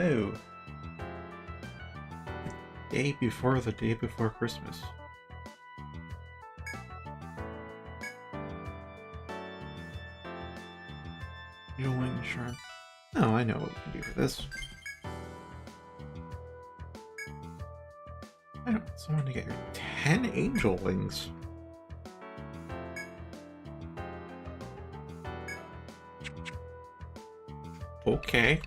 Hello. The day before Christmas. Angel wing shark. Oh, I know what we can do for this. I don't want someone to get your 10 angel wings. Okay.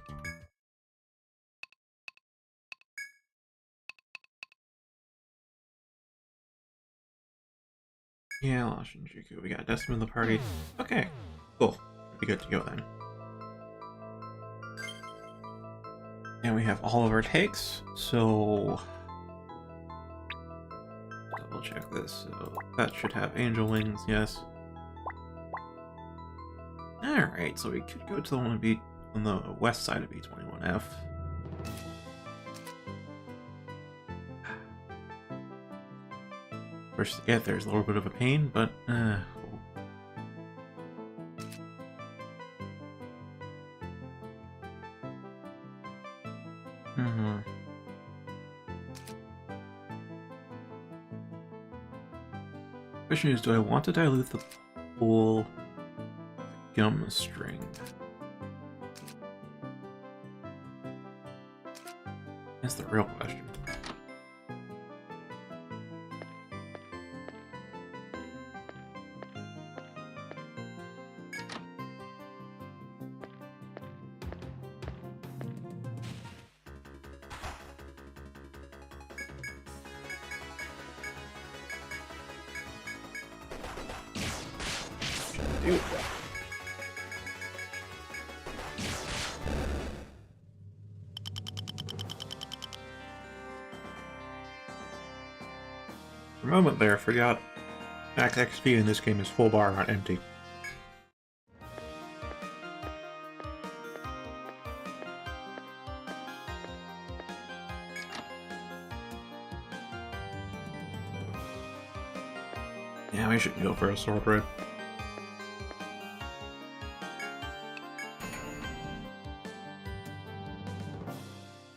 Yeah, Lost Shinjuku. We got Decim in the party. Okay, cool. Be good to go then. And we have all of our takes, so double check this. So that should have angel wings, yes. Alright, so we could go to the one on the west side of B21F. Of course, to get there is a little bit of a pain, but question is, do I want to dilute the whole gum string? That's the real question. Dude. For a moment there, I forgot max XP in this game is full bar, not empty. Yeah, we should go for a sword raid.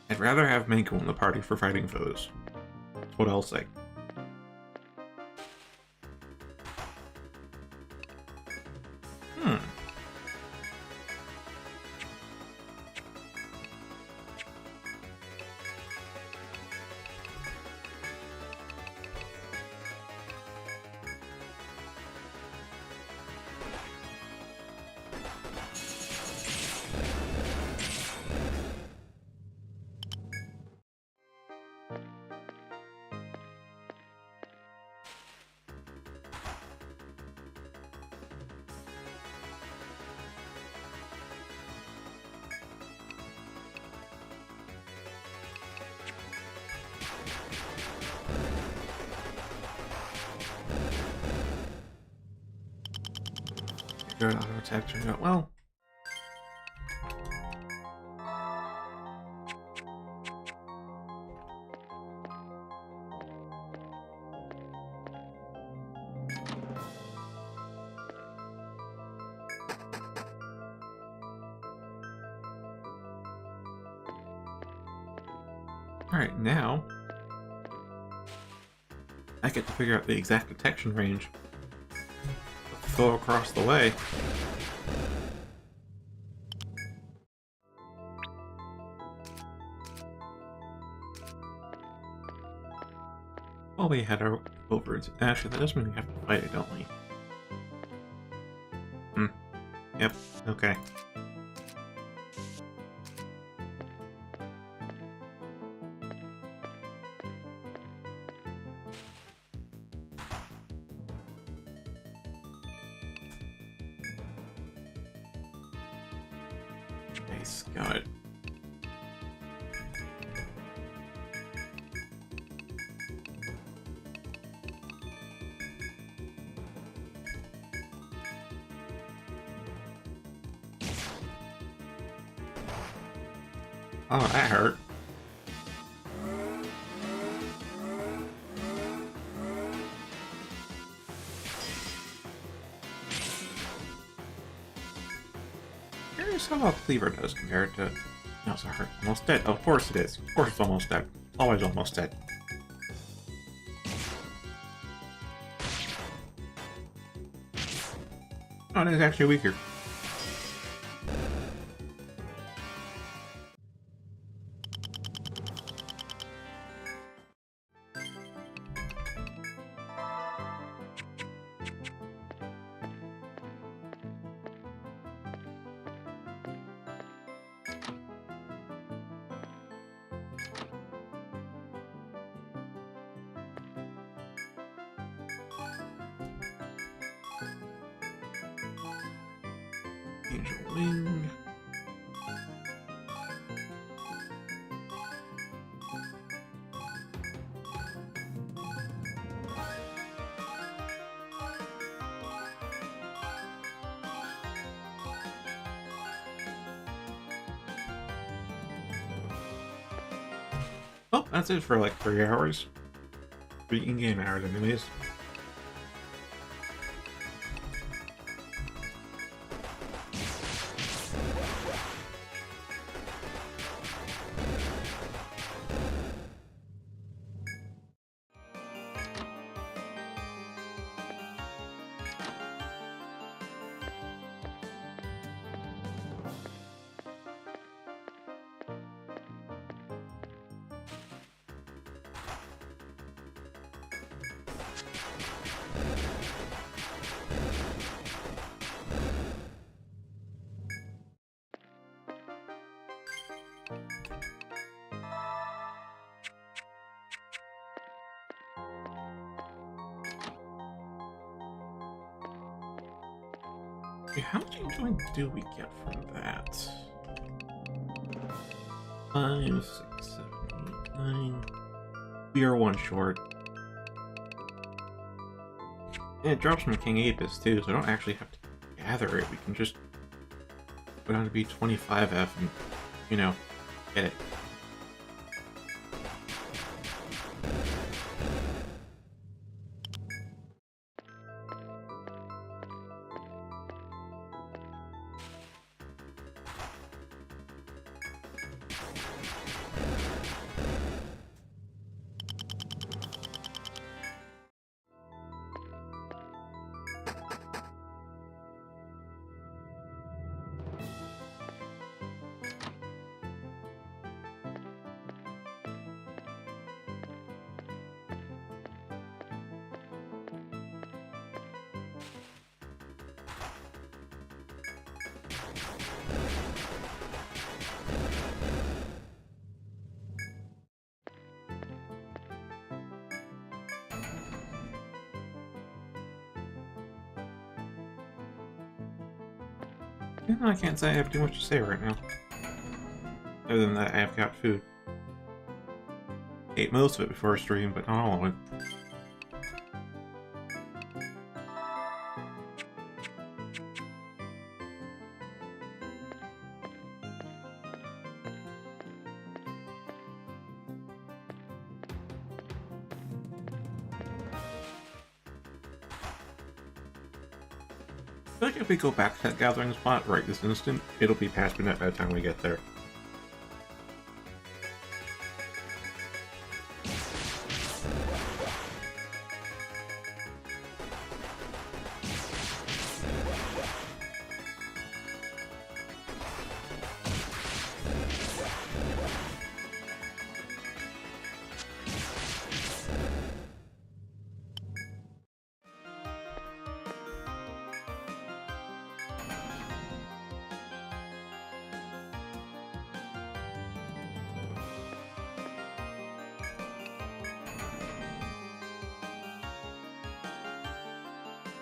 I'd rather have Manko in the party for fighting foes. That's what I'll say. Good auto attack turned out well. Alright, now I get to figure out the exact detection range. Go across the way. Well, we head over to Actually, that doesn't mean we have to fight it, don't we? Yep, okay. Nice, got it. Oh, that hurt. Curious how well Cleaver does compared to No, sorry. Almost dead. Of course it is. Of course it's almost dead. Always almost dead. Oh, it is actually weaker. Angel Wing. Oh, that's it for like 3 hours. 3 in-game hours, anyways. How much enjoyment do we get from that? 5, 6, 7, 8, 9. We are 1 short. And it drops from King Apis too, so I don't actually have to gather it. We can just go down to be 25F and, you know, get it. Yeah, I can't say I have too much to say right now. Other than that, I have got food. Ate most of it before stream, but not all of it. I feel like if we go back to that gathering spot right this instant, it'll be past midnight by the time we get there.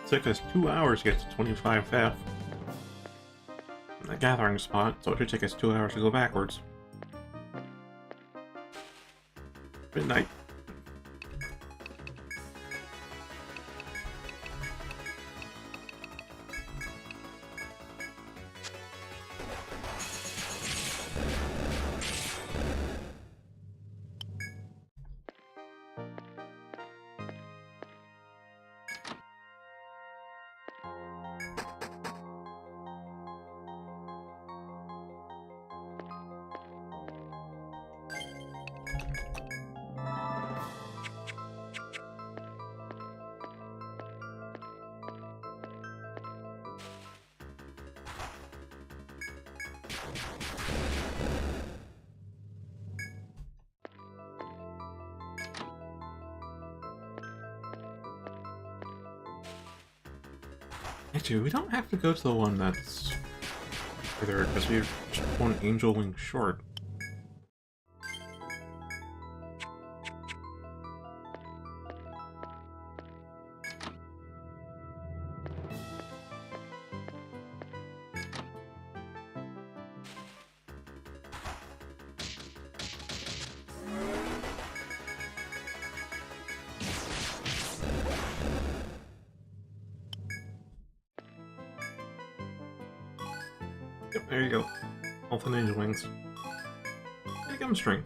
It took us 2 hours to get to 25F. In the gathering spot, so it should take us 2 hours to go backwards. Midnight. Actually, we don't have to go to the one that's further, because we're just one angel wing short. Yep, there you go. All the ninja wings. Take them string.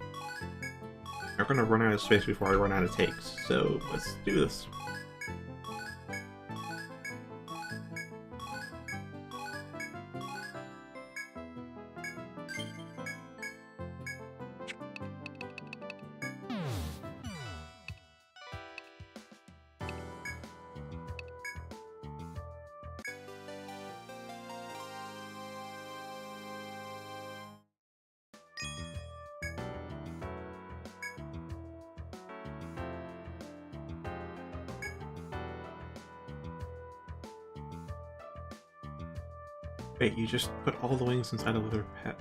We're gonna run out of space before I run out of takes, so let's do this. Wait, you just put all the wings inside of their pet.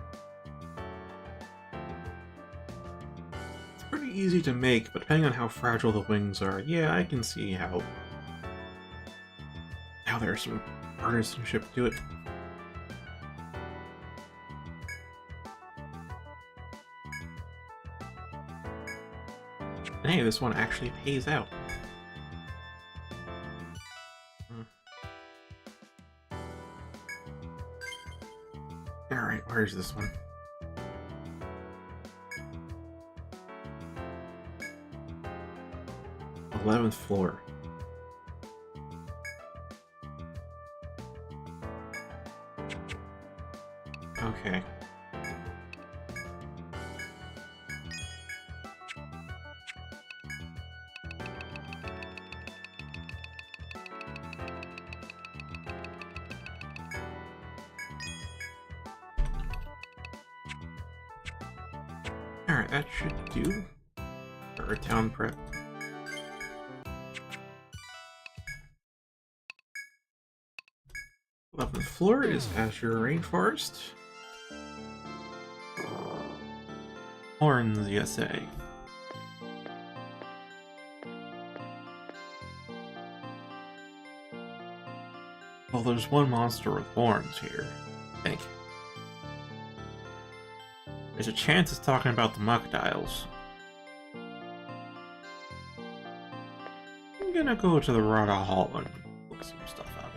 It's pretty easy to make, but depending on how fragile the wings are, yeah, I can see how there's some artisanship to it. And hey, this one actually pays out. Alright, where's this one? '11th floor. Okay. Alright, that should do. For a town prep. '11th floor is Azure Rainforest. Horns, USA. Well, there's one monster with horns here, I think. There's a chance it's talking about the muck dials. I'm gonna go to the Rada Hall and look some stuff up.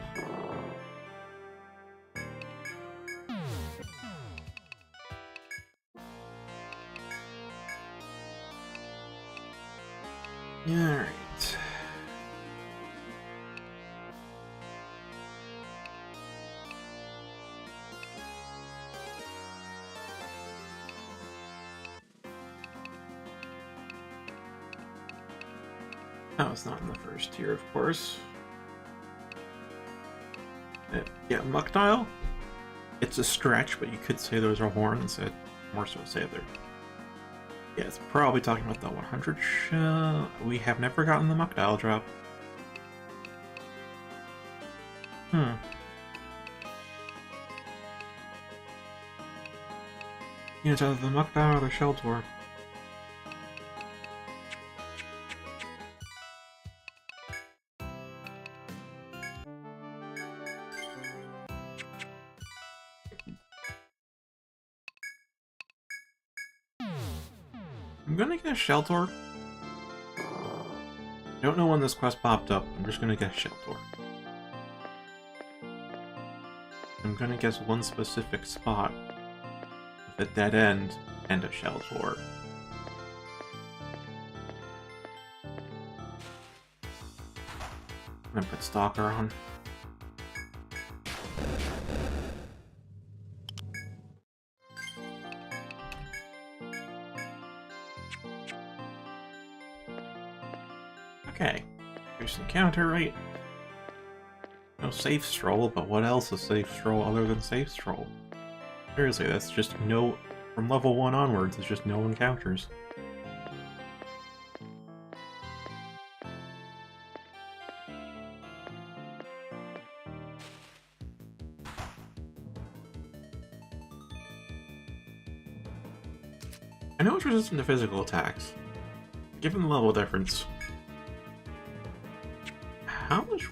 Alright. Oh, it's not in the first tier, of course. Yeah, muck dial. It's a stretch, but you could say those are horns. It more so say they're. Yeah, it's probably talking about the 100 shell. We have never gotten the muck dial drop. Hmm. Yeah, it's either the muck dial or the shell tour. I'm gonna guess Sheltor. I don't know when this quest popped up. I'm just gonna guess Sheltor. I'm gonna guess one specific spot with a dead end and a Sheltor. I'm gonna put Stalker on. Okay, here's the counter, right? No safe stroll, but what else is safe stroll other than safe stroll? Seriously, that's just no... From level 1 onwards, it's just no encounters. I know it's resistant to physical attacks. Given the level difference, how much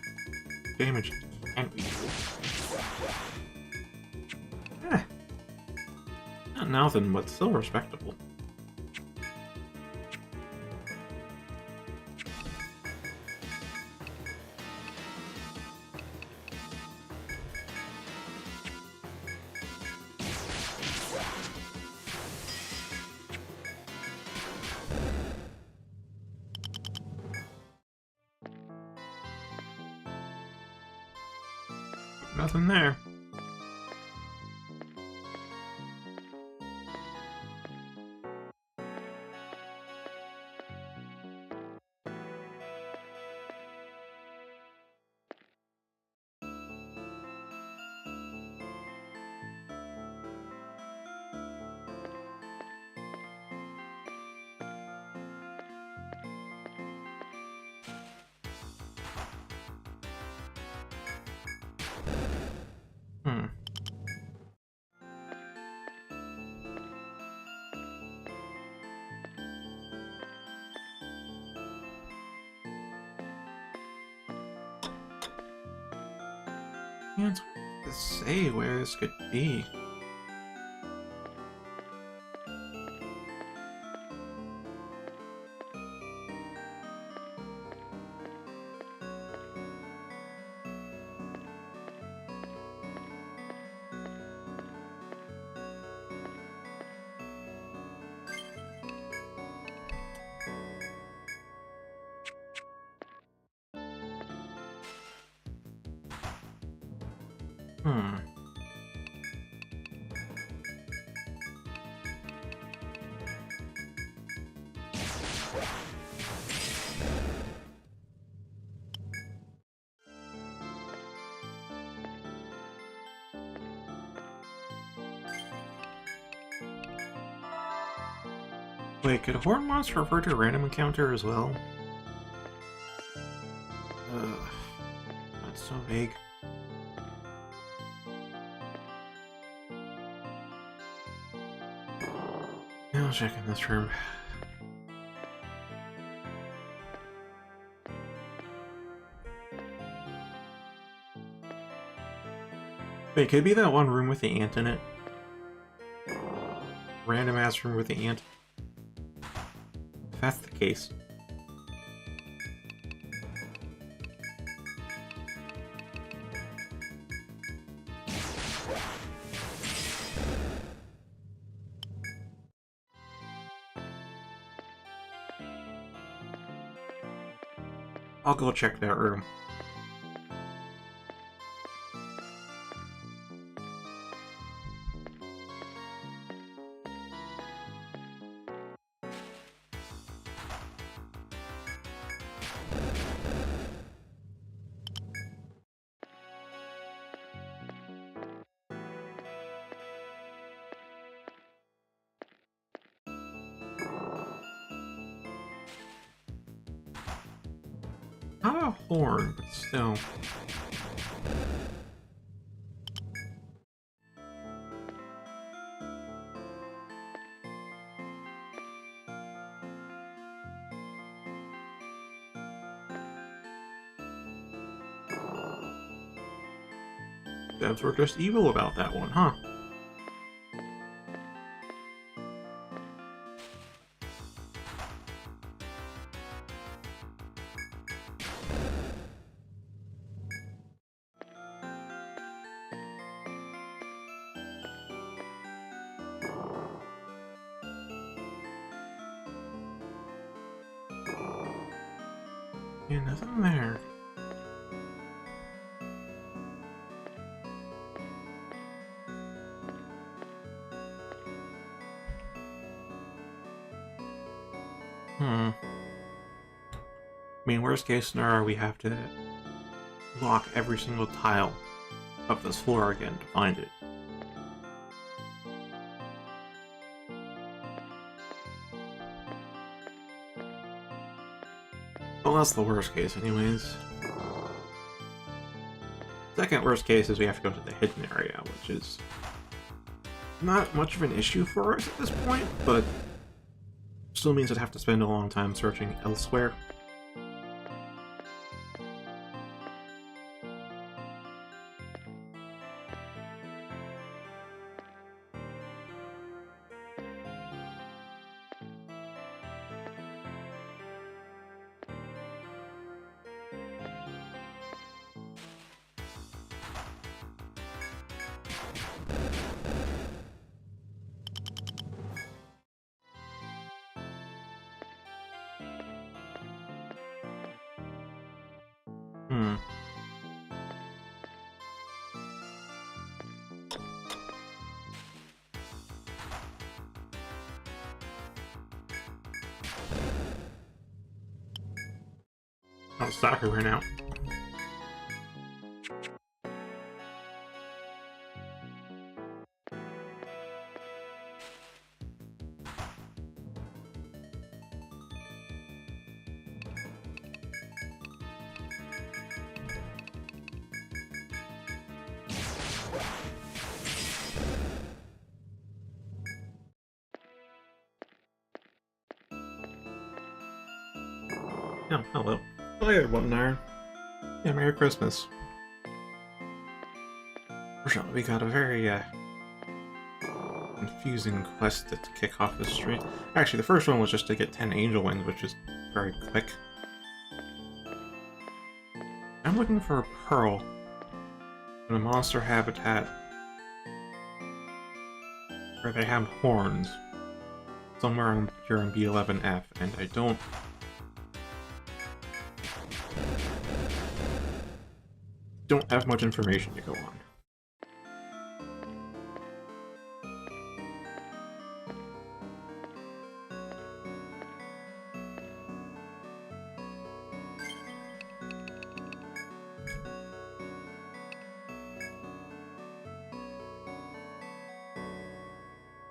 damage can we do? Not nothing, but still respectable. Nothing there. Can't to say where this could be. Wait, could a horn monster refer to a random encounter as well? That's so vague. I'll check in this room. Wait, could it be that one room with the ant in it? Random ass room with the ant. If that's the case. I'll go check that room. Not a horn, but still. Devs were just evil about that one, huh? Yeah, nothing there. I mean, worst case scenario, we have to lock every single tile of this floor again to find it. Well, that's the worst case anyways. Second worst case is we have to go to the hidden area, which is not much of an issue for us at this point, but Still means I'd have to spend a long time searching elsewhere. Oh, soccer ran out. Oh, hello. Oh, yeah, one iron. Yeah, Merry Christmas. Fortunately, we got a very, confusing quest to kick off this stream. Actually, the first one was just to get 10 angel wings, which is very quick. I'm looking for a pearl in a monster habitat where they have horns. Somewhere here in B11F, and I don't have much information to go on.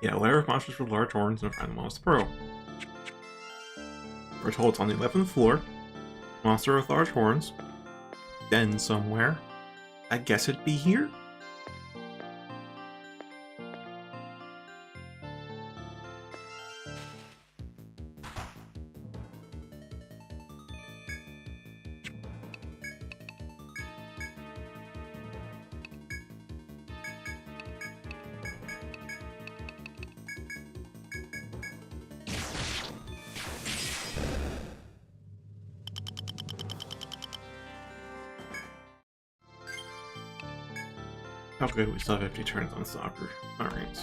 Yeah, lair of monsters with large horns and find the monster pearl. We're told it's on the 11th floor. Monster with large horns. Den somewhere. I guess it'd be here? Okay, we still have 50 turns on soccer. Alright. It's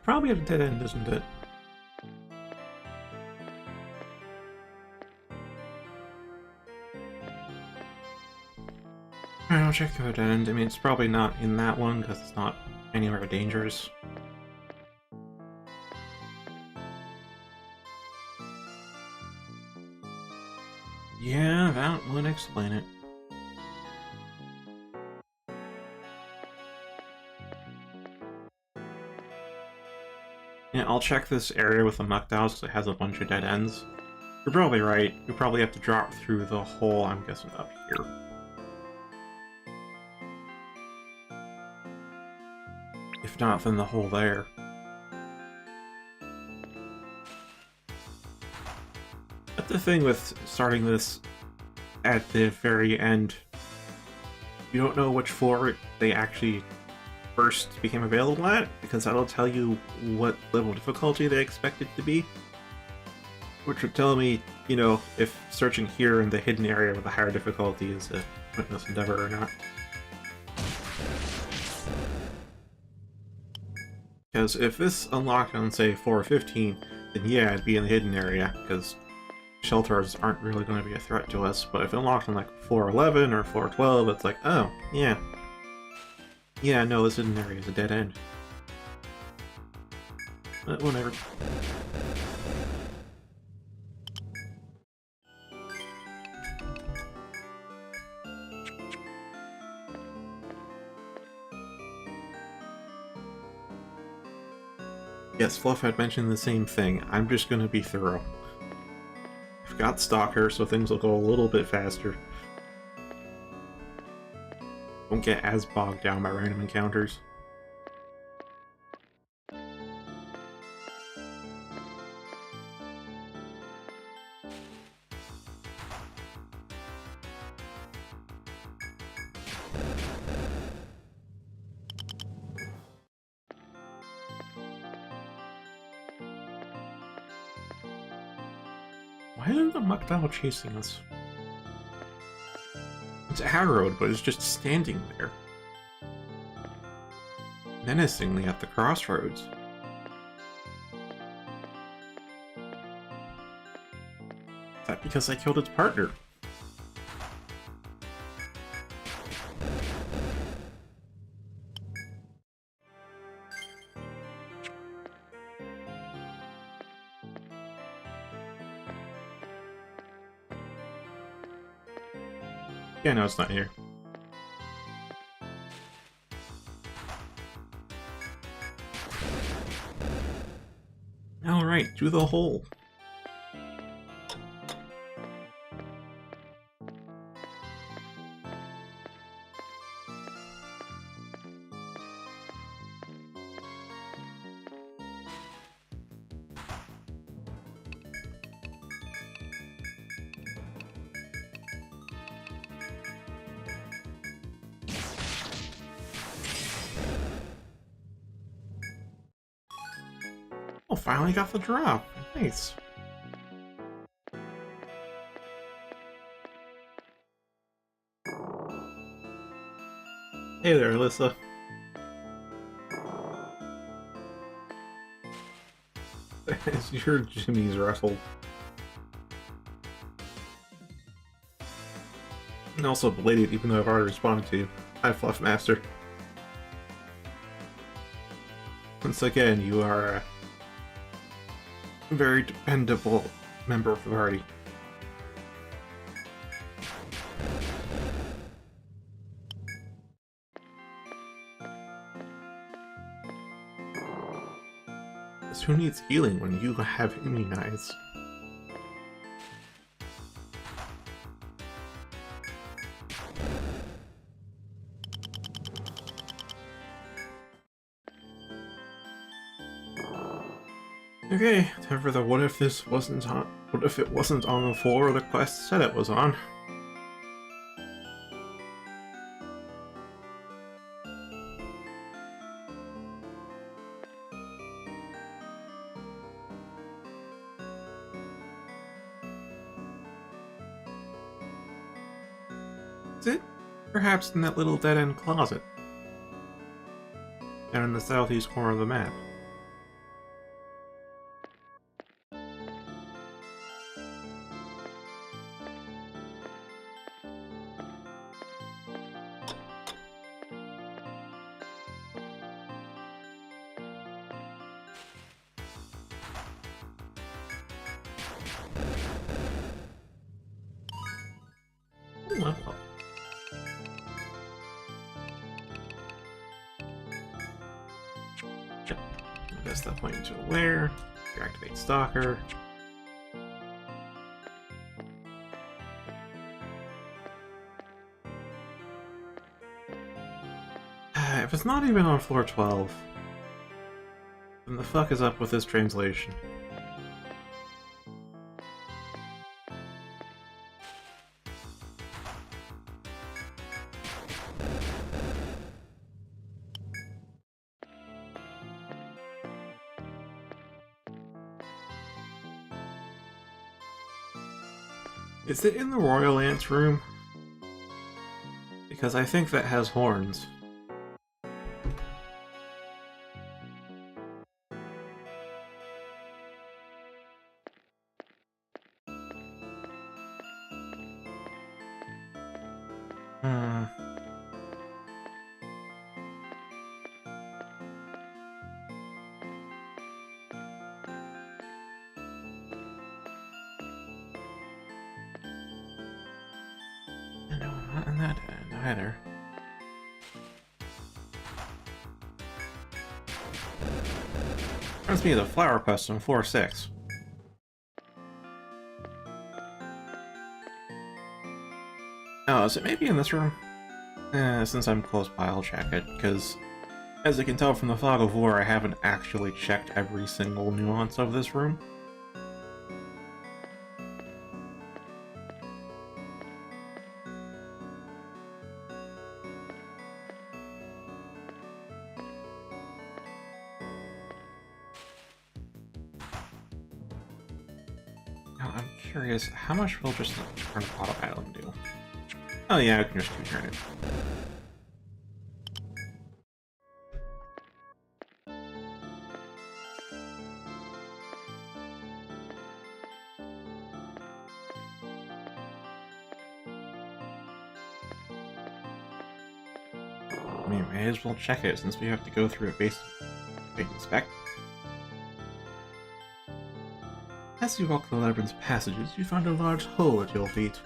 probably at a dead end, isn't it? Alright, I'll check the dead end. I mean, it's probably not in that one, because it's not anywhere dangerous. Yeah, that would explain it. Yeah, I'll check this area with the Muckdows because it has a bunch of dead ends. You're probably right. You probably have to drop through the hole, I'm guessing, up here. If not, then the hole there. But the thing with starting this at the very end, you don't know which floor they actually first became available at, because that'll tell you what level of difficulty they expect it to be. Which would tell me, you know, if searching here in the hidden area with a higher difficulty is a pointless endeavor or not. Because if this unlocked on, say, floor 15, then yeah, it'd be in the hidden area, because shelters aren't really going to be a threat to us. But if it unlocked on, like, floor 11 or floor 12, it's like, oh, yeah. Yeah, no, this hidden area is a dead end. But whatever. Yes, Fluff had mentioned the same thing. I'm just gonna be thorough. I've got Stalker, so things will go a little bit faster. don't get as bogged down by random encounters. Why isn't the Muckdial chasing us? It's arrowed, but it's just standing there. Menacingly at the crossroads. Is that because I killed its partner? Yeah, no, it's not here. Alright, do the hole. Oh, finally got the drop. Nice. Hey there, Alyssa. It's your Jimmy's wrestle. And also belated, even though I've already responded to you. Hi, Fluff Master. Once again, you are a very dependable member of the party. Who needs healing when you have immunize? Okay, time for the what if it wasn't on the floor the quest said it was on. Is it? Perhaps in that little dead-end closet. Down in the southeast corner of the map. Well. That's that point into aware. Reactivate Stalker. If it's not even on floor 12, then the fuck is up with this translation? Is it in the Royal Ant's room? Because I think that has horns. Either. Reminds me of the flower quest on floor 6. Oh, is it maybe in this room? Since I'm close by, I'll check it, because as you can tell from the Fog of War, I haven't actually checked every single nuance of this room. Now, I'm curious, how much will just turn autopilot do? Oh yeah, I can just turn it. I mean, may as well check it since we have to go through a basic inspect. As you walk the labyrinth's passages, you find a large hole at your feet.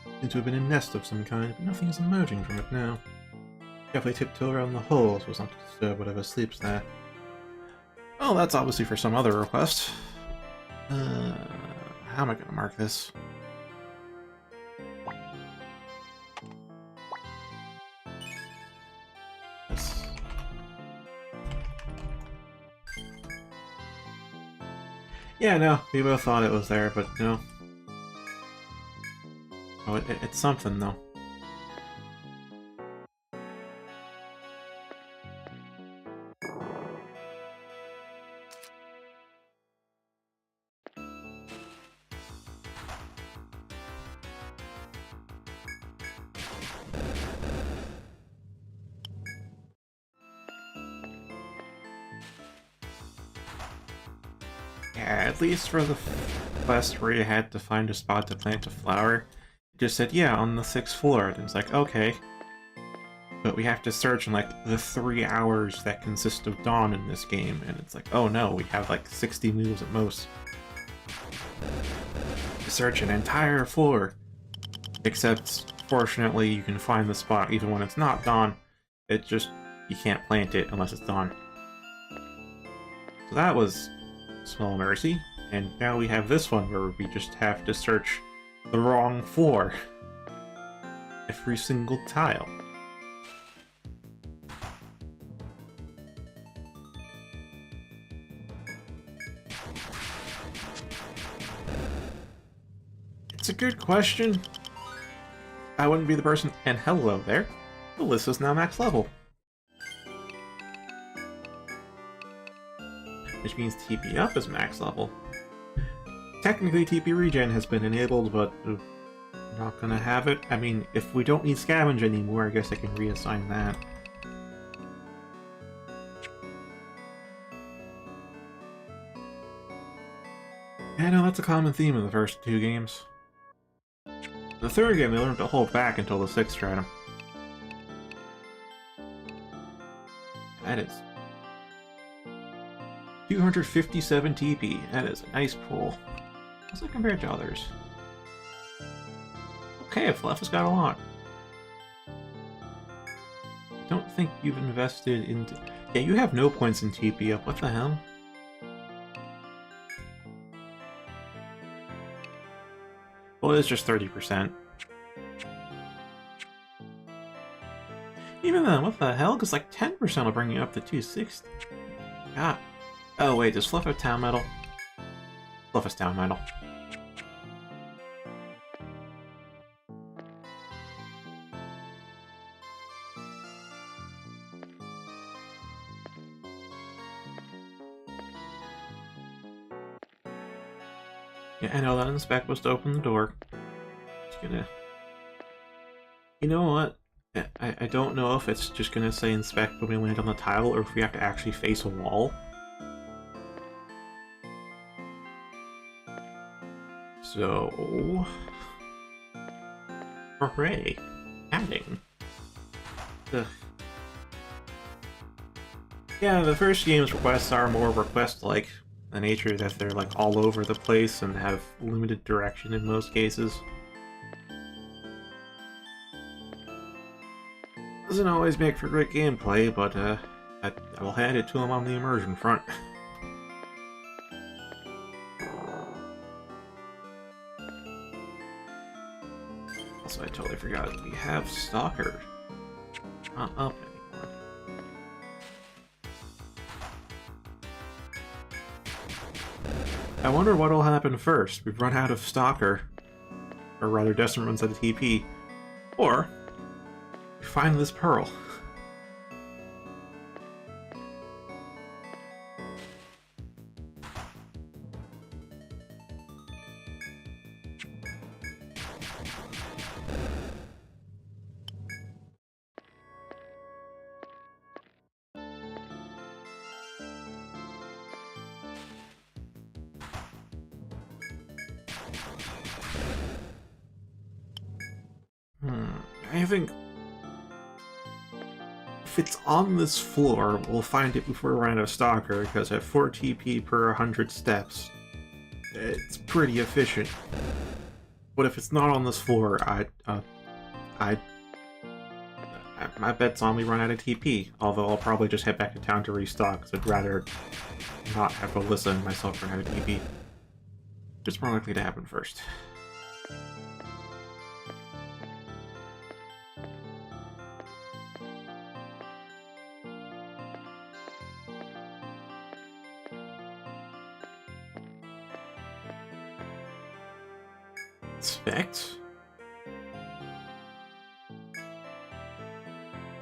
It seems to have been a nest of some kind, but nothing is emerging from it now. Carefully tiptoe around the hole so as not to disturb whatever sleeps there. Oh, that's obviously for some other request. How am I gonna mark this? Yeah, no, we both thought it was there, but no. Oh, it's something, though. Yeah, at least for the quest where you had to find a spot to plant a flower, it just said, yeah, on the 6th floor, and it's like, okay. But we have to search in, like, the 3 hours that consist of dawn in this game, and it's like, oh no, we have, like, 60 moves at most. To search an entire floor. Except, fortunately, you can find the spot even when it's not dawn. It just, you can't plant it unless it's dawn. So that was small mercy, and now we have this one where we just have to search the wrong floor. Every single tile. It's a good question. I wouldn't be the person, and hello there. Alyssa's now max level. Which means TP up is max level. Technically, TP regen has been enabled, but not gonna have it. I mean, if we don't need scavenge anymore, I guess I can reassign that. I know that's a common theme in the first 2 games. The 3rd game, they learned to hold back until the 6th stratum. That is 257 TP. That is a nice pull. How's that compared to others? Okay, Fluff got a lot. I don't think you've invested into... Yeah, you have no points in TP up. What the hell? Well, it is just 30%. Even then, what the hell? Because like 10% will bring you up to 260. God. Oh wait, does Fluff have Town Metal? Fluff has Town Metal. Yeah, I know that inspect was to open the door. Just gonna... You know what? I don't know if it's just gonna say inspect when we land on the tile, or if we have to actually face a wall. So... Hooray! Adding. Ugh. Yeah, the first game's requests are more request-like. The nature that they're like all over the place and have limited direction in most cases. Doesn't always make for great gameplay, but I will hand it to them on the immersion front. Also, I totally forgot we have Stalker. not up anymore. I wonder what'll happen first. We've run out of Stalker. Or rather, Destin runs out of TP. Or, we find this pearl. I think if it's on this floor, we'll find it before we run out of Stalker, because at 4 TP per 100 steps, it's pretty efficient. But if it's not on this floor, my bet's on we run out of TP. Although I'll probably just head back to town to restock, because I'd rather not have Alyssa and myself run out of TP. It's more likely to happen first. Inspect.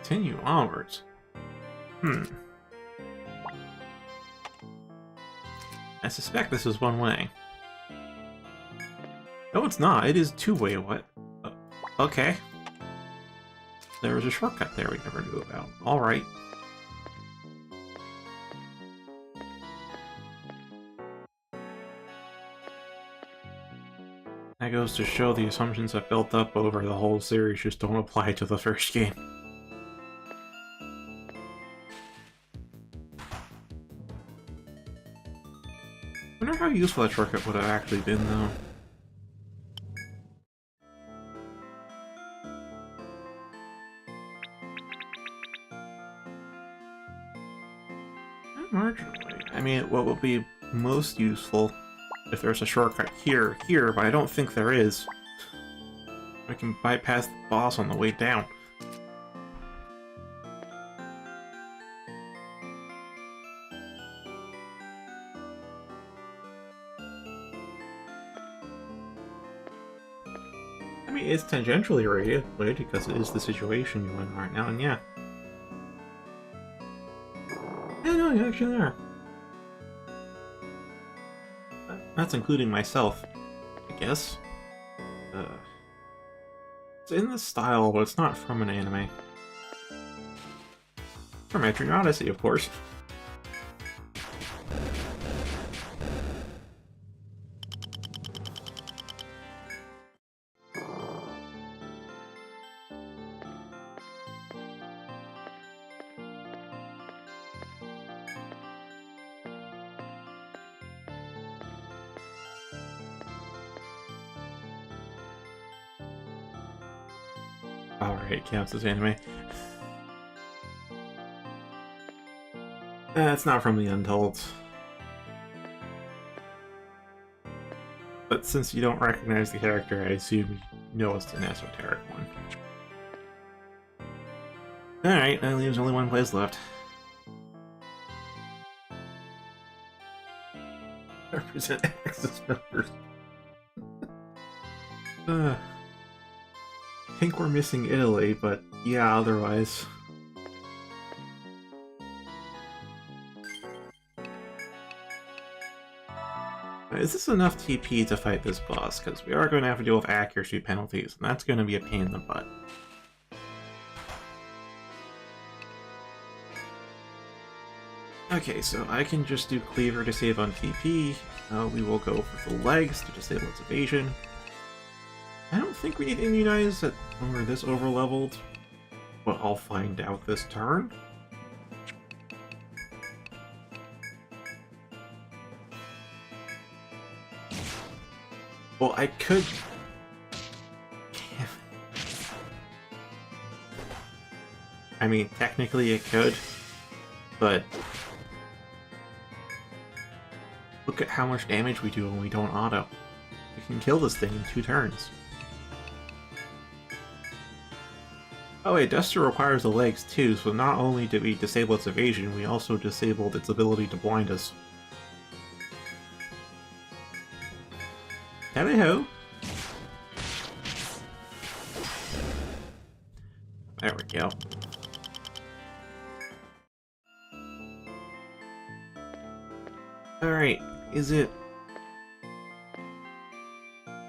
Continue onwards. I suspect this is one way. No, it's not. It is two-way. What? Okay. There was a shortcut there we never knew about. Alright. That goes to show the assumptions I've built up over the whole series just don't apply to the first game. I wonder how useful that shortcut would have actually been, though. Marginally. I mean, what would be most useful if there's a shortcut here, but I don't think there is. I can bypass the boss on the way down. I mean, it's tangentially related because it is the situation you're in right now, and yeah. Yeah, no, you're actually there. That's including myself, I guess. It's in the style, but it's not from an anime. From Etrian Odyssey, of course. Alright, counts as anime. It's not from the Untold. But since you don't recognize the character, I assume you know it's an esoteric one. Alright, that leaves only one place left. Represent Axis members. I think we're missing Italy, but yeah, otherwise. Is this enough TP to fight this boss? Because we are going to have to deal with accuracy penalties, and that's going to be a pain in the butt. Okay, so I can just do Cleaver to save on TP. We will go for the legs to disable its evasion. I don't think we need Immunize when we're this overleveled, but I'll find out this turn. Well, I could... I mean, technically it could, but... Look at how much damage we do when we don't auto. We can kill this thing in 2 turns. Oh wait, Duster requires the legs too, so not only did we disable its evasion, we also disabled its ability to blind us. Tally-ho! There we go. Alright, is it...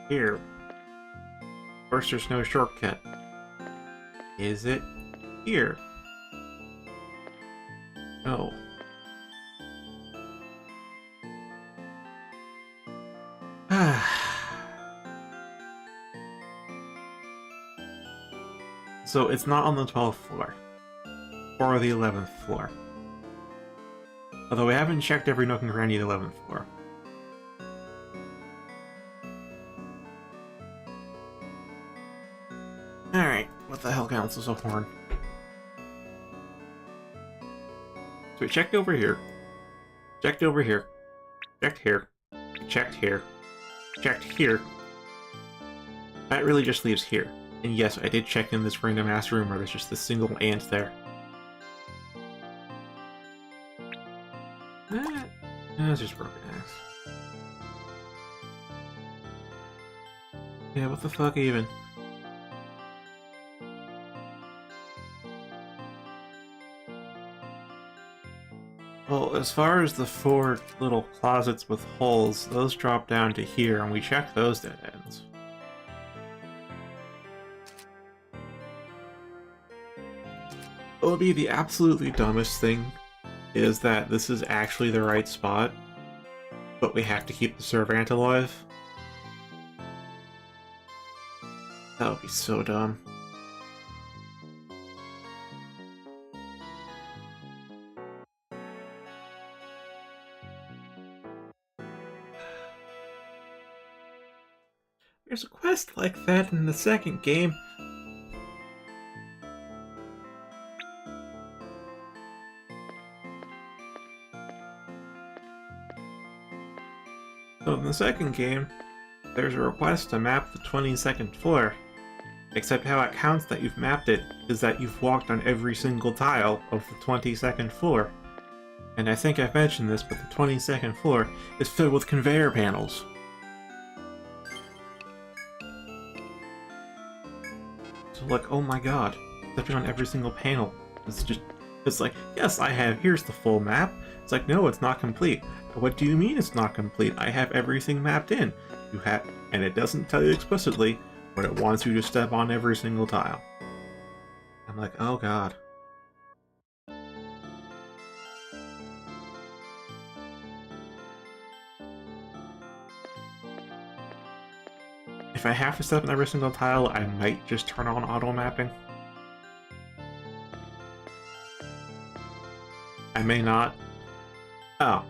here? Of course there's no shortcut. Is it here? No. So it's not on the 12th floor. Or the 11th floor. Although we haven't checked every nook and cranny of the 11th floor. Alright, what the hell counts as a horn? So we checked over here. Checked over here. Checked here. Checked here. Checked here. That really just leaves here. And yes, I did check in this random ass room where there's just this single ant there. It's just broken ass. Yeah, what the fuck even? Well, as far as the 4 little closets with holes, those drop down to here, and we checked those dead ends. What would be the absolutely dumbest thing is that this is actually the right spot, but we have to keep the servant alive. That would be so dumb. There's a quest like that in the second game. So in the second game, there's a request to map the 22nd floor. Except how it counts that you've mapped it is that you've walked on every single tile of the 22nd floor. And I think I've mentioned this, but the 22nd floor is filled with conveyor panels. So like, oh my god, stepping on every single panel. It's like, yes, here's the full map. It's like, no, it's not complete. What do you mean it's not complete? I have everything mapped in. And it doesn't tell you explicitly, but it wants you to step on every single tile. I'm like, oh god. If I have to step on every single tile, I might just turn on auto mapping. I may not. Oh.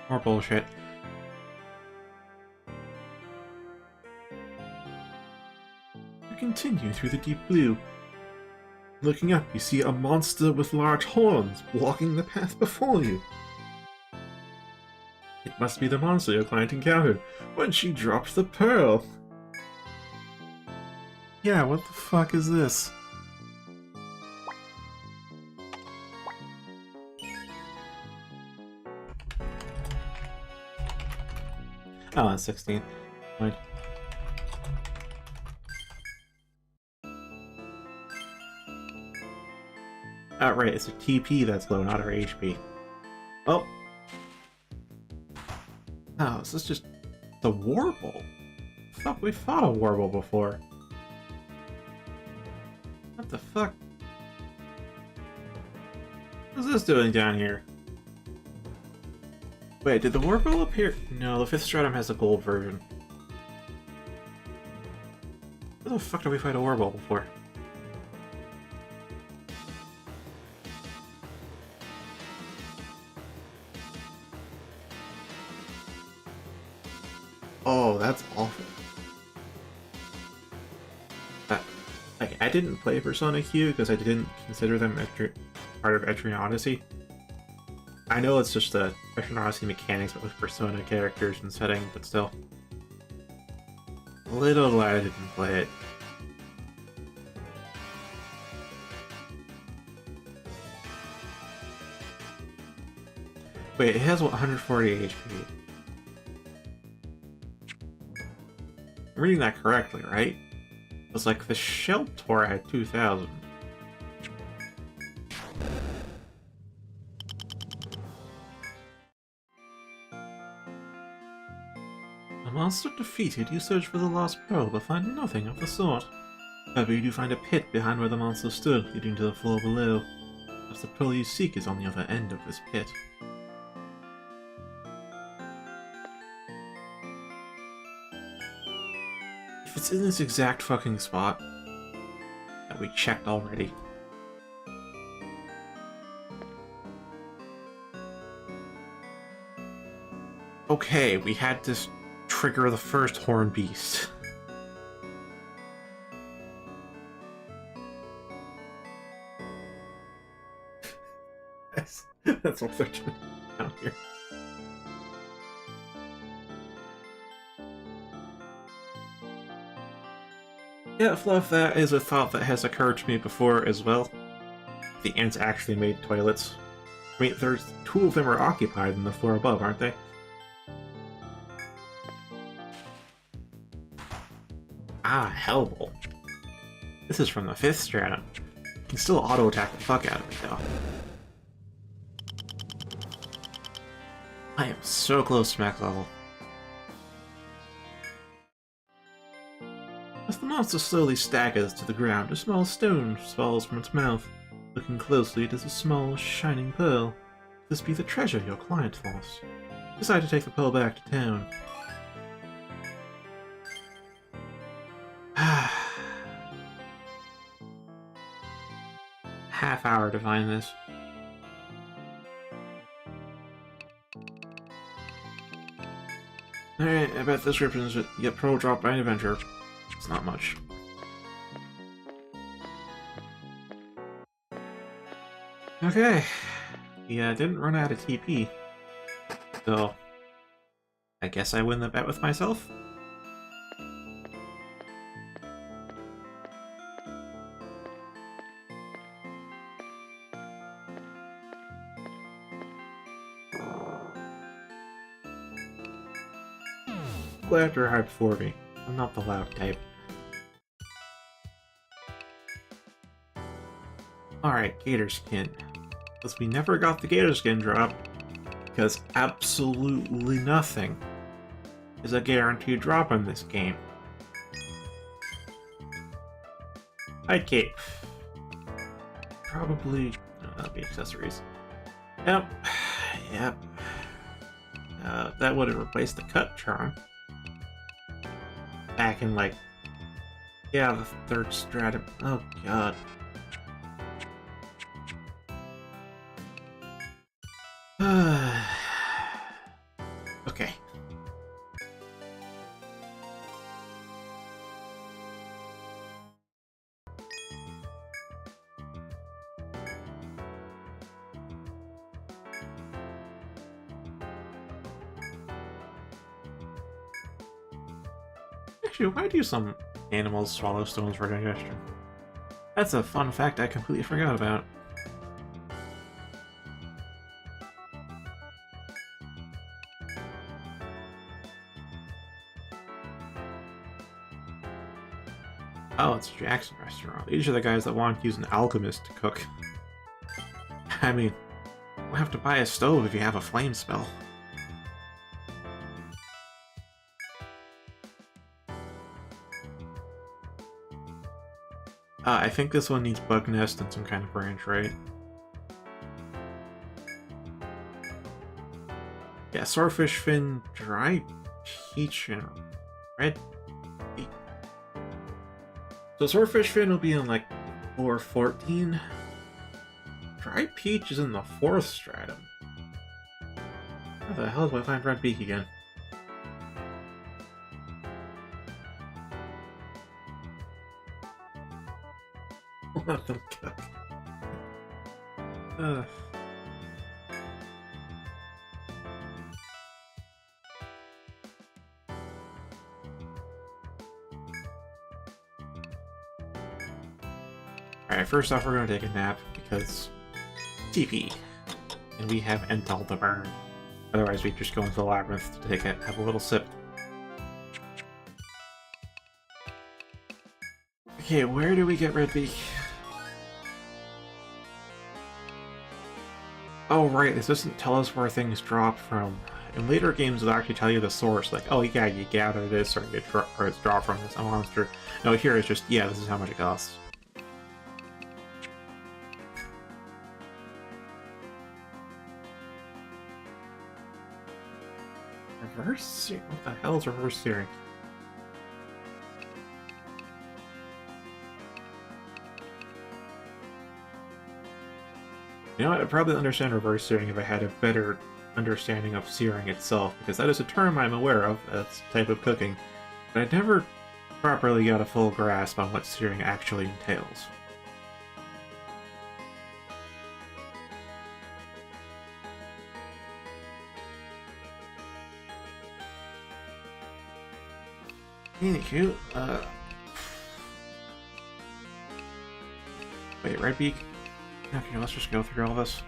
More bullshit. You continue through the deep blue. Looking up, you see a monster with large horns blocking the path before you. It must be the monster your client encountered when she dropped the pearl. Yeah, what the fuck is this? Oh, that's 16. Fine. Oh, right, it's a TP that's low, not our HP. Oh! Oh, this is just the Warble. Fuck, we fought a Warble before. What the fuck? What's this doing down here? Wait, did the Warble appear? No, the 5th Stratum has a gold version. Where the fuck did we fight a Warble before? Oh, that's awful. Like, I didn't play Persona Q because I didn't consider them part of Etrian Odyssey. I know it's just a Etrian Odyssey mechanics, but with Persona characters and setting, but still. Little glad I didn't play it. Wait, it has 140 HP. I'm reading that correctly, right? It was like the Shell Tour had 2,000. A monster defeated, you search for the lost pearl, but find nothing of the sort. However, you do find a pit behind where the monster stood, leading to the floor below. As the pearl you seek is on the other end of this pit. If it's in this exact fucking spot that we checked already. Okay, we had to trigger the first horn beast. That's what they're doing down here. Yeah, Fluff, that is a thought that has occurred to me before as well. The ants actually made toilets. I mean, there's 2 of them are occupied in the floor above, aren't they? Ah, Hellbolt. This is from the 5th stratum. You can still auto-attack the fuck out of me, though. I am so close to max level. As the monster slowly staggers to the ground, a small stone falls from its mouth. Looking closely, it is a small, shining pearl. Could this be the treasure your client lost? Decide to take the pearl back to town. Half hour to find this. Alright, I bet this represents it. Get pearl dropped by an adventure. It's not much. Okay. Yeah, didn't run out of TP. So, I guess I win the bet with myself? Laughter hard for me. I'm not the loud type. Alright, Gator Skin. Because we never got the Gator Skin drop, because absolutely nothing is a guaranteed drop in this game. Hide Cape. Probably... no, that'll be accessories. Yep. Yep. That would have replaced the Cut Charm. Back in, like... yeah, the 3rd stratum. Oh, God. Okay. Actually, why do some animals swallow stones for digestion? That's a fun fact I completely forgot about. Oh, it's Jackson Restaurant. These are the guys that want to use an alchemist to cook. I mean, we'll have to buy a stove if you have a flame spell. I think this one needs bug nest and some kind of branch, right? Yeah, swordfish fin, dry peach, and red peach. So swordfish fin will be in like floor 14. Dry peach is in the 4th stratum. How the hell do I find red beak again? Let them cook. Alright, first off, we're gonna take a nap because TP. And we have Intel to burn. Otherwise, we just go into the labyrinth to have a little sip. Okay, where do we get Redbeak? Oh, right, this doesn't tell us where things drop from. In later games, it'll actually tell you the source, like, oh yeah, you gather this, or it's dropped from this monster. No, here it's just, yeah, this is how much it costs. Reverse searing? What the hell is reverse searing? You know what, I'd probably understand reverse searing if I had a better understanding of searing itself, because that is a term I'm aware of, that's a type of cooking, but I never properly got a full grasp on what searing actually entails. Anywho, wait, Redbeak? Okay, let's just go through all this.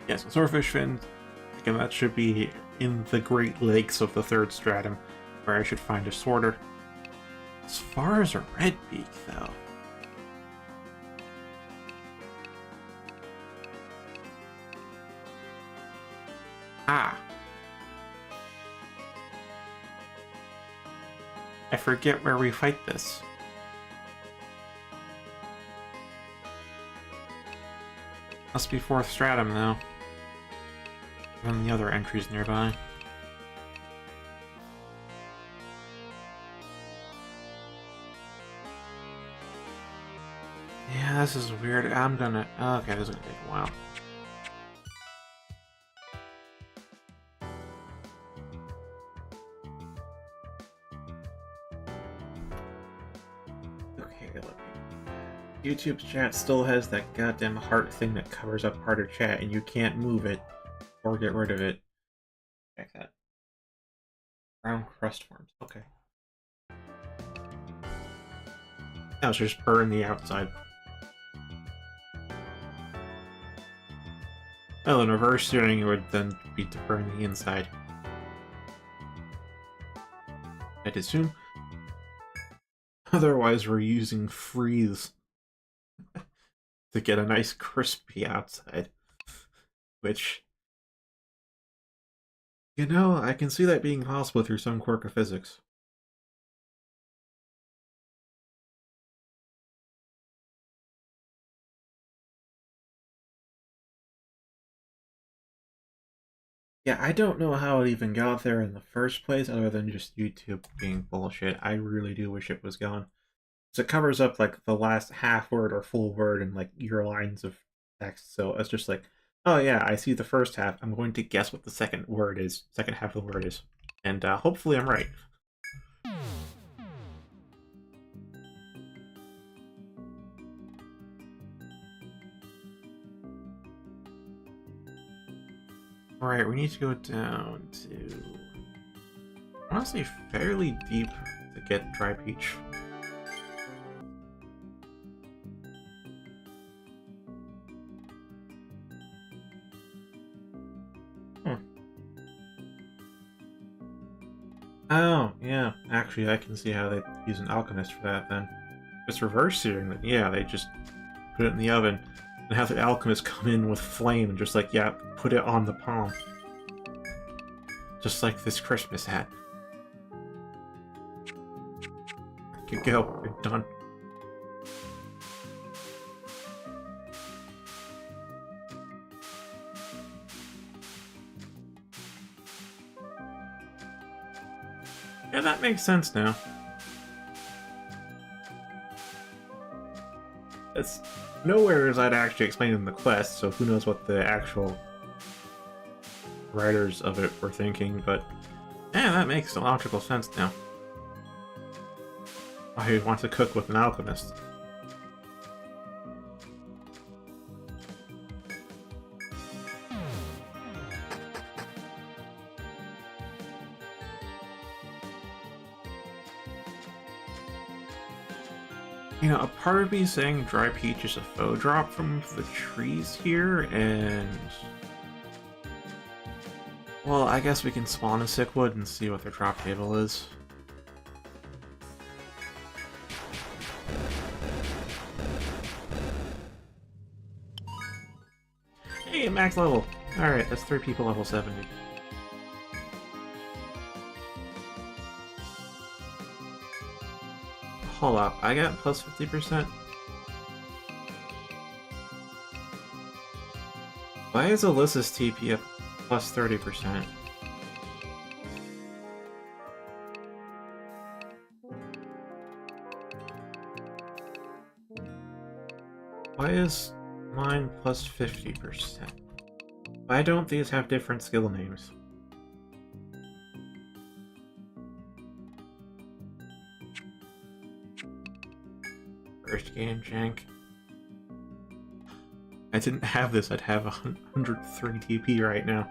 Yes, Swordfish Fin. Again, that should be in the Great Lakes of the third stratum, where I should find a sorter. As far as a Redbeak, though. Ah. I forget where we fight this. Must be 4th stratum, though. And the other entries nearby. Yeah, this is weird. I'm gonna... Okay, this is gonna take a while. Okay, look. YouTube's chat still has that goddamn heart thing that covers up part of chat, and you can't move it or get rid of it. Check that. Brown crust forms. Okay. Now let's just burn the outside. Well, in reverse searing, it would then be to burn the inside. I'd assume. Otherwise, we're using freeze to get a nice crispy outside. Which, you know, I can see that being possible through some quirk of physics. Yeah, I don't know how it even got there in the first place, other than just YouTube being bullshit. I really do wish it was gone. So it covers up, like, the last half word or full word in, like, your lines of text, so it's just like, oh yeah, I see the first half, I'm going to guess what the second word is, second half of the word is. And hopefully I'm right. Alright, we need to go down to... honestly, fairly deep to get Dry Peach. Oh, yeah. Actually, I can see how they use an alchemist for that, then. If it's reverse searing, then yeah, they just put it in the oven and have the alchemist come in with flame and just like, yeah, put it on the palm. Just like this Christmas hat. You go, you're done. Yeah, that makes sense now. It's nowhere is that actually explained in the quest, so who knows what the actual writers of it were thinking, but yeah, that makes logical sense now. Why he wants to cook with an alchemist. You know, a part of me is saying dry peach is a faux drop from the trees here, and... Well, I guess we can spawn a sickwood and see what their drop table is. Hey, max level! Alright, that's 3 people level 70. Hold up, I got plus 50%? Why is Alyssa's TP at plus 30%? Why is mine plus 50%? Why don't these have different skill names? First game jank. I didn't have this, I'd have 103 TP right now.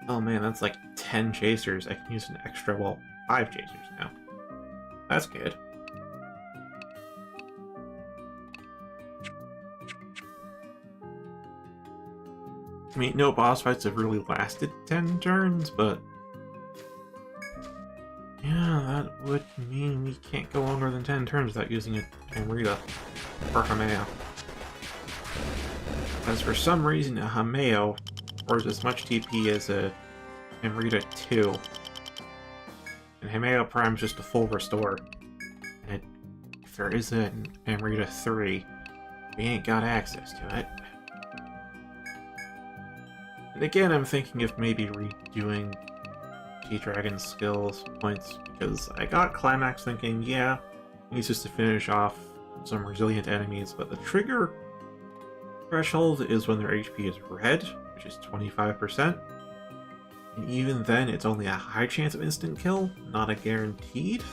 Oh man, that's like 10 chasers. I can use an extra, well, 5 chasers now. That's good. I mean, no boss fights have really lasted 10 turns, but... yeah, that would mean we can't go longer than 10 turns without using a Amrita or Hameo. As for some reason, a Hameo pours as much TP as a Amrita 2. And Hameo Prime's just a full restore. And if there is an Amrita 3, we ain't got access to it. And again, I'm thinking of maybe redoing T-Dragon's skills points, because I got Climax thinking, yeah, he's just to finish off some resilient enemies, but the trigger threshold is when their HP is red, which is 25%. And even then, it's only a high chance of instant kill, not a guaranteed.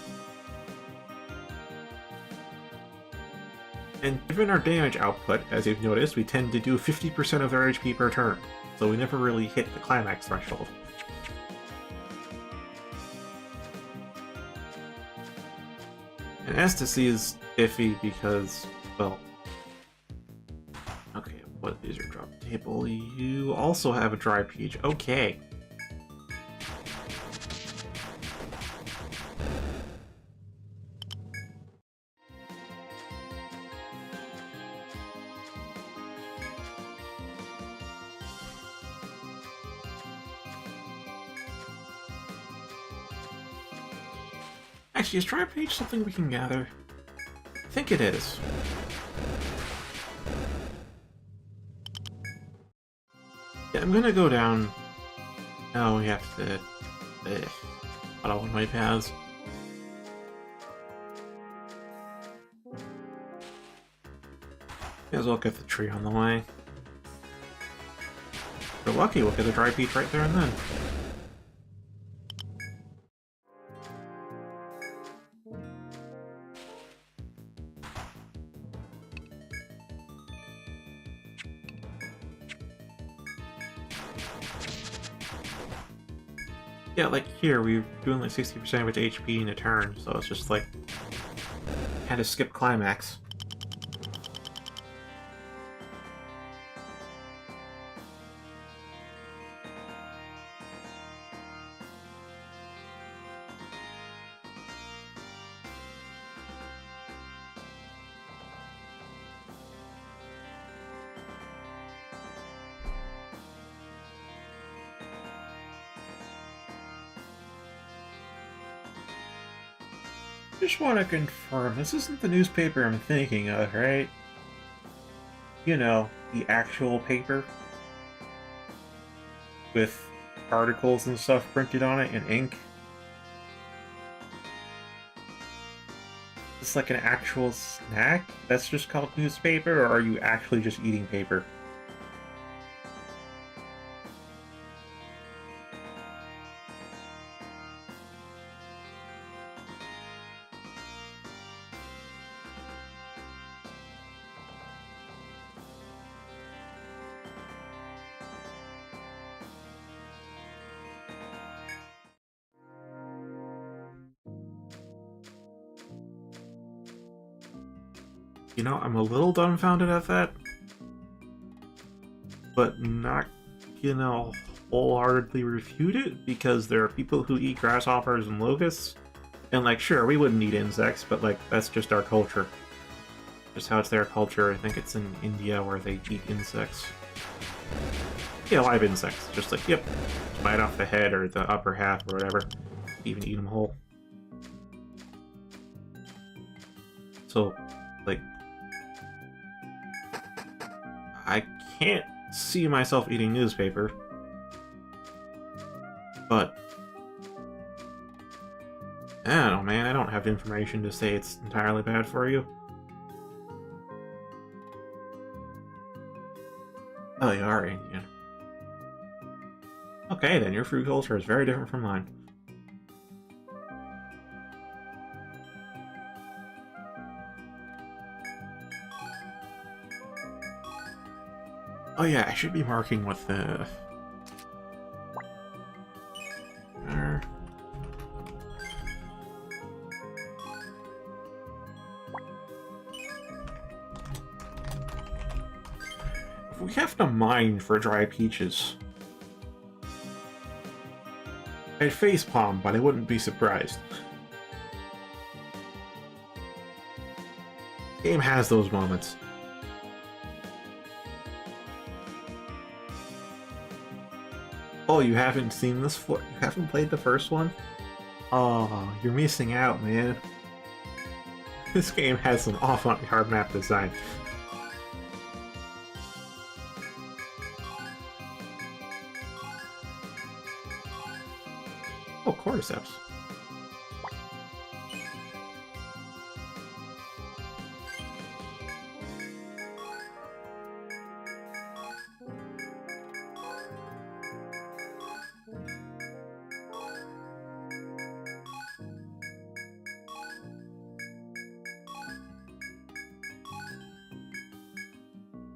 And given our damage output, as you've noticed, we tend to do 50% of their HP per turn, so we never really hit the climax threshold. And Ecstasy is iffy because, well... okay, what is your drop table? You also have a dry peach. Okay. Actually, is dry peach something we can gather? I think it is. Yeah, I'm gonna go down... oh, we have to... auto one-way paths. May as well get the tree on the way. If we're lucky, we'll get a dry peach right there and then. Yeah, like here, we're doing like 60% of its HP in a turn, so it's just like... kind of skip climax. Just want to confirm, this isn't the newspaper I'm thinking of, right? You know, the actual paper? With articles and stuff printed on it in ink? It's like an actual snack that's just called newspaper, or are you actually just eating paper? You know, I'm a little dumbfounded at that, but not gonna wholeheartedly refute it, because there are people who eat grasshoppers and locusts, and like, sure, we wouldn't eat insects, but like, that's just our culture. Just how it's their culture. I think it's in India where they eat insects. Yeah, live insects. Just like, yep, bite off the head or the upper half or whatever. Even eat them whole. So, like, I can't see myself eating newspaper, but I don't know, man. I don't have information to say it's entirely bad for you. Oh, you are Indian. Okay, then your food culture is very different from mine. Oh yeah, I should be marking with the... We have to mine for dry peaches. I'd facepalm, but I wouldn't be surprised. The game has those moments. Oh, you haven't seen this floor? You haven't played the first one? Oh, you're missing out, man. This game has some avant-garde map design. Oh, cordyceps.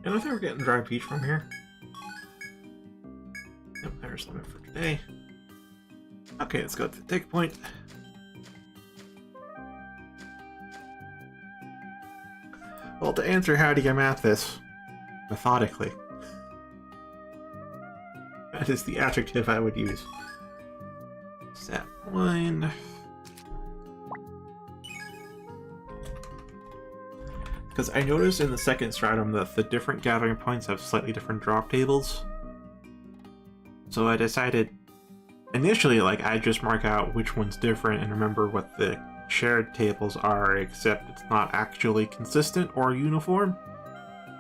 And I think we're getting dry peach from here. Yep, there's limit for today. Okay, let's go to the take point. Well, to answer how do you map this methodically, that is the adjective I would use. Step 1. Because I noticed in the second stratum that the different gathering points have slightly different drop tables. So I decided, initially, like, I just mark out which one's different and remember what the shared tables are, except it's not actually consistent or uniform.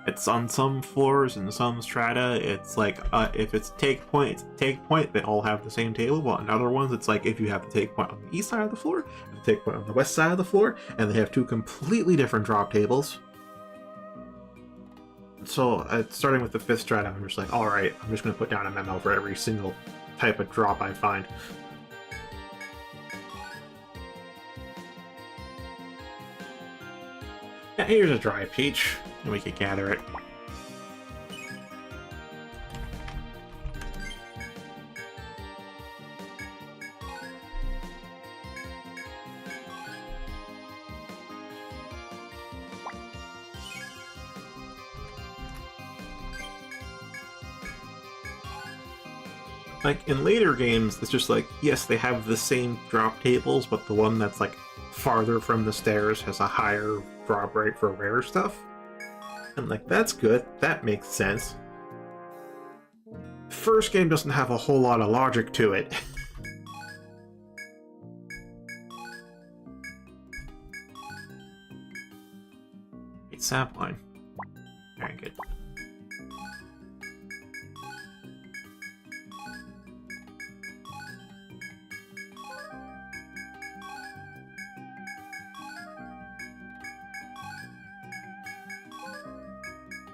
It's on some floors and some strata, it's like, if it's take point, it's take point, they all have the same table, while in other ones, it's like if you have the take point on the east side of the floor, and the take point on the west side of the floor, and they have two completely different drop tables. So, starting with the 5th strata, I'm just like, alright, I'm just going to put down a memo for every single type of drop I find. Yeah, here's a dry peach, and we can gather it. Like, in later games, it's just like, yes, they have the same drop tables, but the one that's, like, farther from the stairs has a higher drop rate for rare stuff. And, like, that's good. That makes sense. First game doesn't have a whole lot of logic to it. It's sapline. Very good.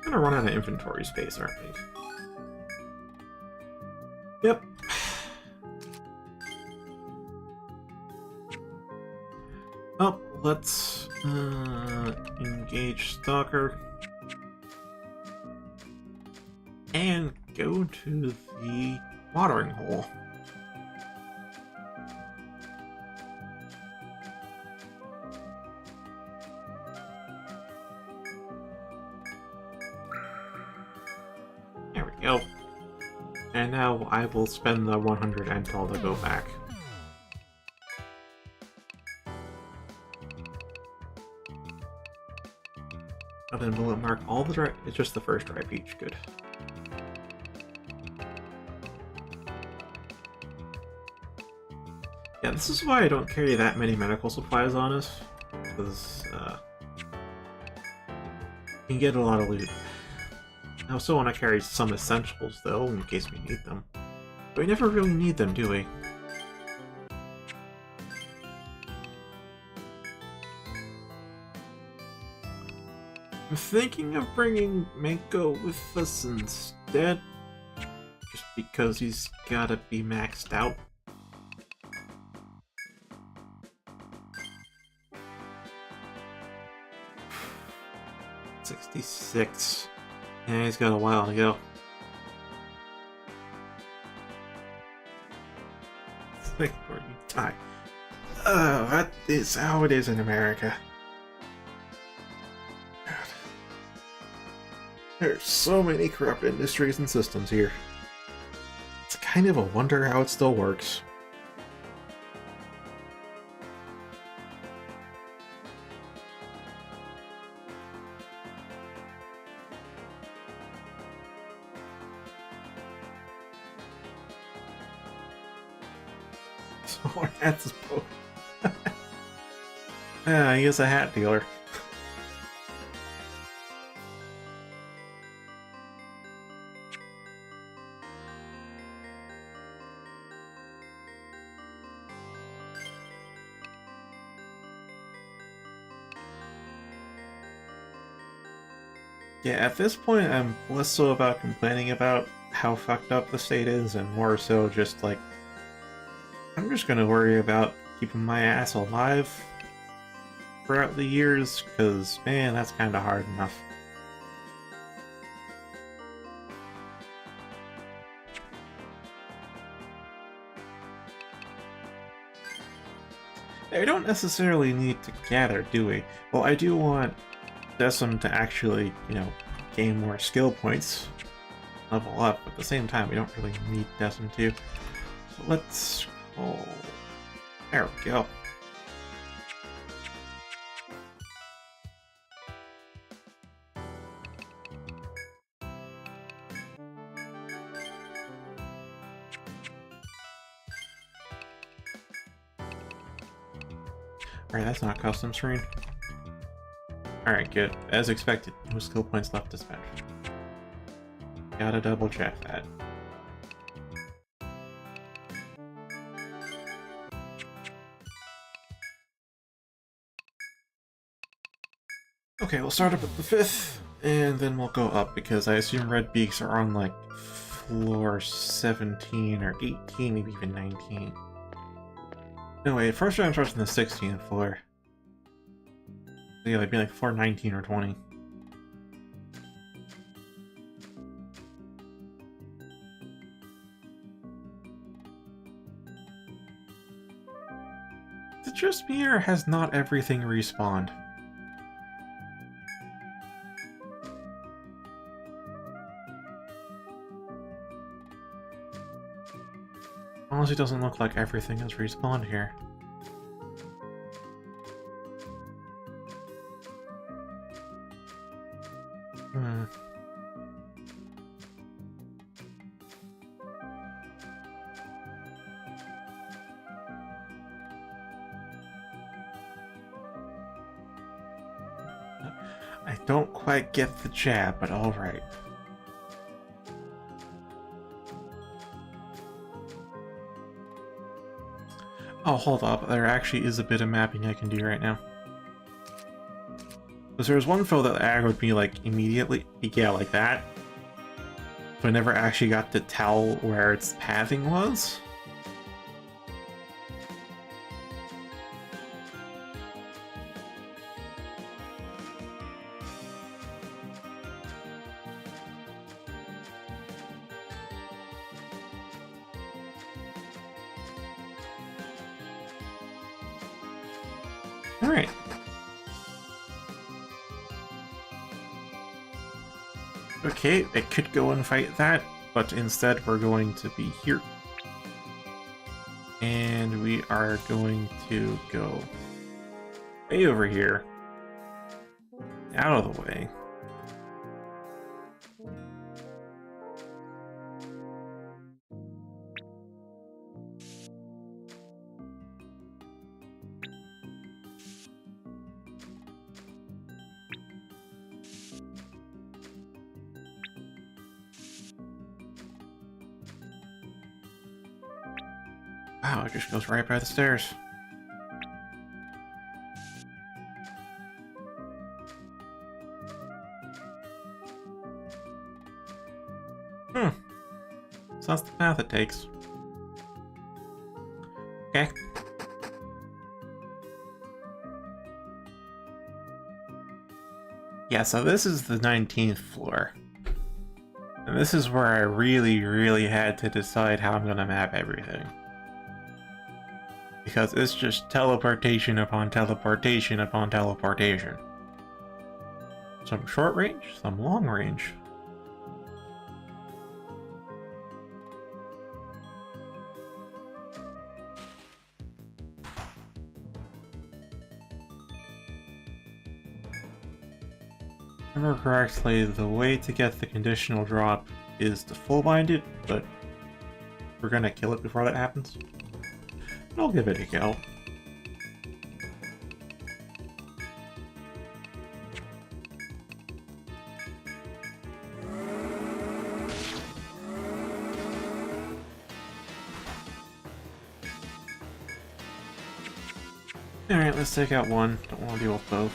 We're gonna run out of inventory space, aren't we? Yep. Oh, let's engage Stalker and go to the watering hole. Go. And now I will spend the 100 Ental to go back. And then will it mark all the dry... It's just the first dry peach. Good. Yeah, this is why I don't carry that many medical supplies on us. Because, you can get a lot of loot. I also want to carry some essentials, though, in case we need them. But we never really need them, do we? I'm thinking of bringing Mako with us instead. Just because he's gotta be maxed out. $66. Yeah, he's got a while to go. Think or you die. That is how it is in America. God. There's so many corrupt industries and systems here. It's kind of a wonder how it still works. So that's his boat. Yeah, he is a hat dealer. Yeah, at this point, I'm less so about complaining about how fucked up the state is, and more so just like, I'm just gonna worry about keeping my ass alive throughout the years, because, man, that's kind of hard enough. I don't necessarily need to gather, do we? Well, I do want Decim to actually, you know, gain more skill points, level up. At the same time, we don't really need Decim to. So let's... Oh, there we go. Alright, that's not custom screen. Alright, good. As expected, no skill points left to spend. Gotta double check that. Okay, we'll start up at the 5th, and then we'll go up, because I assume red beaks are on, like, floor 17 or 18, maybe even 19. No, wait, first round starts on the 16th floor. So yeah, they'd be like floor 19 or 20. Is it just me, or has not everything respawned? Honestly, it doesn't look like everything has respawned here. I don't quite get the jab, but alright. Oh, hold up. There actually is a bit of mapping I can do right now. Because there was one foe that aggroed me, like, immediately. Yeah, like that. So I never actually got to tell where its pathing was. Alright. Okay, I could go and fight that, but instead we're going to be here. And we are going to go way over here. Out of the way. Wow, it just goes right by the stairs. So that's the path it takes. Okay. Yeah, so this is the 19th floor. And this is where I really had to decide how I'm gonna map everything. Because it's just teleportation upon teleportation upon teleportation. Some short range, some long range. If I remember correctly, the way to get the conditional drop is to full bind it, but we're gonna kill it before that happens. I'll give it a go. Alright, let's take out one. Don't want to deal with both.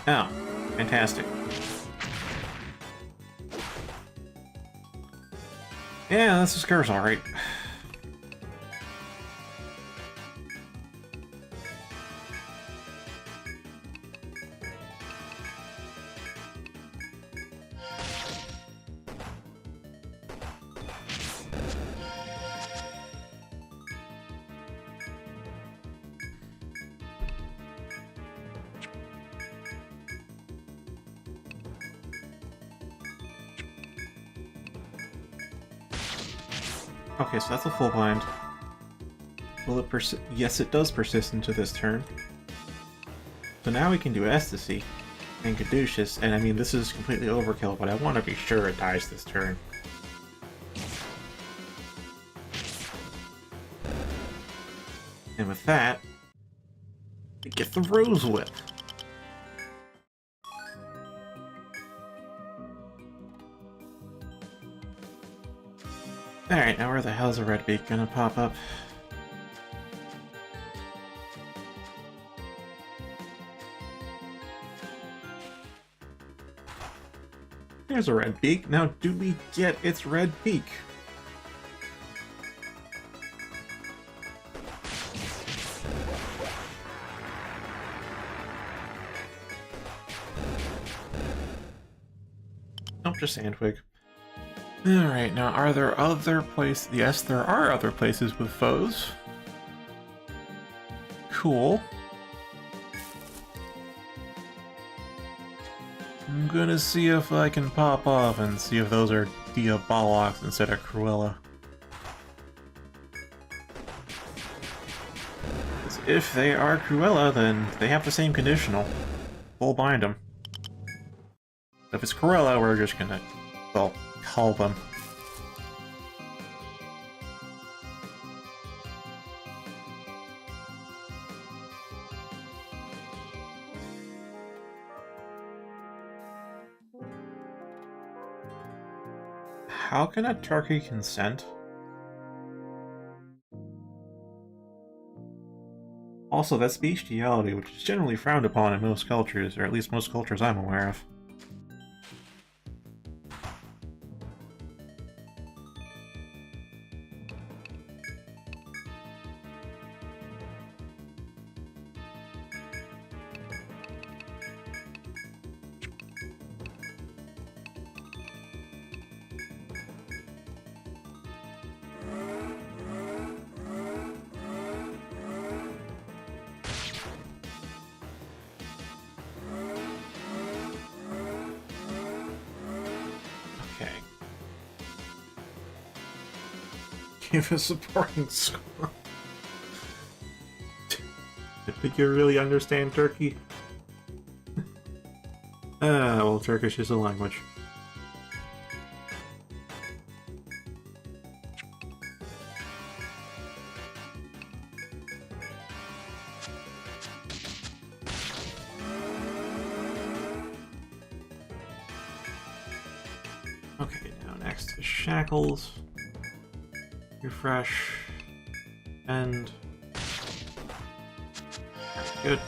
Oh, fantastic. Yeah, this scare's alright. Okay, so that's a full bind. Will it persist? Yes, it does persist into this turn. So now we can do Ecstasy and Caduceus, and I mean, this is completely overkill, but I want to be sure it dies this turn. And with that, we get the Rose Whip. Alright, now where the hell's a red beak gonna pop up? There's a red beak. Now do we get its red beak? Nope, just Sandwig. Alright, now are there other places? Yes, there are other places with foes. Cool. I'm gonna see if I can pop off and see if those are Diabolocs instead of Cruella. If they are Cruella, then they have the same conditional. Full bind them. If it's Cruella, we're just gonna, well, call them. How can a turkey consent? Also, that's bestiality, which is generally frowned upon in most cultures, or at least most cultures I'm aware of. Okay. Give a supporting score. I think you really understand Turkey. Well, Turkish is a language. Okay, now next is shackles. Refresh. And... good.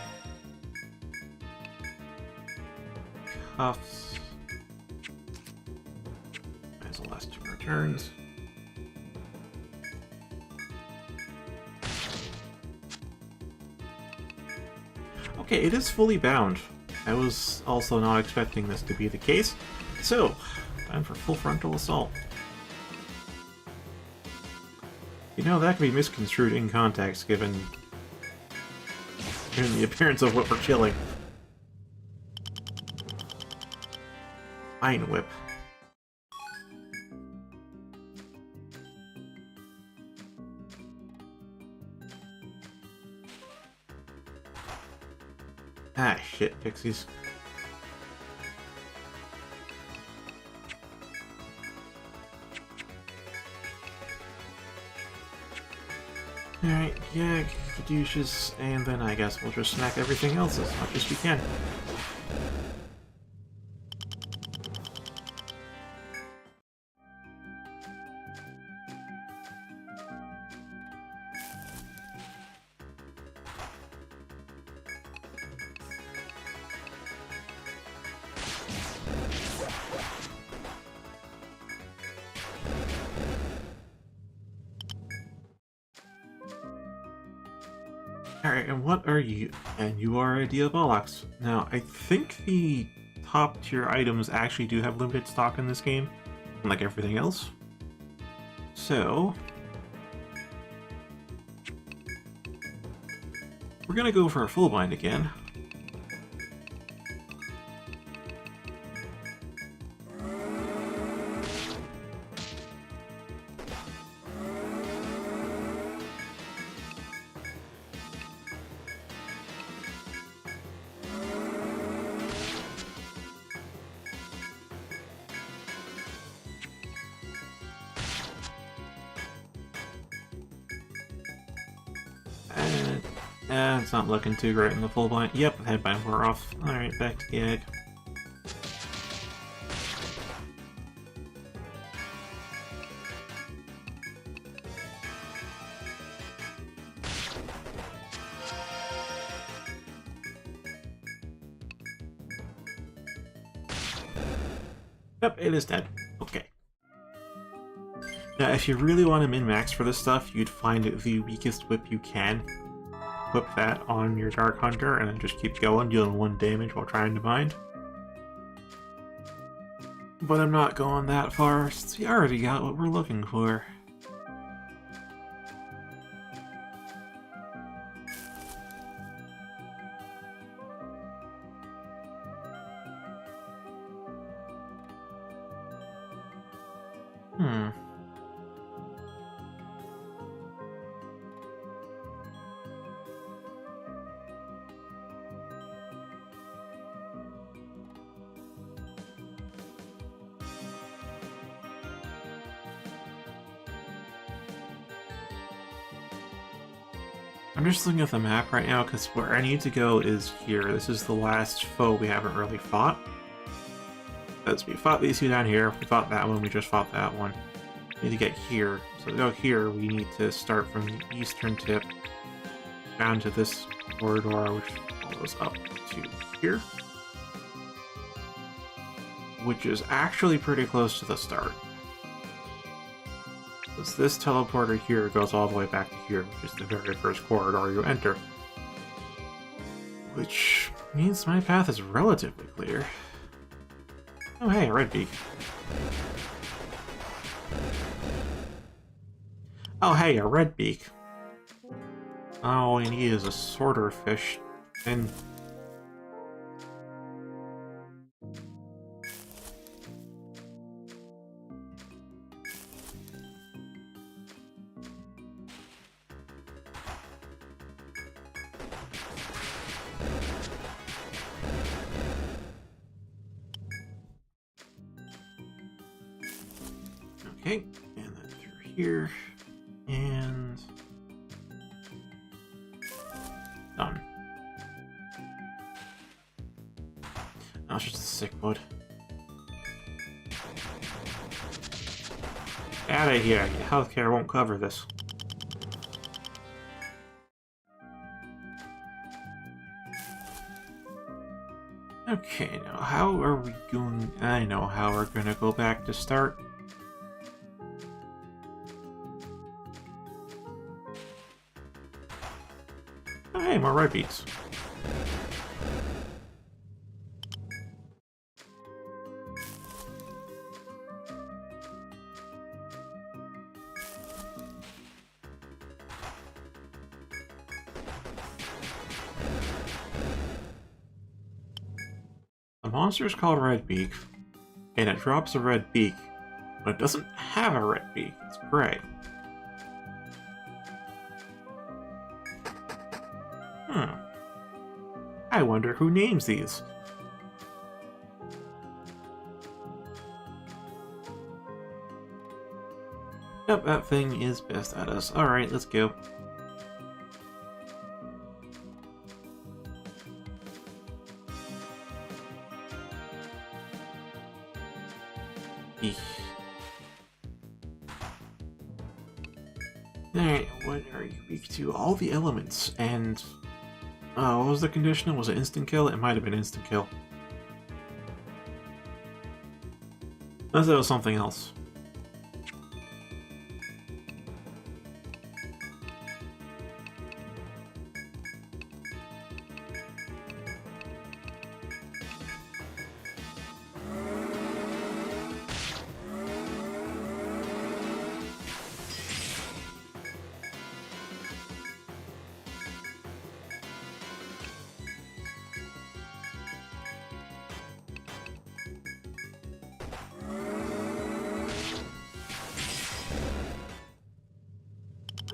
Cuffs. As the last 2 returns. Okay, it is fully bound. I was also not expecting this to be the case. So, time for full frontal assault. You know, that can be misconstrued in context given the appearance of what we're killing. Iron Whip. Ah, shit, pixies. Alright, yeah, douches, and then I guess we'll just snack everything else as much as we can. Alright, and what are you? And you are a Diabolox. Now, I think the top tier items actually do have limited stock in this game, like everything else. So... we're gonna go for a full bind again. It's not looking too great in the full blind. Yep, headbind wore off. Alright, back to gag. Yep, it is dead. Okay. Now, if you really want to min-max for this stuff, you'd find the weakest whip you can. Equip that on your Dark Hunter, and then just keep going, dealing 1 damage while trying to bind. But I'm not going that far, since we already got what we're looking for. I'm just looking at the map right now, because where I need to go is here. This is the last foe we haven't really fought. Because we fought these 2 down here, we fought that one, we just fought that one. We need to get here. So to go here, we need to start from the eastern tip down to this corridor, which follows up to here. Which is actually pretty close to the start. Because this teleporter here goes all the way back to here, which is the very first corridor you enter. Which means my path is relatively clear. Oh hey, a red beak. Oh hey, a red beak. All we need is a sorter fish, and... Okay, and then through here, and done. Oh, it's just a sick wood. Out of here. Healthcare won't cover this. Okay, now how are we going? I know how we're gonna go back to start. Oh, hey, more red beaks. The monster is called Redbeak, and it drops a red beak, but it doesn't have a red beak. It's gray. I wonder who names these. Yep, that thing is pissed at us. Alright, let's go. Alright, what are you weak to? All the elements, and... what was the conditional? Was it instant kill? It might have been instant kill. Unless it was something else.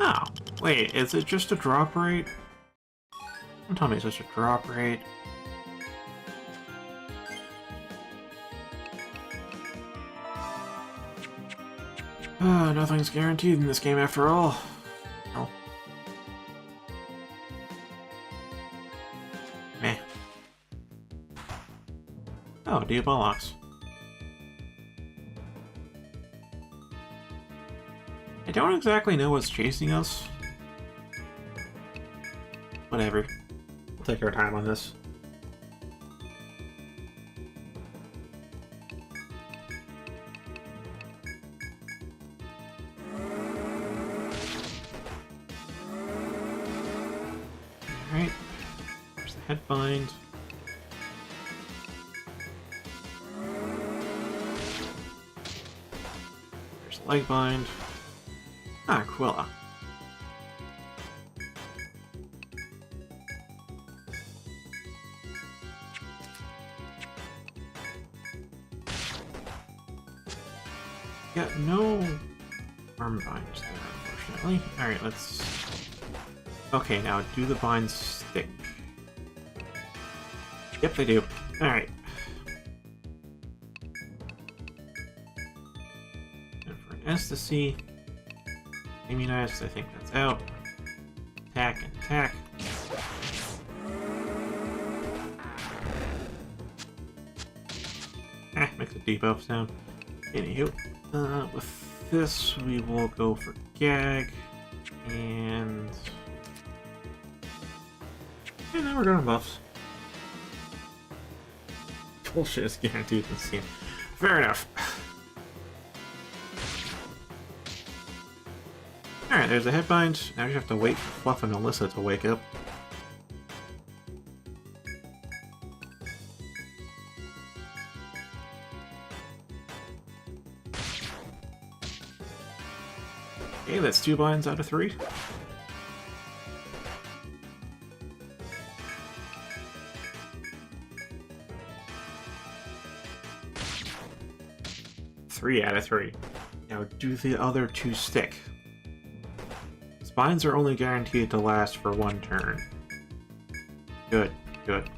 Oh, wait, is it just a drop rate? Don't tell me it's just a drop rate. Nothing's guaranteed in this game after all. Oh. Meh. Oh, Diabolox. I don't exactly know what's chasing us. Whatever. We'll take our time on this. Alright. There's the headbind. There's the leg bind. Ah, Quilla. Got no arm binds there, unfortunately. Alright, let's... Okay, now do the binds stick. Yep, they do. Alright. And for an ecstasy... Immunized, I think that's out. Attack and attack. Makes a debuff sound. Anywho, with this we will go for gag, and now we're going to buffs. Bullshit is guaranteed in this game. Fair enough. Alright, there's a headbind. Now you have to wait for Fluff and Alyssa to wake up. Okay, that's 2 binds out of 3. Three out of 3. Now do the other 2 stick. Binds are only guaranteed to last for 1 turn. Good, good.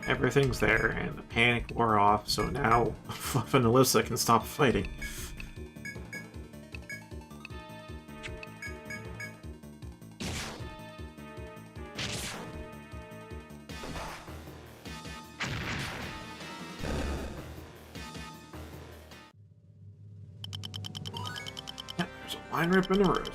Everything's there, and the panic wore off, so now Fluff and Alyssa can stop fighting. Line rip and a rose whip.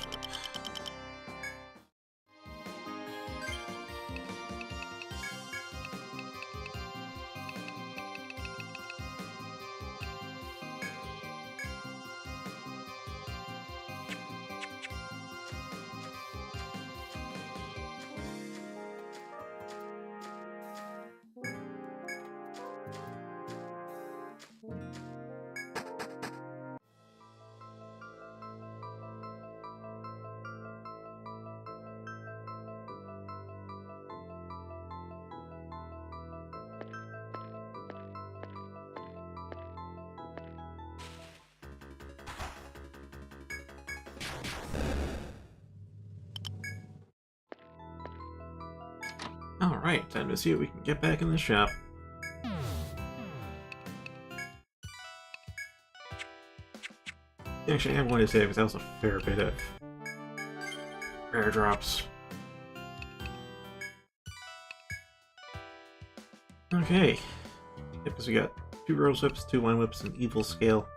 Alright, time to see if we can get back in the shop. Actually, I am going to say because that was a fair bit of rare drops. Okay. Yep, so we got 2 rose whips, 2 line whips, and evil scale.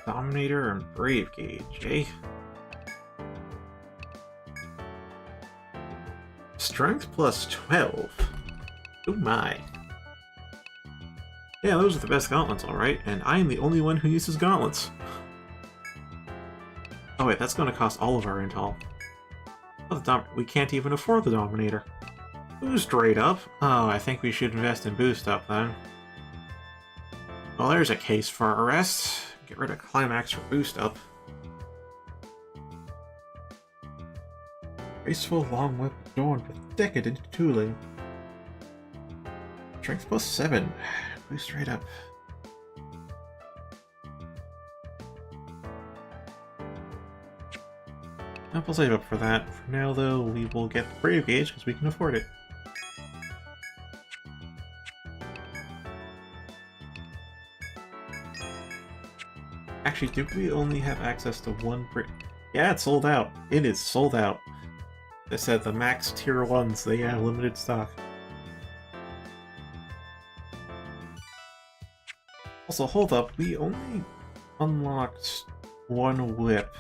Dominator and Brave Gauge, eh? Strength plus 12. Oh my. Yeah, those are the best gauntlets, alright, and I am the only one who uses gauntlets. Oh wait, that's gonna cost all of our intel. Oh, we can't even afford the Dominator. Boost rate up? Oh, I think we should invest in boost up then. Well, there's a case for arrest. Get rid of Climax for boost up. Graceful long whip adorned with decadent tooling. Strength plus 7. Boost rate up. We'll save up for that. For now, though, we will get the Brave Gauge because we can afford it. Actually, do we only have access to one Brave? Yeah, it's sold out. It is sold out. They said the max tier 1s, they have limited stock. Also, hold up, we only unlocked one whip.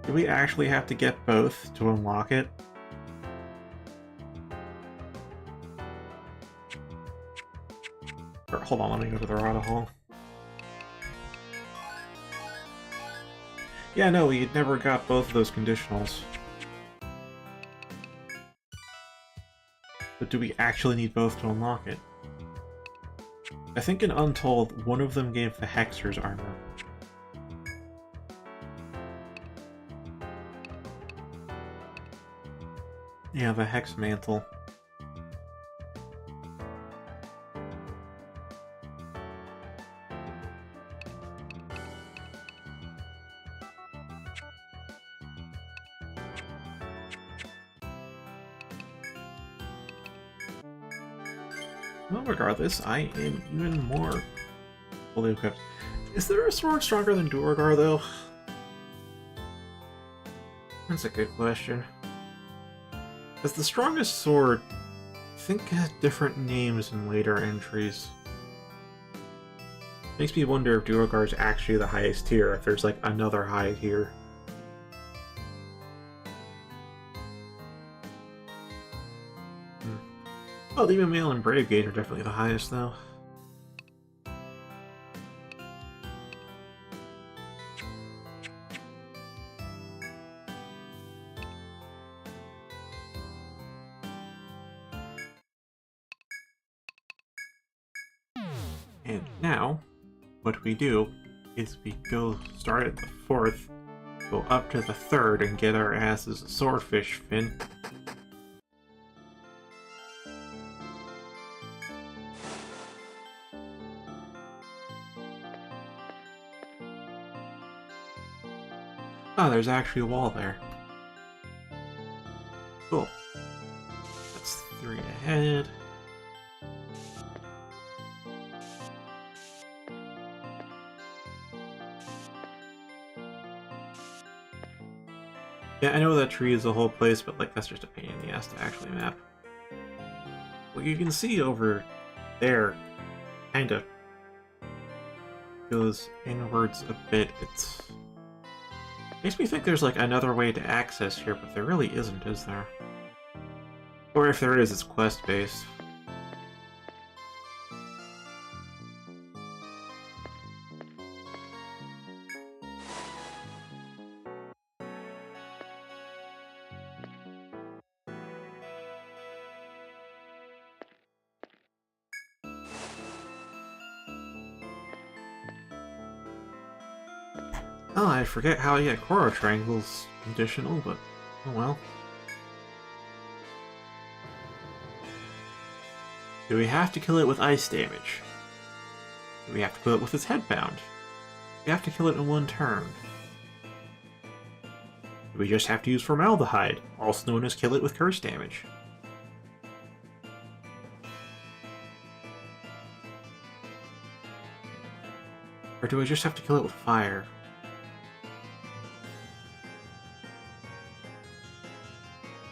Do we actually have to get both to unlock it? Or, hold on, let me go to the Rada Hall. Yeah, no, we never got both of those conditionals. But do we actually need both to unlock it? I think in Untold, one of them gave the Hexer's armor. Yeah, the Hex Mantle. Well, regardless, I am even more fully equipped. Is there a sword stronger than Duergar, though? That's a good question. As the strongest sword, I think had different names in later entries. Makes me wonder if Duergar is actually the highest tier, if there's like another high tier. Oh, Demon Mail and Brave Gauge are definitely the highest, though. And now, what we do is we go start at the 4th, go up to the 3rd, and get our asses a swordfish fin. Oh, there's actually a wall there. Cool. That's 3 ahead. Yeah, I know that tree is the whole place, but like that's just a pain in the ass to actually map. Well, you can see over there, kind of goes inwards a bit. It makes me think there's like another way to access here, but there really isn't, is there? Or if there is, it's quest-based. Oh, I forget how yeah, Koro Triangle's conditional, but oh well. Do we have to kill it with ice damage? Do we have to kill it with its head bound? Do we have to kill it in one turn? Do we just have to use Formaldehyde, also known as kill it with curse damage? Or do I just have to kill it with fire?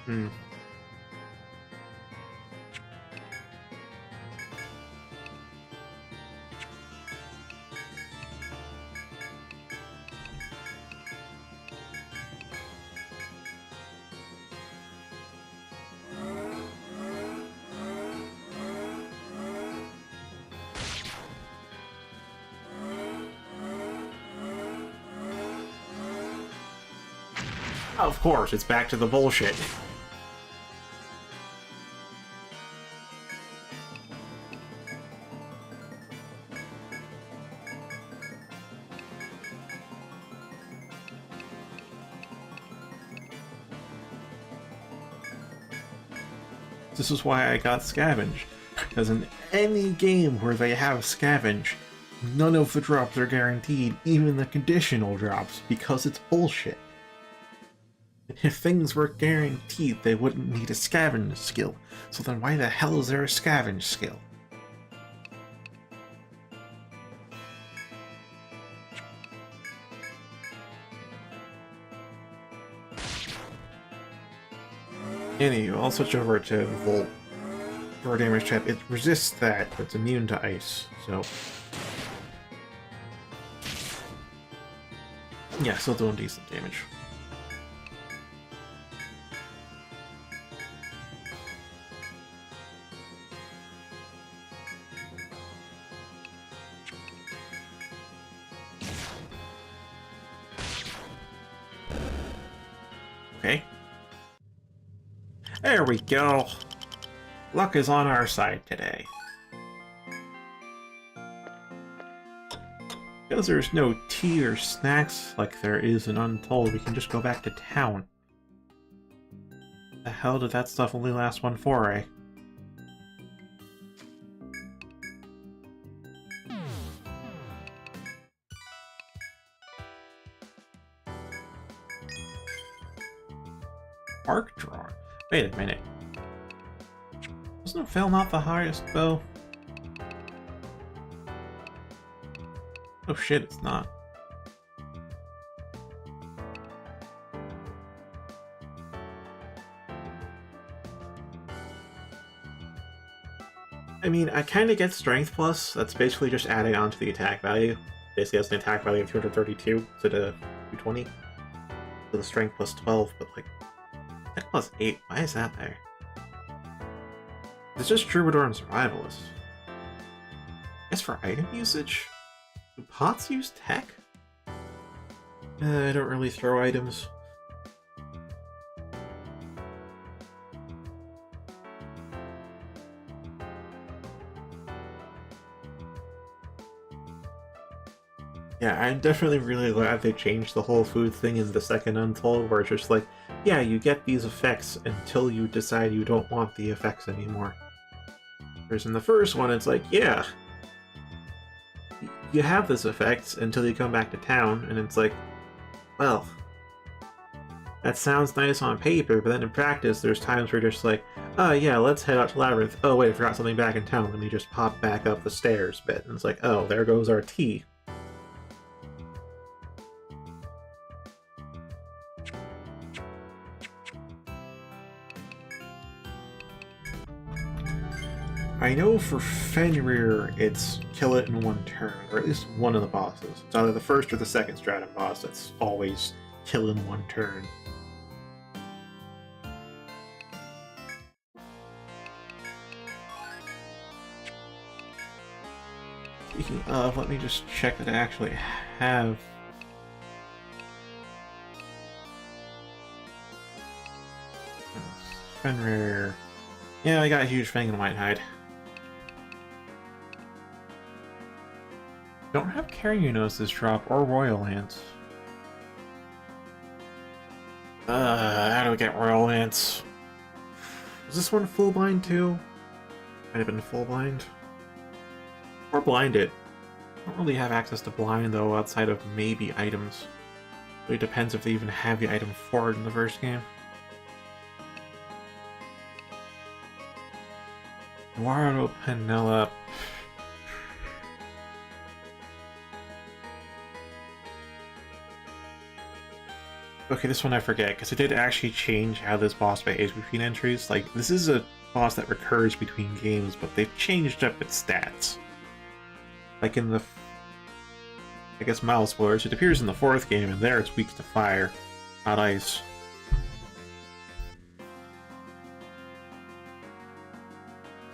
Hmm. Of course, it's back to the bullshit. This is why I got Scavenge, because in any game where they have Scavenge, none of the drops are guaranteed, even the conditional drops, because it's bullshit. If things were guaranteed, they wouldn't need a Scavenge skill, so then why the hell is there a Scavenge skill? Anyway, I'll switch over to Volt. For damage trap, it resists that, but it's immune to ice, so... yeah, still doing decent damage. Okay. There we go. Luck is on our side today. Because there's no tea or snacks like there is in Untold, we can just go back to town. The hell did that stuff only last one foray? Arc draw. Wait a minute. Wasn't Fail not the highest, though? Oh shit, it's not. I mean, I kind of get Strength Plus. That's basically just adding on to the attack value. Basically has an attack value of 232 instead of 220. So the Strength plus 12, but like... attack plus 8, why is that there? It's just Troubadour and Survivalist. As for item usage, do pots use tech? I don't really throw items. Yeah, I'm definitely really glad they changed the whole food thing in the second Untold, where it's just like, yeah, you get these effects until you decide you don't want the effects anymore. Whereas in the first one, it's like, yeah, you have this effect until you come back to town, and it's like, well, that sounds nice on paper, but then in practice, there's times where you're just like, oh yeah, let's head out to Labyrinth. Oh wait, I forgot something back in town. Let me just pop back up the stairs bit. And it's like, oh, there goes our tea. I know for Fenrir, it's kill it in one turn, or at least one of the bosses. It's either the first or the second Stratum boss that's always kill in one turn. Speaking of, let me just check that I actually have... Fenrir... Yeah, I got a huge Fang and Whitehide. Don't have Carrying Odyssey drop or Royal Lance. How do we get Royal Lance? Was this one full blind too? Might have been full blind. Or blinded. I don't really have access to blind though outside of maybe items. It depends if they even have the item for it in the first game. Wario Penelope. Okay, this one I forget, because it did actually change how this boss behaves between entries. Like, this is a boss that recurs between games, but they've changed up its stats. Like in the... I guess mild spoilers, it appears in the 4th game, and there it's weak to fire, not ice.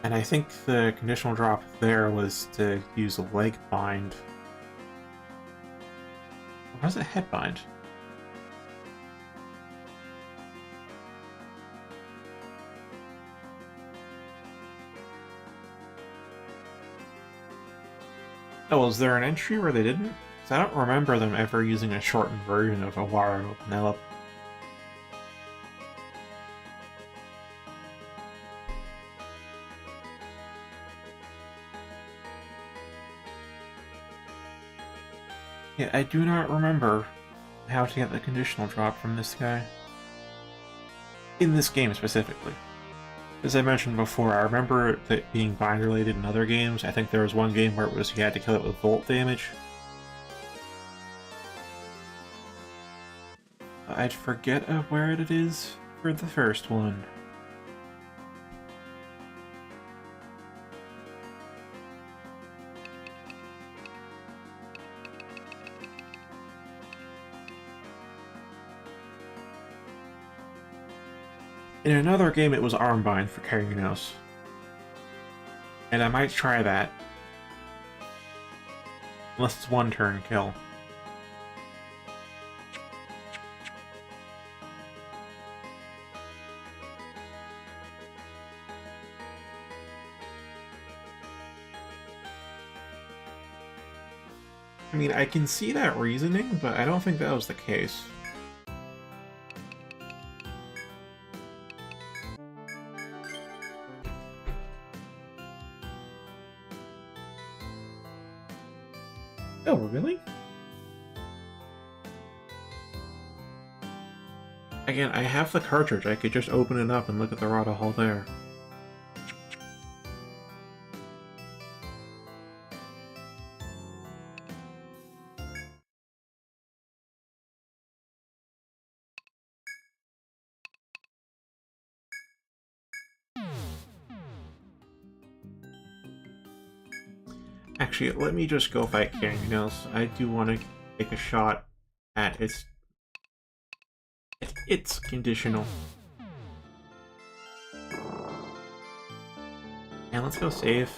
And I think the conditional drop there was to use a leg bind. Or was it head bind? Oh, was there an entry where they didn't? Because I don't remember them ever using a shortened version of Wario Penelope. Yeah, I do not remember how to get the conditional drop from this guy. In this game specifically. As I mentioned before, I remember that being bind related in other games. I think there was one game where it was you had to kill it with volt damage. I'd forget of where it is for the first one. In another game, it was Armbind for Carrying. And I might try that. Unless it's one turn kill. I mean, I can see that reasoning, but I don't think that was the case. Oh, really? Again, I have the cartridge. I could just open it up and look at the Rada Hall there. Actually, let me just go fight Carrying. I do want to take a shot at its conditional. And let's go save.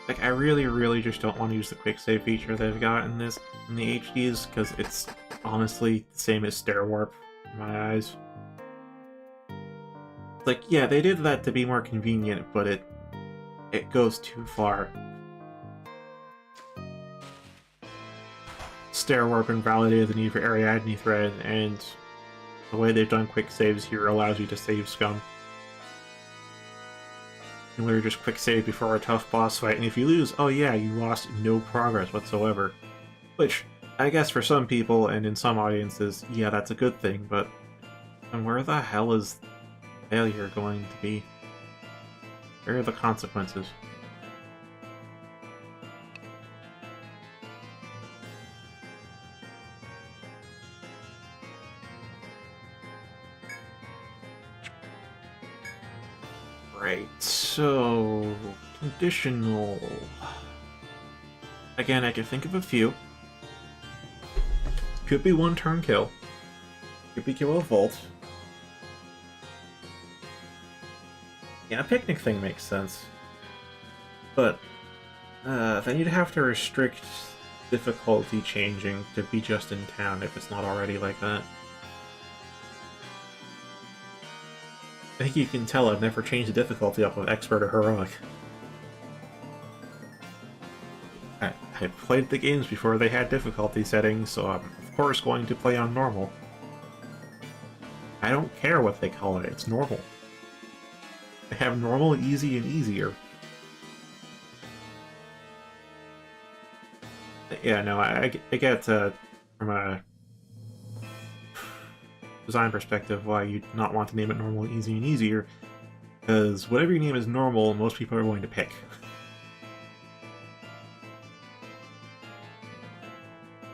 Like, I really just don't want to use the quick save feature they've got in the HDs, because it's honestly the same as Stair Warp in my eyes. Like, yeah, they did that to be more convenient, but it goes too far. Stair Warp invalidated the need for Ariadne Thread, and the way they've done quick saves here allows you to save scum. You literally just quick save before a tough boss fight, and if you lose, oh yeah, you lost no progress whatsoever. Which, I guess for some people, and in some audiences, yeah, that's a good thing, but... And where the hell is failure going to be? Where are the consequences? Right, so conditional. Again, I can think of a few. Could be one turn kill. Could be kill a vault. Yeah, a picnic thing makes sense. But then you'd have to restrict difficulty changing to be just in town if it's not already like that. I think you can tell I've never changed the difficulty up of expert or heroic. I played the games before they had difficulty settings, so I'm of course going to play on normal. I don't care what they call it, it's normal. They have normal, easy, and easier. Yeah, no, I get from a design perspective why you'd not want to name it normal, easy, and easier, because whatever you name is normal, most people are going to pick.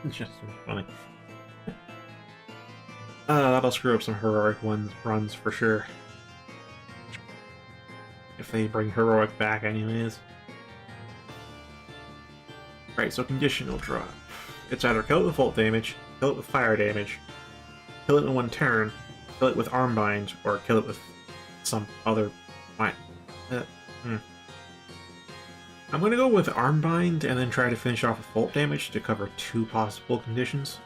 It's just funny. That'll screw up some heroic runs for sure. If they bring heroic back anyways. Right, so conditional drop. It's either kill it with volt damage, kill it with fire damage, kill it in one turn, kill it with armbind, or kill it with some other... I'm gonna go with armbind and then try to finish off with volt damage to cover 2 possible conditions.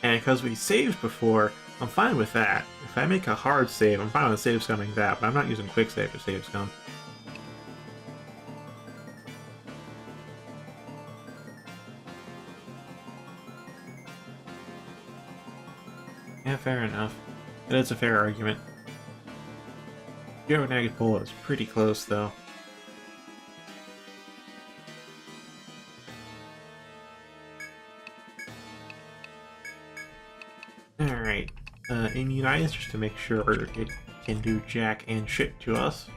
And because we saved before, I'm fine with that. If I make a hard save, I'm fine with save scumming that, but I'm not using quick save to save scum. Yeah, fair enough. That is a fair argument. Go negative pull is pretty close, though. Alright, immunize just to make sure it can do jack and shit to us.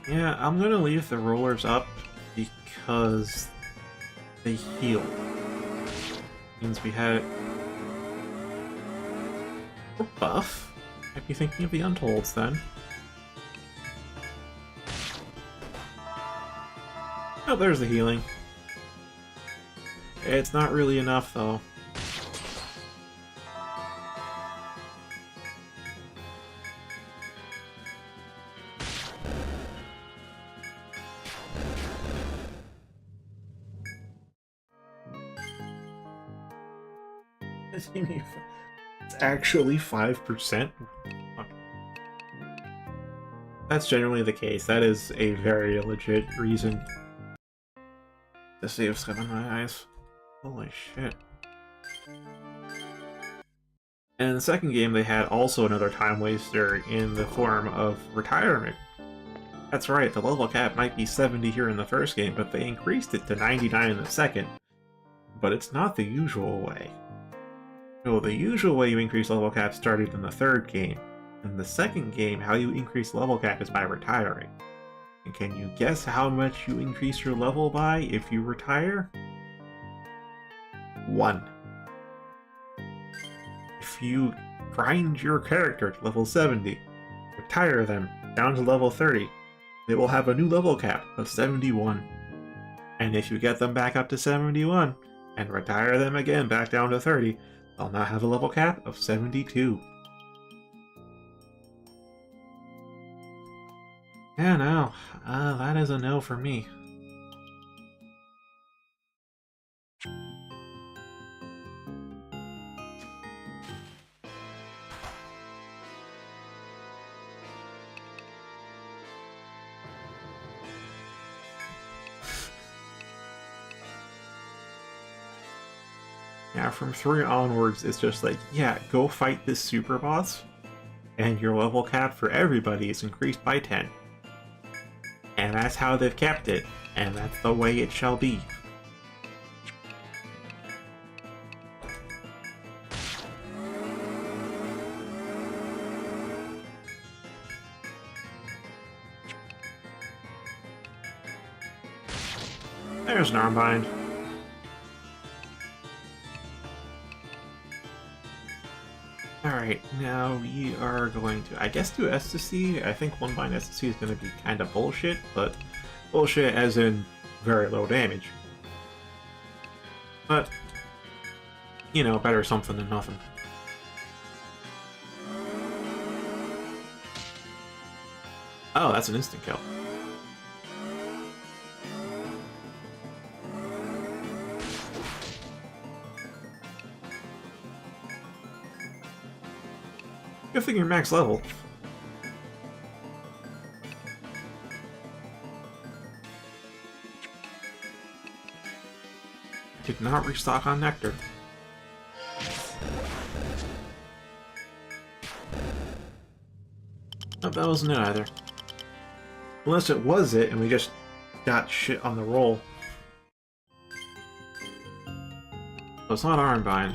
Yeah, I'm gonna leave the rollers up because they heal. Means we had or buff. Might be thinking of the Untolds then. Oh, there's the healing. It's not really enough though. It's actually 5%? That's generally the case. That is a very legit reason to save scum in my eyes. Holy shit. And in the second game, they had also another time waster in the form of retirement. That's right, the level cap might be 70 here in the first game, but they increased it to 99 in the second. But it's not the usual way. No, the usual way you increase level cap started in the third game. In the second game, how you increase level cap is by retiring. And can you guess how much you increase your level by if you retire? 1. If you grind your character to level 70, retire them down to level 30, they will have a new level cap of 71. And if you get them back up to 71, and retire them again back down to 30, they'll now have a level cap of 72. Yeah, no. That is a no for me. Yeah, from 3 onwards, it's just like, yeah, go fight this super boss, and your level cap for everybody is increased by 10. And that's how they've kept it, and that's the way it shall be. There's an armbind. Alright, now we are going to, I guess, do Ecstasy. I think one bind Ecstasy is going to be kind of bullshit, but bullshit as in very low damage. But, you know, better something than nothing. Oh, that's an instant kill. Good thing you're max level. Did not restock on Nectar. Nope, that wasn't it either. Unless it was it and we just got shit on the roll. So it's not Armbind.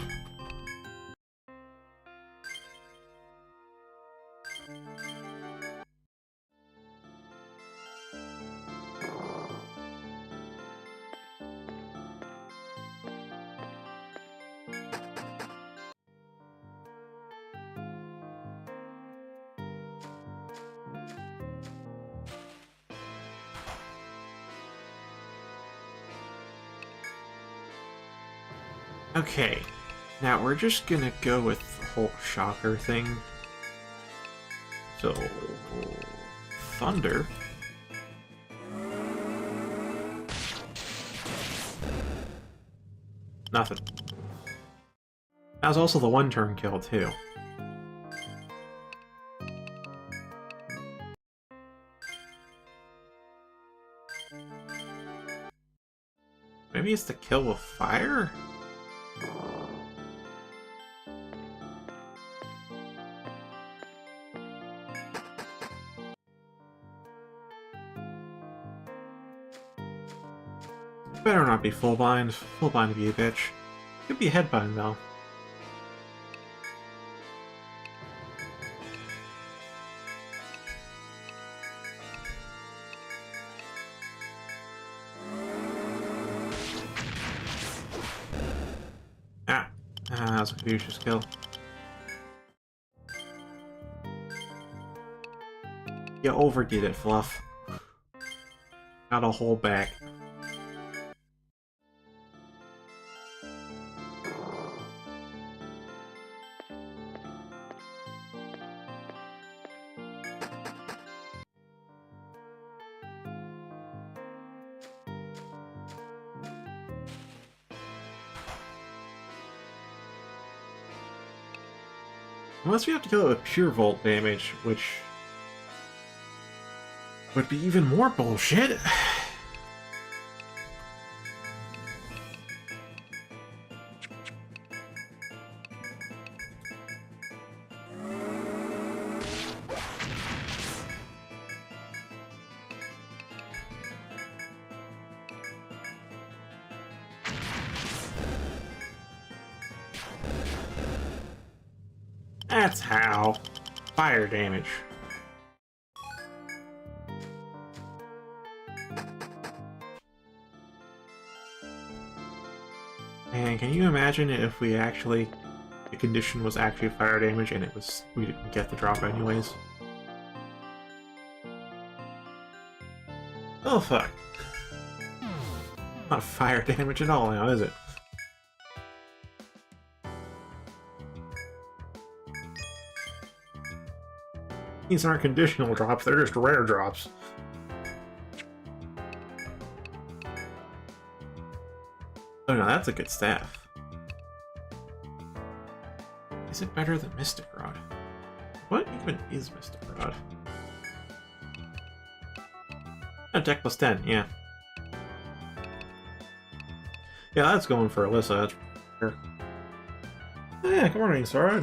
Okay, now we're just gonna go with the whole shocker thing. So, Thunder. Nothing. That was also the one-turn kill, too. Maybe it's the kill with fire? Better not be full bind. Full bind would be a bitch. Could be head bind though. That was a Confucius kill. You overdid it, Fluff. Gotta hold back. Unless we have to kill it with pure Volt damage, which would be even more bullshit. That's how. Fire damage. Man, can you imagine if we actually... the condition was actually fire damage and it was... we didn't get the drop anyways? Oh fuck. Not fire damage at all now, is it? These aren't conditional drops, they're just rare drops. Oh no, that's a good staff. Is it better than Mystic Rod? What even is Mystic Rod? Oh, deck plus 10, yeah. Yeah, that's going for Alyssa, that's sure. Oh, yeah, good morning, Sora.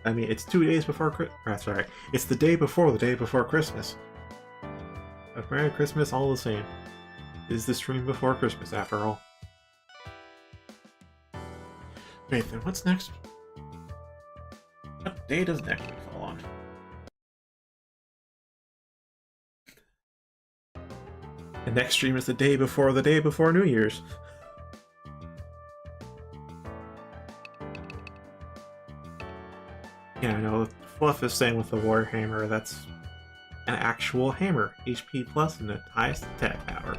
I mean, it's 2 days before Christmas. Sorry, it's the day before Christmas. But Merry Christmas, all the same. It is the stream before Christmas, after all. Wait, then what's next? What day does next week fall on? The next stream is the day before New Year's. Yeah, I know. Fluff is saying with the Warhammer, that's an actual hammer. HP plus and the highest attack power.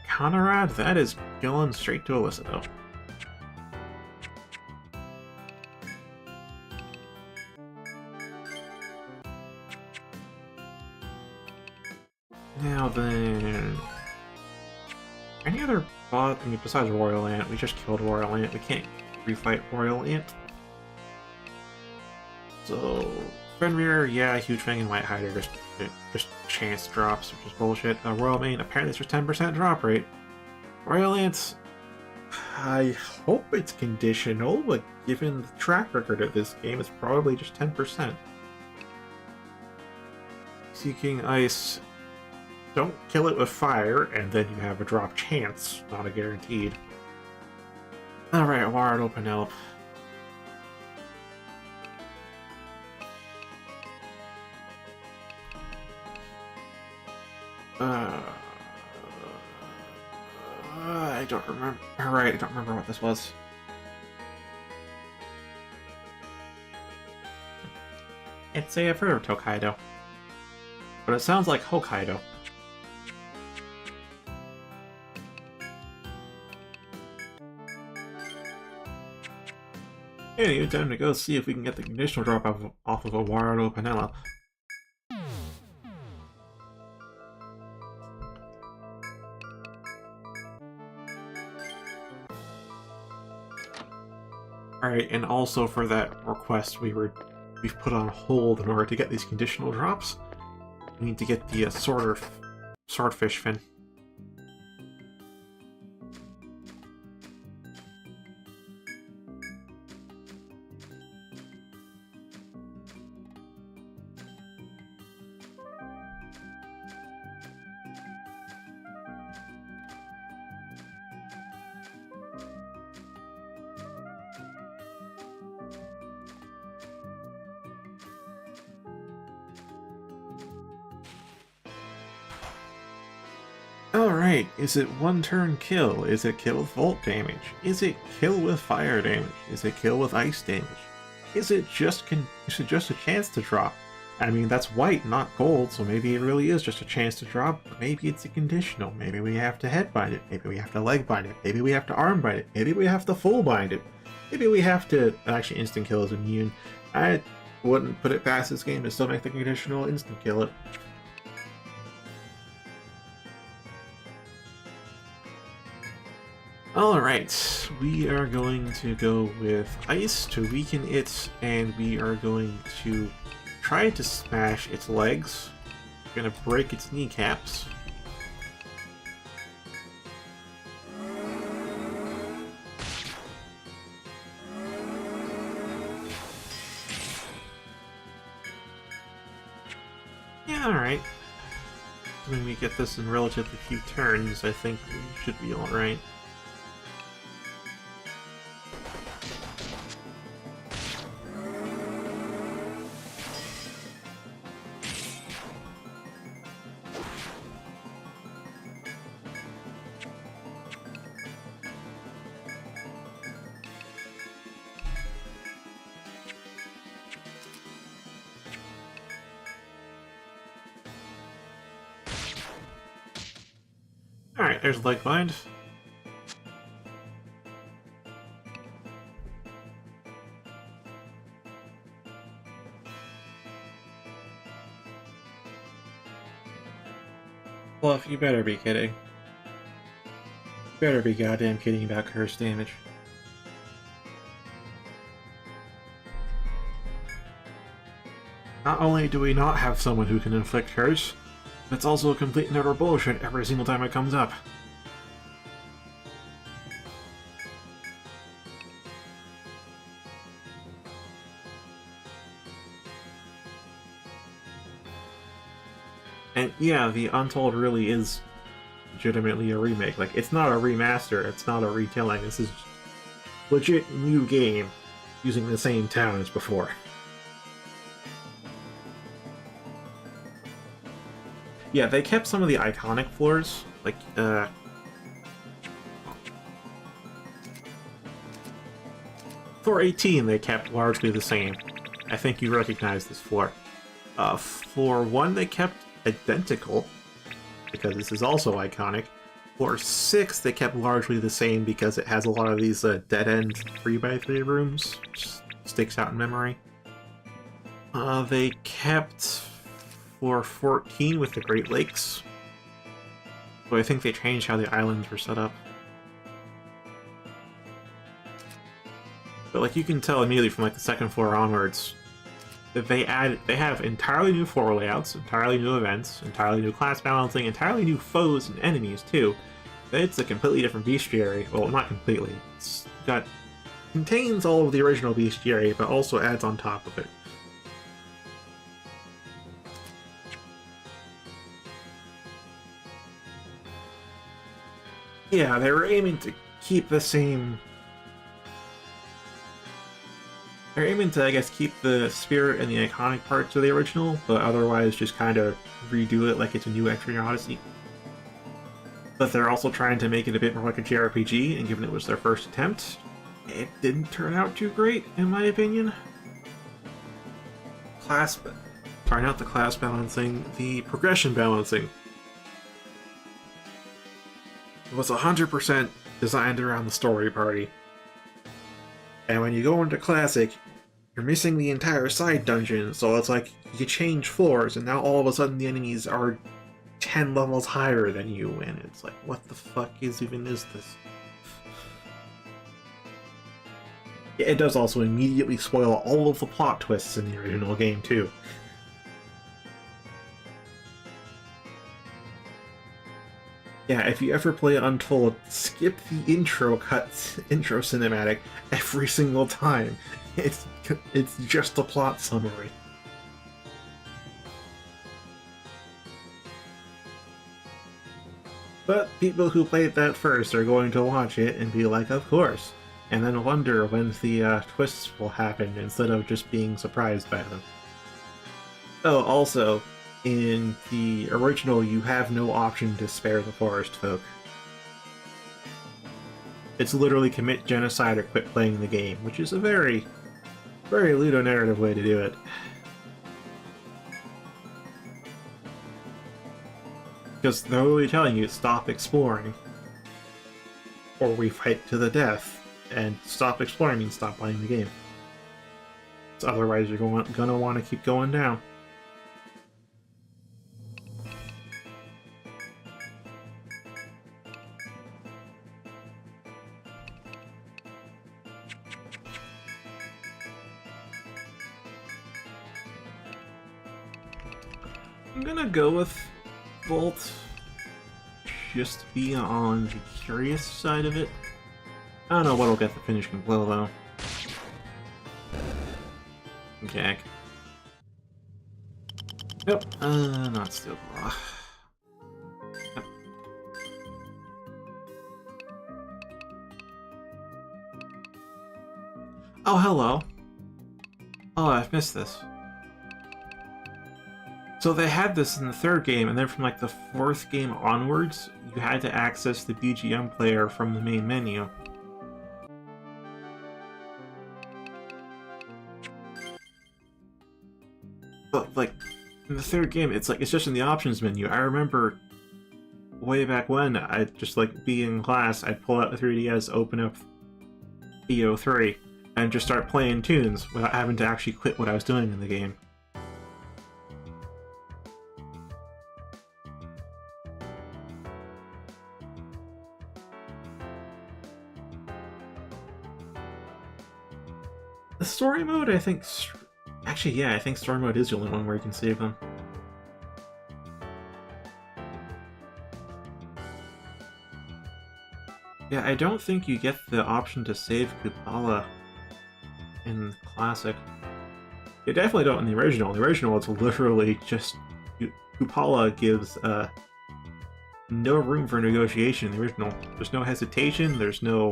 Conrad, that is going straight to Alyssa, though. Now then... Any other bot? I mean, besides Royal Ant, we just killed Royal Ant. We can't refight Royal Ant. So... Fenrir, yeah, Huge Fang and White Hider, just chance drops, which is bullshit. Royal Mane, apparently it's just 10% drop rate. Royal Ants, I hope it's conditional, but given the track record of this game, it's probably just 10%. Seeking Ice, don't kill it with fire, and then you have a drop chance, not a guaranteed. Alright, Wild Open Elf. I don't remember. Alright, I don't remember what this was. I'd say I've heard of Tokaido, but it sounds like Hokkaido. Anyway, time to go see if we can get the conditional drop off of a Warudo Panella. Alright, and also for that request we've put on hold in order to get these conditional drops. We need to get the swordfish fin. Alright, is it one turn kill? Is it kill with volt damage? Is it kill with fire damage? Is it kill with ice damage? Is it just a chance to drop? I mean, that's white, not gold, so maybe it really is just a chance to drop. Maybe it's a conditional. Maybe we have to head bind it. Maybe we have to leg bind it. Maybe we have to arm bind it. Maybe we have to full bind it. Maybe we have to... Actually, instant kill is immune. I wouldn't put it past this game to still make the conditional instant kill it. Alright, we are going to go with Ice to weaken it, and we are going to try to smash its legs. We're going to break its kneecaps. Yeah, alright. When we get this in relatively few turns, I think we should be alright. Alright, there's leg bind. Fluff, you better be kidding. You better be goddamn kidding about curse damage. Not only do we not have someone who can inflict curse, it's also a complete and utter bullshit every single time it comes up. And yeah, the Untold really is legitimately a remake. Like, it's not a remaster, it's not a retelling, this is legit new game using the same town as before. Yeah, they kept some of the iconic floors, like, floor 18 they kept largely the same. I think you recognize this floor. Floor 1 they kept identical, because this is also iconic. Floor 6 they kept largely the same because it has a lot of these dead-end 3x3 rooms, which sticks out in memory. They kept floor 14 with the Great Lakes, so I think they changed how the islands were set up. But like you can tell immediately from like the second floor onwards, that they have entirely new floor layouts, entirely new events, entirely new class balancing, entirely new foes and enemies too. It's a completely different bestiary. Well, not completely. It's contains all of the original bestiary, but also adds on top of it. Yeah, they were aiming to keep the same. They're aiming to, I guess, keep the spirit and the iconic parts of the original, but otherwise just kind of redo it like it's a new Etrian Odyssey. But they're also trying to make it a bit more like a JRPG, and given it was their first attempt, it didn't turn out too great, in my opinion. Sorry, not the class balancing, the progression balancing. It was 100% designed around the story party. And when you go into Classic, you're missing the entire side dungeon, so it's like you change floors, and now all of a sudden the enemies are 10 levels higher than you, and it's like, what the fuck is this? It does also immediately spoil all of the plot twists in the original game, too. Yeah, if you ever play Untold, skip the intro cinematic every single time. It's just a plot summary. But people who played that first are going to watch it and be like, of course, and then wonder when the twists will happen instead of just being surprised by them. Oh, also, in the original, you have no option to spare the forest folk. It's literally commit genocide or quit playing the game, which is a very, very ludonarrative way to do it. Because they're literally telling you, stop exploring, or we fight to the death, and stop exploring means stop playing the game. So otherwise you're gonna want to keep going down. I'm gonna go with Volt, just to be on the curious side of it. I don't know what'll get the finishing blow, though. Okay. Yep, not Steel Claw. Yep. Oh, hello. Oh, I've missed this. So they had this in the third game, and then from like the fourth game onwards, you had to access the BGM player from the main menu. But like, in the third game, it's just in the options menu. I remember way back when, I'd just like be in class, I'd pull out the 3DS, open up EO3, and just start playing tunes without having to actually quit what I was doing in the game. The story mode, I think... Actually, yeah, I think story mode is the only one where you can save them. Yeah, I don't think you get the option to save Kupala in Classic. You definitely don't in the original. In the original, it's literally just... Kupala gives no room for negotiation in the original. There's no hesitation, there's no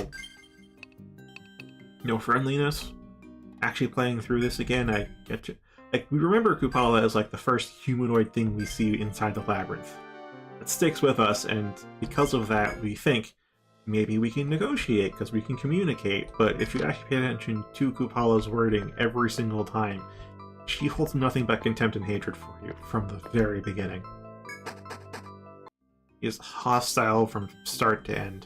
friendliness. Actually playing through this again, I get you. Like, we remember Kupala as like the first humanoid thing we see inside the labyrinth. It sticks with us, and because of that, we think maybe we can negotiate because we can communicate. But if you actually pay attention to Kupala's wording every single time, she holds nothing but contempt and hatred for you from the very beginning. She is hostile from start to end.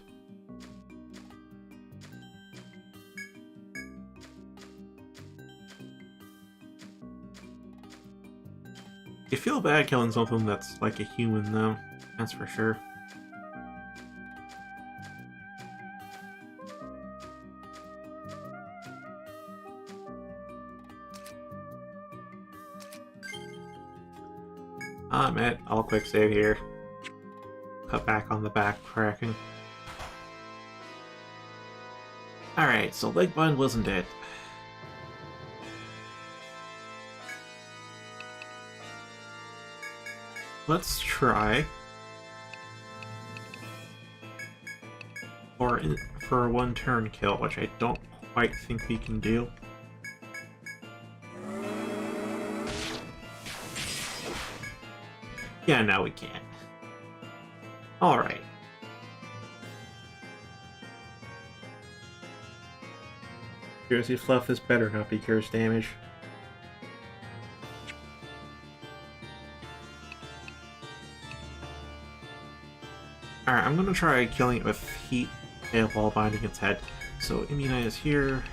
You feel bad killing something that's like a human, though. That's for sure. Man, I'll quick save here. Cut back on the backtracking. Alright, so leg bind wasn't it. Let's try for a one-turn kill, which I don't quite think we can do. Yeah, no, we can't. Alright. Jersey Fluff, this better not be curse damage. Alright, I'm gonna try killing it with heat while binding its head. So immunize here.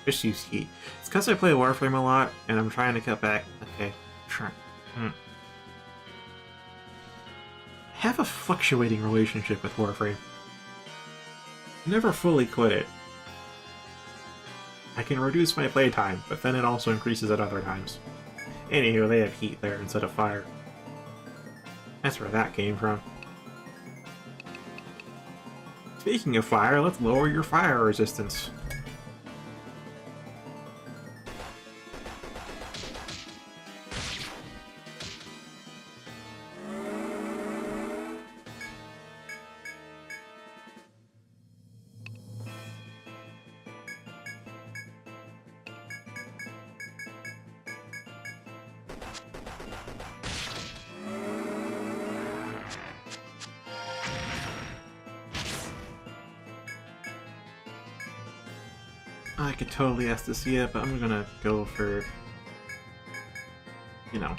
Just use heat. It's because I play Warframe a lot, and I'm trying to cut back. Okay, try. I have a fluctuating relationship with Warframe. I never fully quit it. I can reduce my playtime, but then it also increases at other times. Anywho, they have heat there instead of fire. That's where that came from. Speaking of fire, let's lower your fire resistance. I could totally ask to see it, but I'm gonna go for, you know,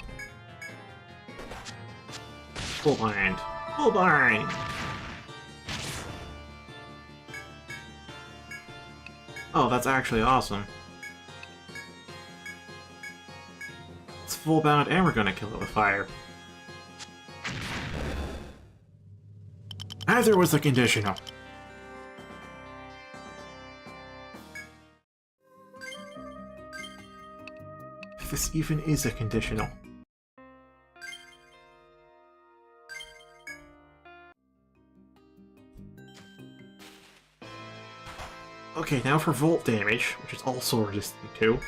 full bind. Full bind! Oh, that's actually awesome. It's full bound and we're gonna kill it with fire. Either was the conditional. This even is a conditional. Okay, now for volt damage, which is also resistant to.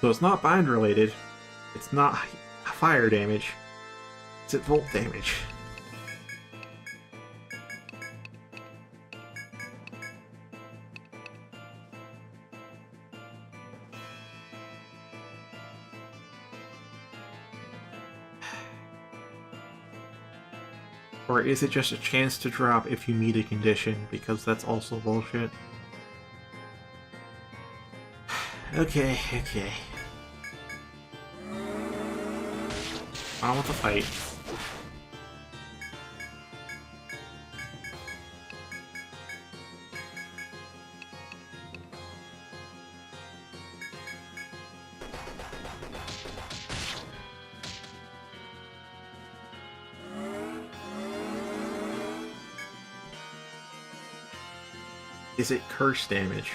So it's not bind related, it's not fire damage, it's at volt damage. Or is it just a chance to drop if you meet a condition, because that's also bullshit? Okay. I want to fight. Is it curse damage?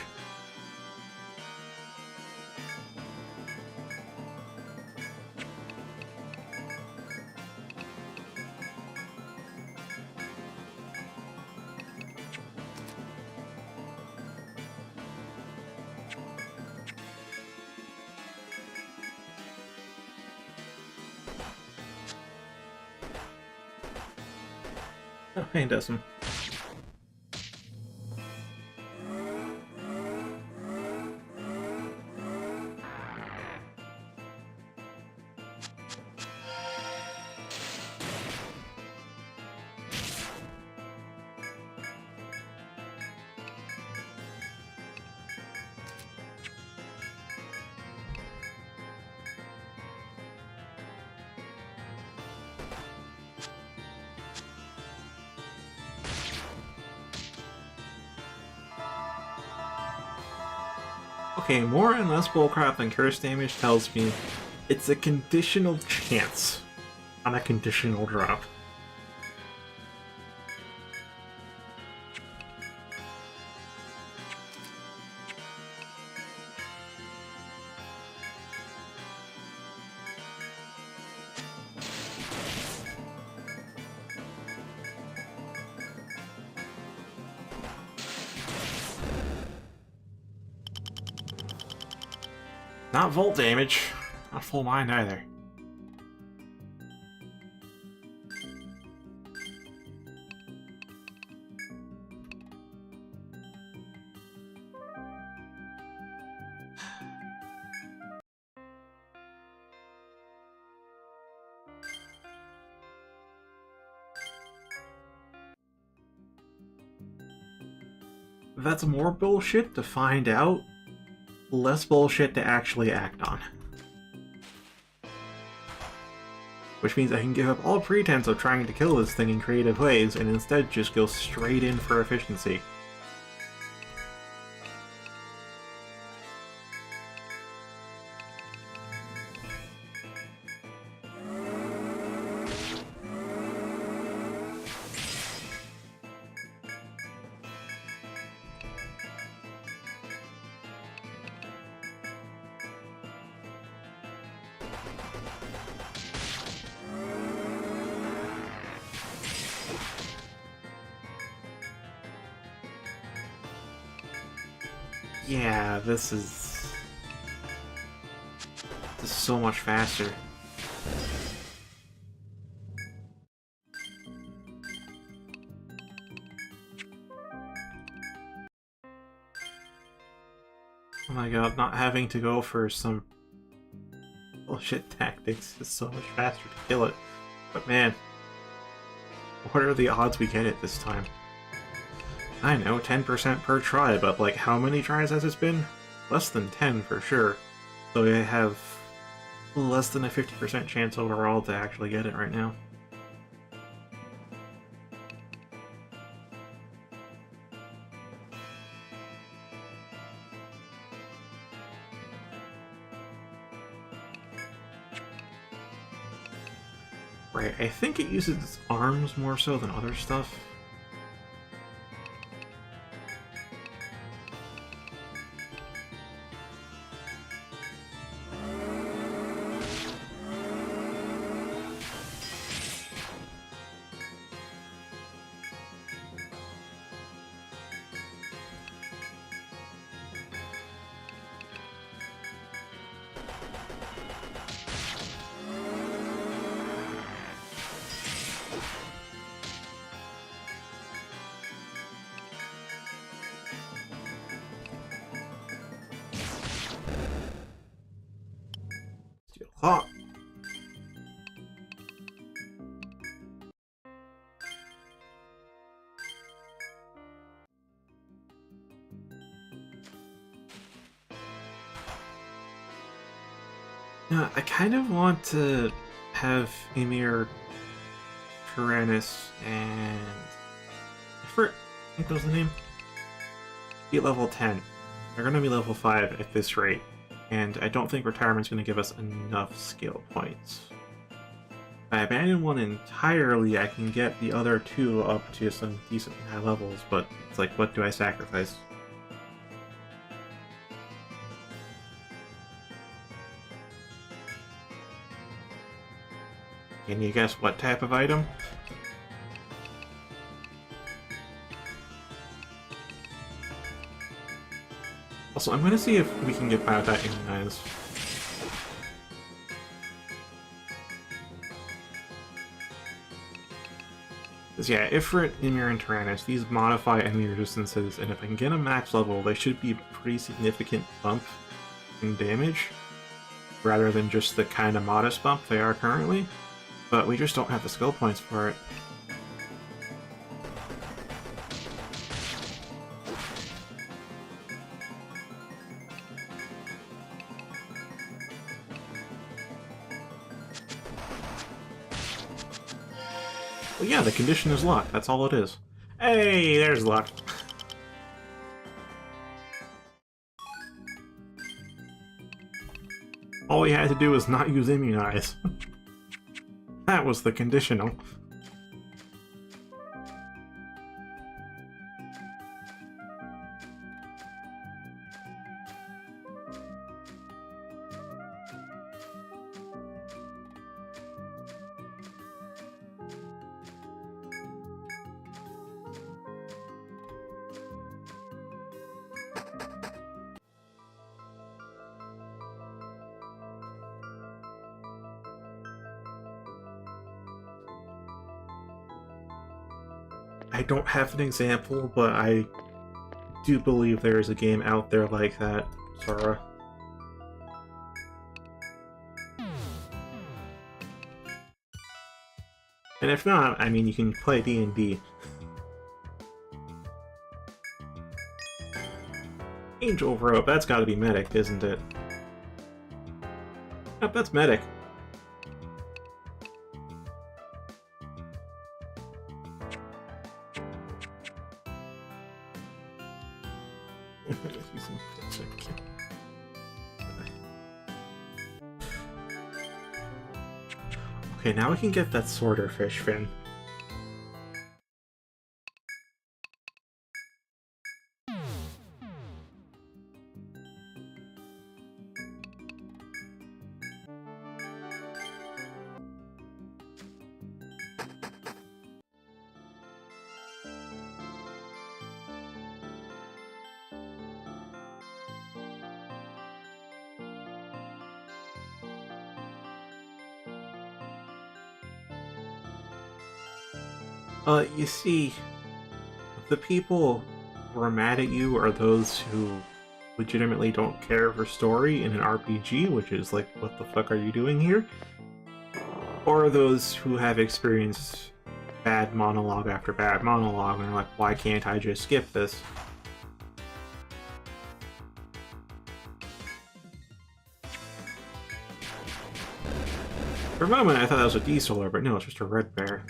Oh, hey, it doesn't. Okay, more and less bullcrap than curse damage tells me it's a conditional chance on a conditional drop. Not volt damage, not full mind either. That's more bullshit to find out, less bullshit to actually act on. Which means I can give up all pretense of trying to kill this thing in creative ways and instead just go straight in for efficiency. Yeah, this is so much faster. Oh my god, not having to go for some bullshit tactics is so much faster to kill it. But man, what are the odds we get it this time? I know, 10% per try, but like how many tries has it been? Less than 10 for sure. So I have less than a 50% chance overall to actually get it right now. Right, I think it uses its arms more so than other stuff. Oh. Now, I kind of want to have Emir, Tyrannus, and I think that was the name. Be at level 10. They're going to be level 5 at this rate. And I don't think Retirement's going to give us enough skill points. If I abandon one entirely, I can get the other two up to some decent high levels, but it's like, what do I sacrifice? Can you guess what type of item? Also, I'm gonna see if we can get Biotype immunized. Because yeah, Ifrit, Ymir, and Tyrannus, these modify enemy resistances, and if I can get a max level, they should be a pretty significant bump in damage, rather than just the kind of modest bump they are currently. But we just don't have the skill points for it. Well, yeah, the condition is luck. That's all it is. Hey, there's luck. All he had to do was not use immunize. That was the conditional. I don't have an example, but I do believe there is a game out there like that, Sora. And if not, I mean, you can play D&D. Angel Rope, that's gotta be Medic, isn't it? Yep, that's Medic. Okay, now we can get that swordfish fin. You see, the people who are mad at you are those who legitimately don't care for story in an RPG, which is like, what the fuck are you doing here? Or those who have experienced bad monologue after bad monologue and are like, why can't I just skip this? For a moment I thought that was a D-Solar, but no, it's just a red bear.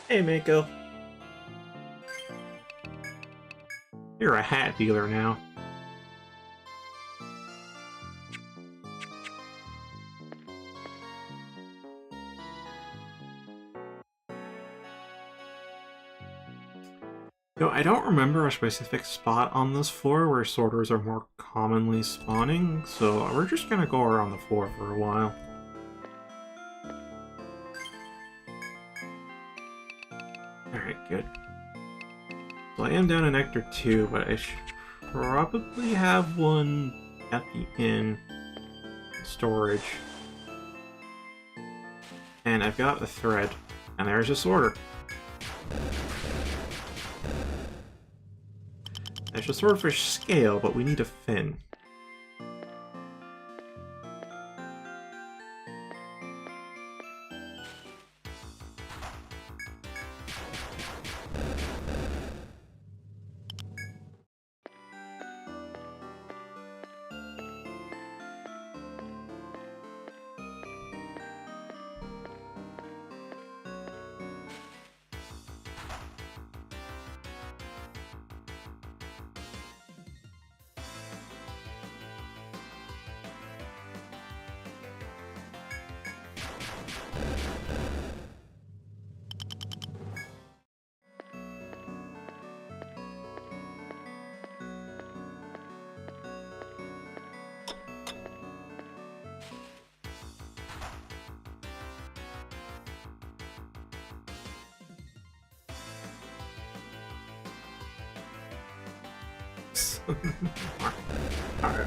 Hey, Mako. You're a hat dealer now. No, I don't remember a specific spot on this floor where sorters are more commonly spawning, so we're just gonna go around the floor for a while. Alright, good. So I am down in Nectar 2, but I should probably have one at the inn storage. And I've got a thread, and there's a sorter. There's a swordfish scale, but we need a fin.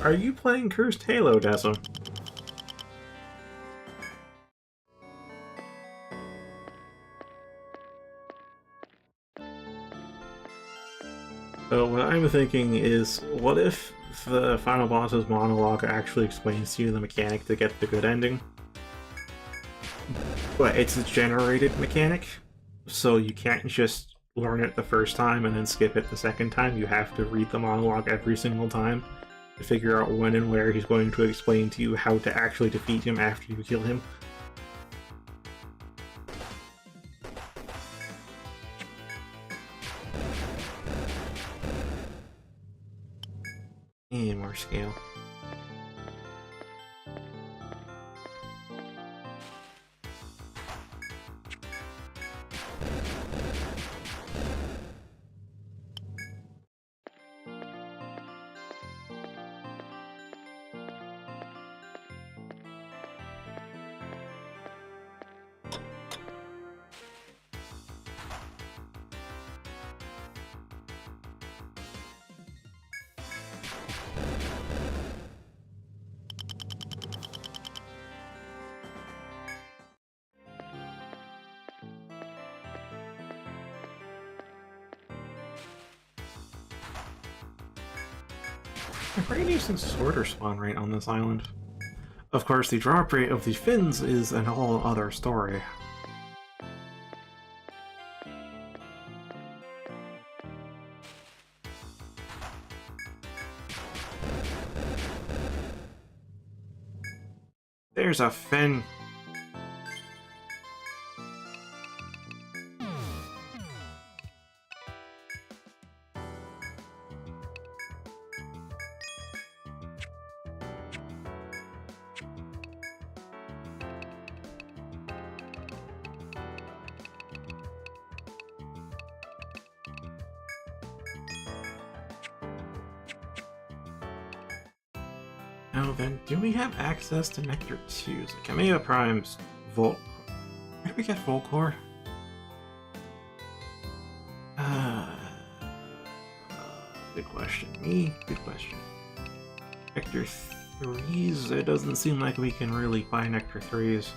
Are you playing Cursed Halo, Dessa? So what I'm thinking is, what if the final boss's monologue actually explains to you the mechanic to get the good ending? But it's a generated mechanic, so you can't just learn it the first time and then skip it the second time. You have to read the monologue every single time to figure out when and where he's going to explain to you how to actually defeat him after you kill him. And more scale. A pretty decent sorter spawn rate on this island. Of course, the drop rate of the fins is an whole other story. There's a fin. Now then, do we have access to Nectar 2s? Like Kamea Prime's Volt... Where did we get Volcore? Good question. Good question. Nectar 3s? It doesn't seem like we can really buy Nectar 3s.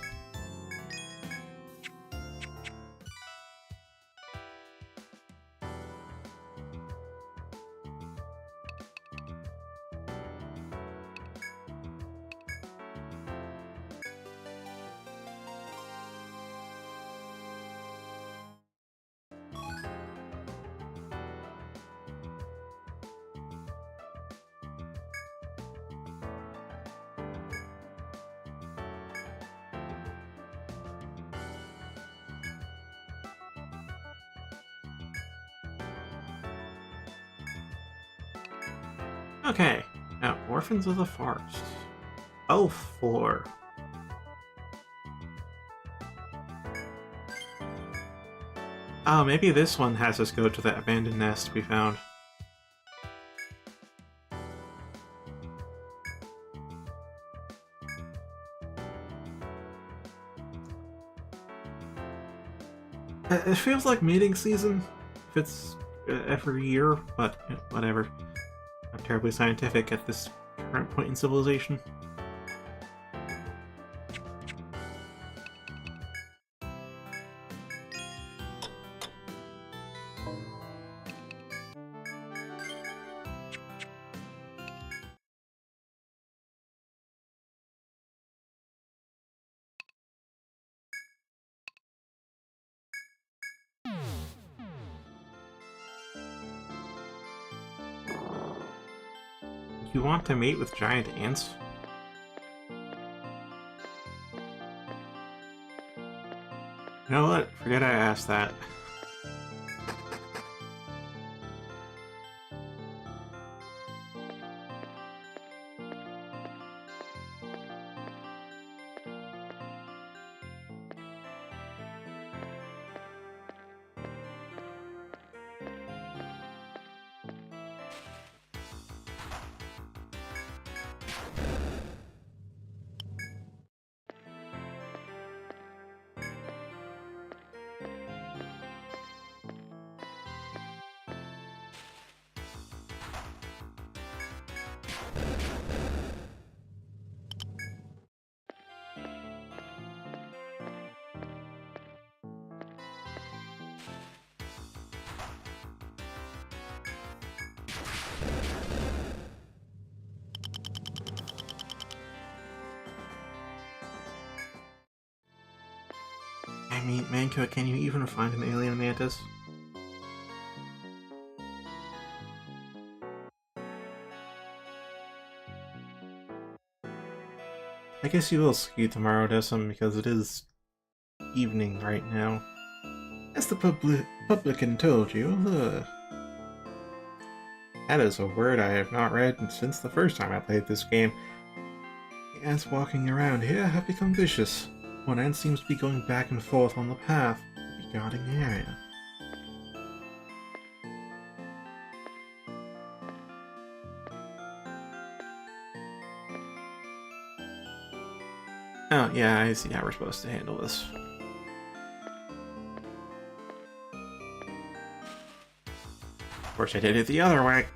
Okay, now Orphans of the Forest. Elf floor. Oh, maybe this one has us go to the abandoned nest we found. It feels like mating season, if it's every year, but whatever. Not terribly scientific at this current point in civilization. You want to mate with giant ants? You know what? Forget I asked that. I mean, Manco, can you even find an alien mantis? I guess you will ski tomorrow, Decim, because it is evening right now. As the publican told you, that is a word I have not read since the first time I played this game. The ants walking around here have become vicious. One ant seems to be going back and forth on the path, guarding the area. Oh, yeah, I see how we're supposed to handle this. Of course, I did it the other way.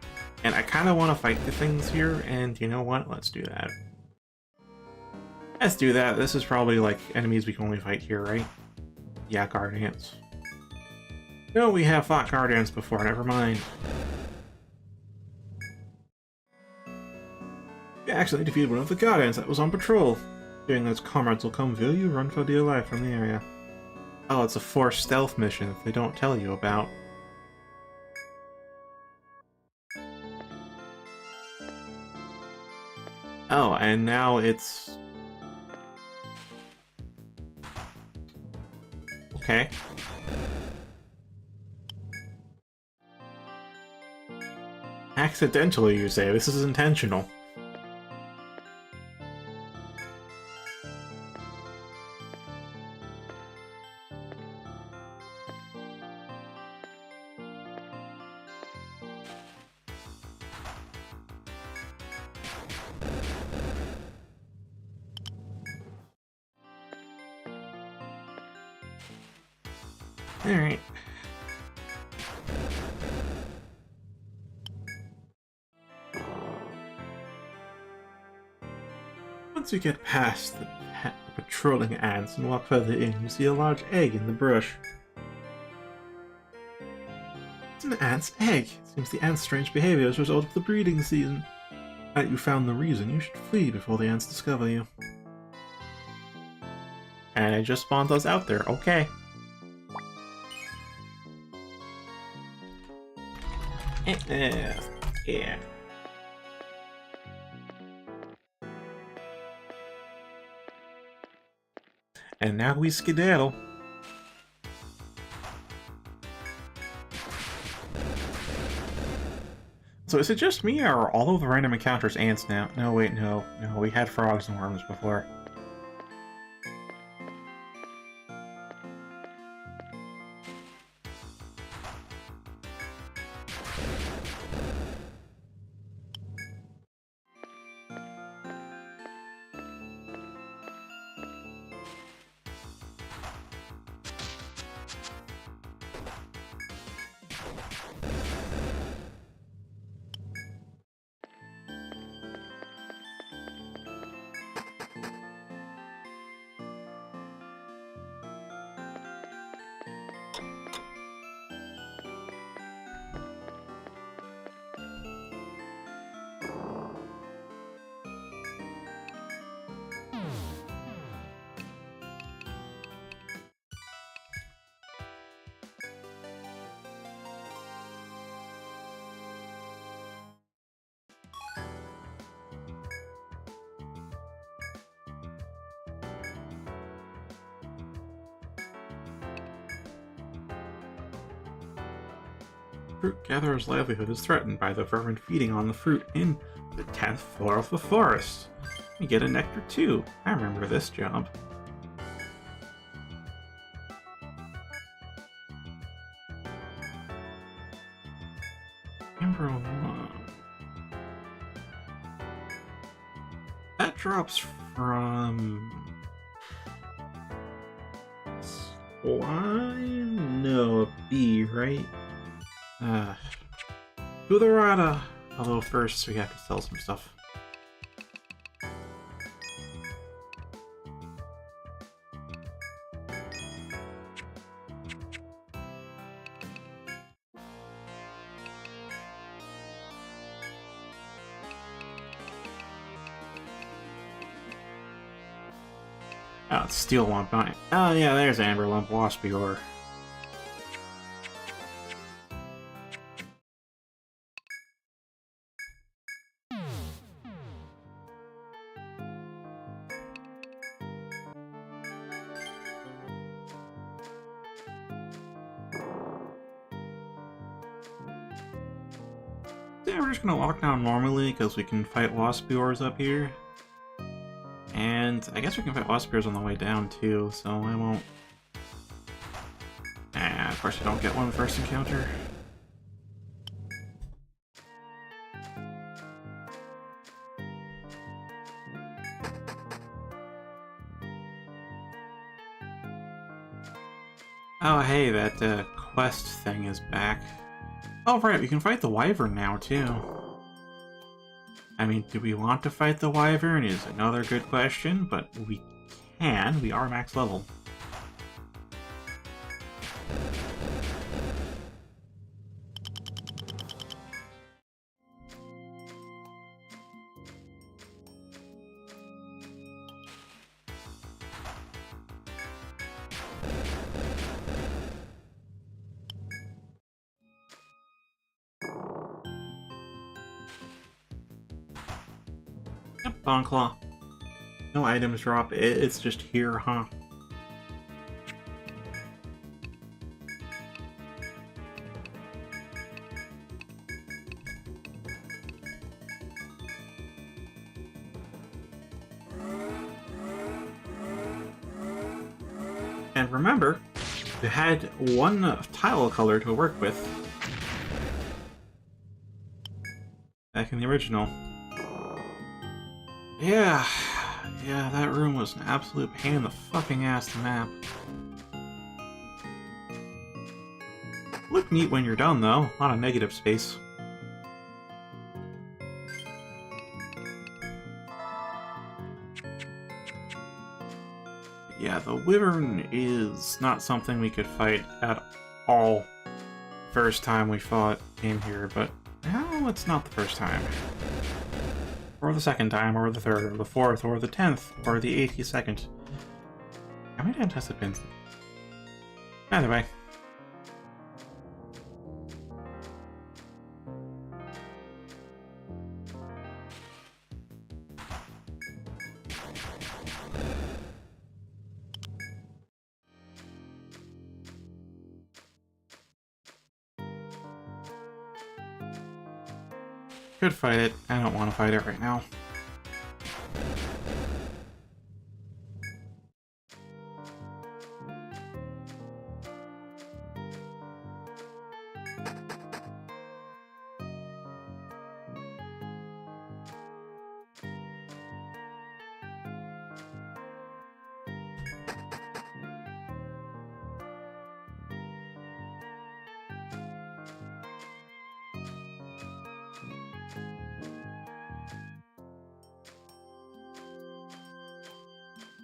And I kind of want to fight the things here, and you know what? Let's do that. Let's do that. This is probably, like, enemies we can only fight here, right? Yeah, guard ants. No, we have fought guard ants before, never mind. We actually defeated one of the guard ants that was on patrol. Fearing that its comrades will come view you, run for dear life from the area. Oh, it's a forced stealth mission that they don't tell you about. Oh, and now it's... Okay. Accidentally, you say? This is intentional. Alright. Once you get past the patrolling ants and walk further in, you see a large egg in the brush. It's an ant's egg. It seems the ant's strange behavior is a result of the breeding season. Now that you found the reason, you should flee before the ants discover you. And it just spawned us out there, okay. Yeah. And now we skedaddle. So is it just me, or are all of the random encounters ants now? No, wait, no. No, we had frogs and worms before. Fruit gatherer's livelihood is threatened by the vermin feeding on the fruit in the 10th floor of the forest. You get a nectar too. I remember this job. Number 1. That drops from... Slime? No, a B, right? To the Rada! Although first we have to sell some stuff. Oh, it's steel lump. Oh yeah, there's amber lump waspy ore. think we're just gonna walk down normally because we can fight waspiors up here. And I guess we can fight waspiors on the way down too, so I won't... of course I don't get one first encounter. Oh hey, that quest thing is back. Oh right, we can fight the wyvern now too. I mean, do we want to fight the wyvern is another good question, but we can. We are max level. Yep, Bonclaw. No items drop. It's just here, huh? And remember, you had one tile color to work with back in the original. Yeah, that room was an absolute pain in the fucking ass to map. Look neat when you're done, though. Not a negative space. Yeah, the wyvern is not something we could fight at all first time we came here, but now it's not the first time. Or the second time, or the third, or the fourth, or the 10th, or the 82nd. How many times has it been? Either way. Could fight it. I don't want to fight it right now.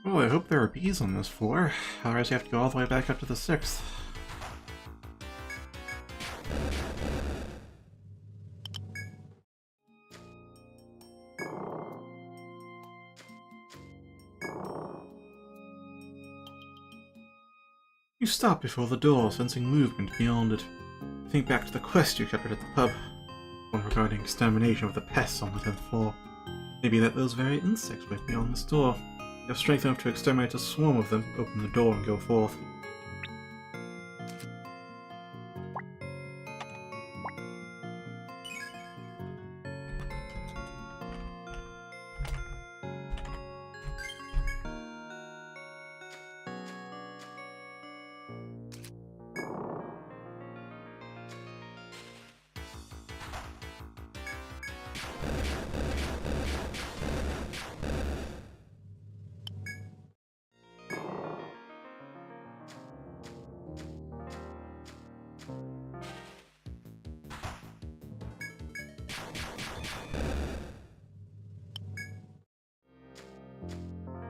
Oh, I hope there are bees on this floor. Otherwise you have to go all the way back up to the 6th. You stop before the door, sensing movement beyond it. Think back to the quest you covered at the pub. One regarding extermination of the pests on the 10th floor. Maybe that those very insects wait beyond this door. You have strength enough to exterminate a swarm of them, open the door and go forth.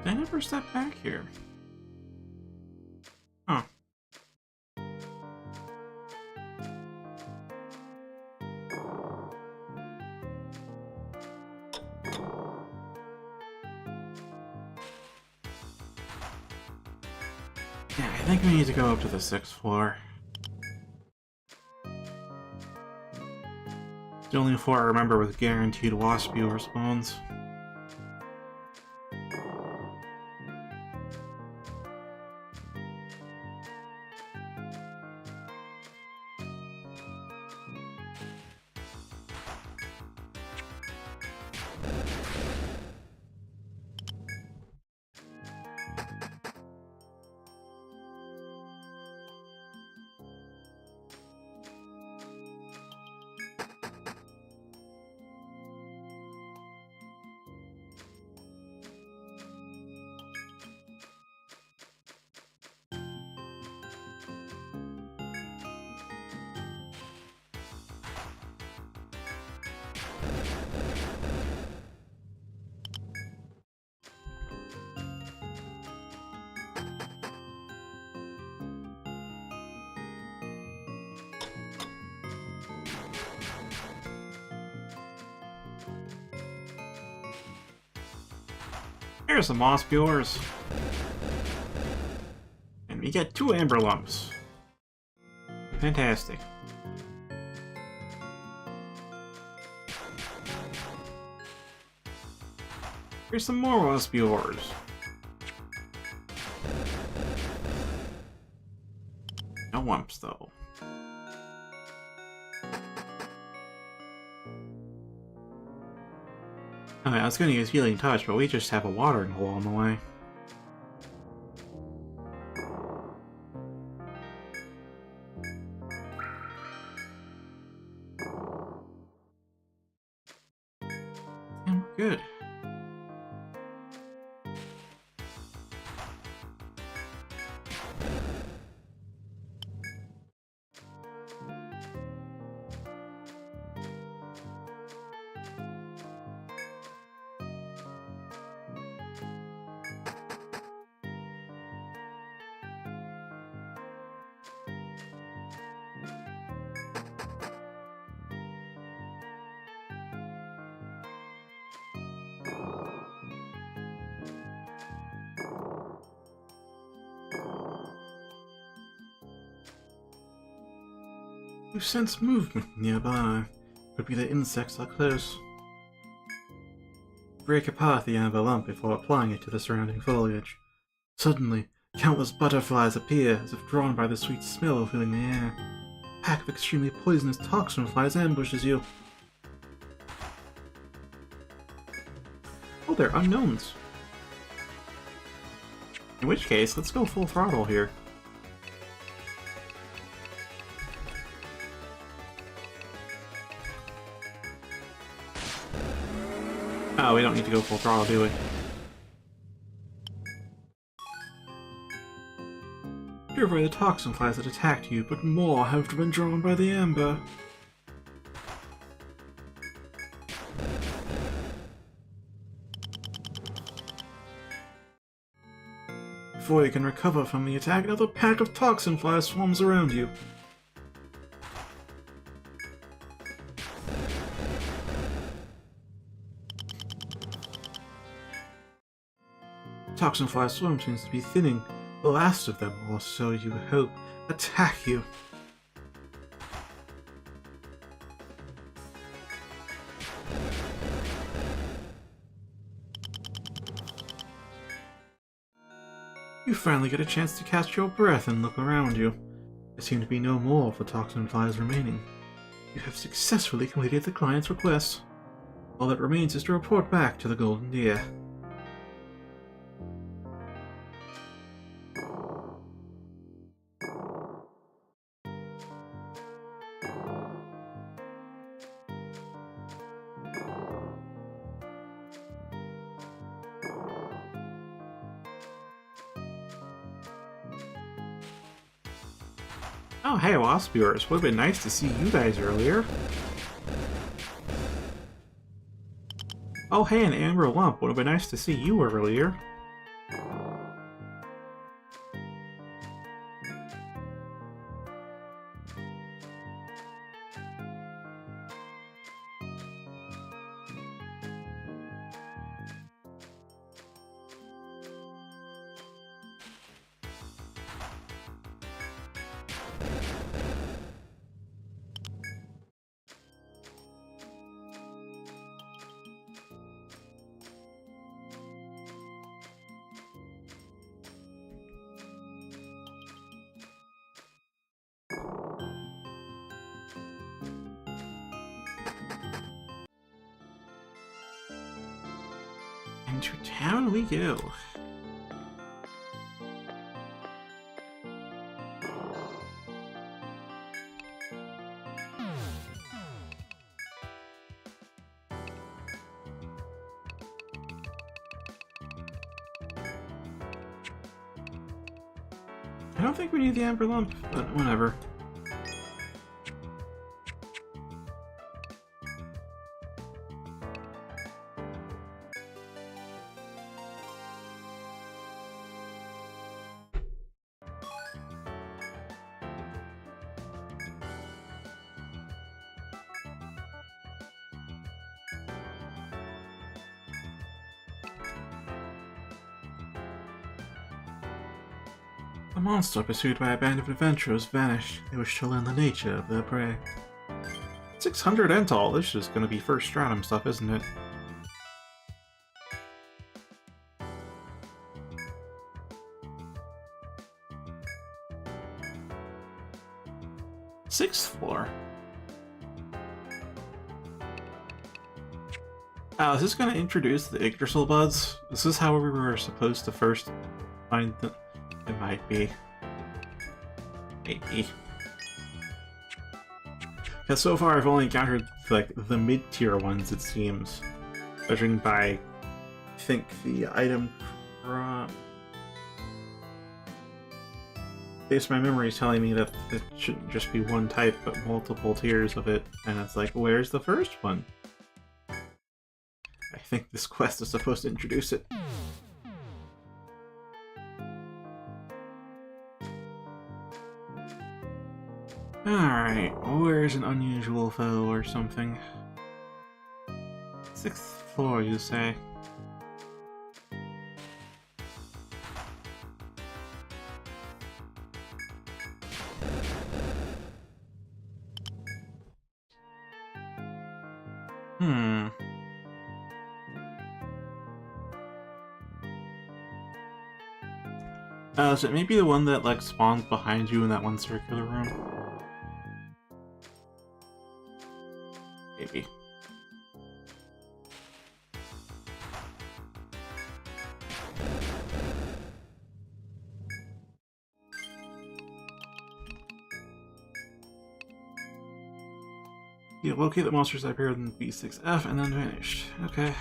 Did I never step back here? Huh. Yeah, I think we need to go up to the 6th floor. It's the only floor I remember with guaranteed waspior spawns. Here's some moss pewers. And we get 2 amber lumps. Fantastic. Here's some more moss pewers. No lumps, though. I was going to use Healing Touch, but we just have a watering hole on the way. And we're good. You sense movement nearby. Could be the insects are close. Break apart the amber lump before applying it to the surrounding foliage. Suddenly, countless butterflies appear, as if drawn by the sweet smell filling the air. A pack of extremely poisonous toxin flies ambushes you. Oh, they're unknowns. In which case, let's go full throttle here. Oh, we don't need to go full throttle, do we? Purify the toxin flies that attacked you, but more have been drawn by the amber. Before you can recover from the attack, another pack of toxin flies swarms around you. Toxin fly swarm seems to be thinning. The last of them, or so you hope, attack you. You finally get a chance to catch your breath and look around you. There seem to be no more of the toxin flies remaining. You have successfully completed the client's request. All that remains is to report back to the Golden Deer. Oh, hey, Wasp viewers. Would have been nice to see you guys earlier. Oh, hey, an Amber Lump. Would have been nice to see you earlier. Into town we go. I don't think we need the Amber Lump, but whatever. A monster pursued by a band of adventurers vanished. They wish to learn the nature of their prey. 600 Entall. This is going to be first stratum stuff, isn't it? Sixth floor. Is this going to introduce the Yggdrasil buds? This is how we were supposed to first find them. It might be. Maybe. Because so far I've only encountered, like, the mid-tier ones, it seems. Judging by, I think, the item from... Based my memory is telling me that it shouldn't just be one type, but multiple tiers of it. And it's like, where's the first one? I think this quest is supposed to introduce it. Alright, where's an unusual foe or something? 6th floor, you say? Is it maybe the one that, like, spawns behind you in that one circular room? Maybe. You locate the monsters that appeared in B6F and then vanished. Okay.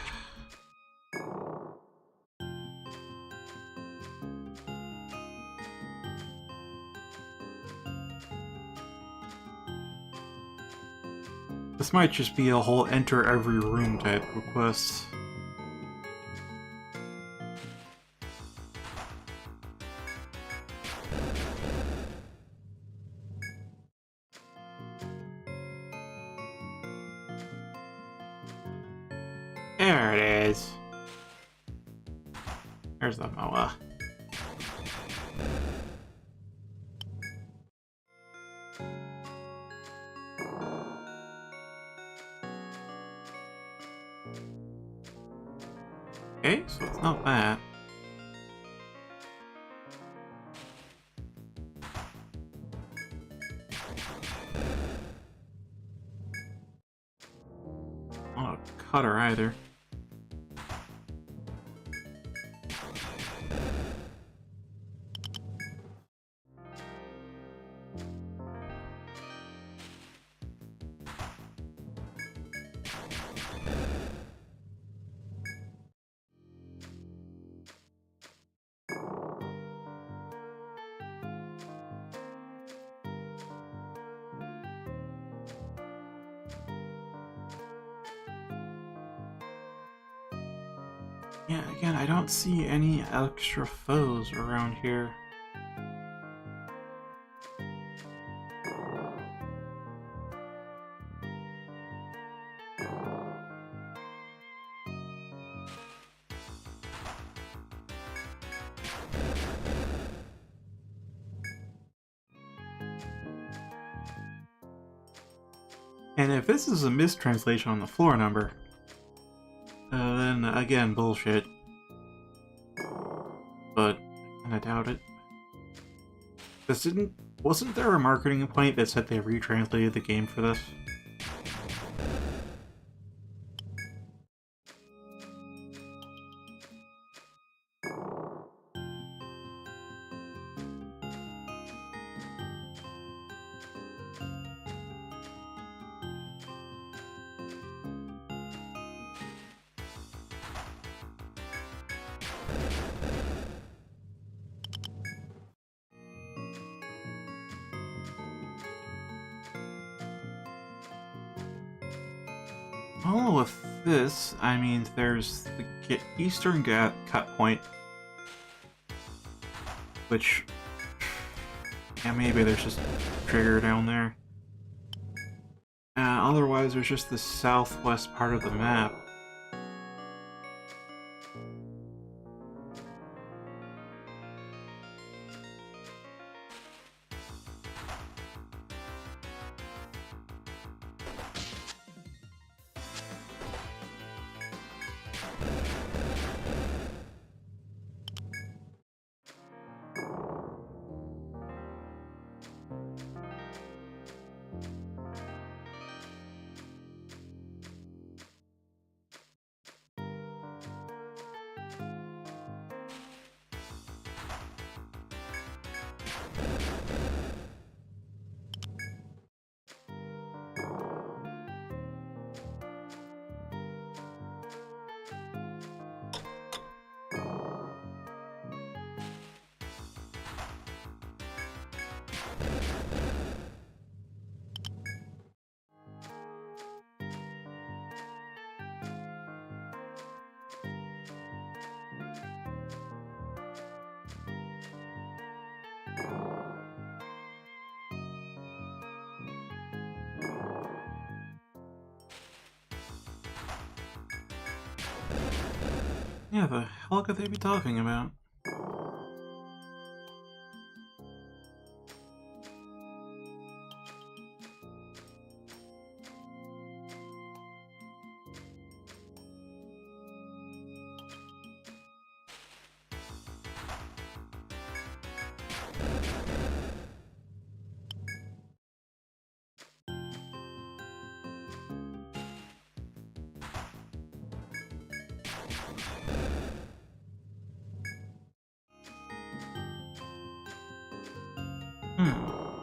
This might just be a whole enter every room type request. There it is. There's the Moa. Okay, so it's not that. Not a cutter either. Yeah, again, I don't see any extra foes around here. And if this is a mistranslation on the floor number, then again, bullshit. But I doubt it. Wasn't there a marketing point that said they retranslated the game for this? Well, with this, I mean, there's the eastern cut point, which, yeah, maybe there's just a trigger down there. Otherwise, there's just the southwest part of the map. Yeah, the hell could they be talking about?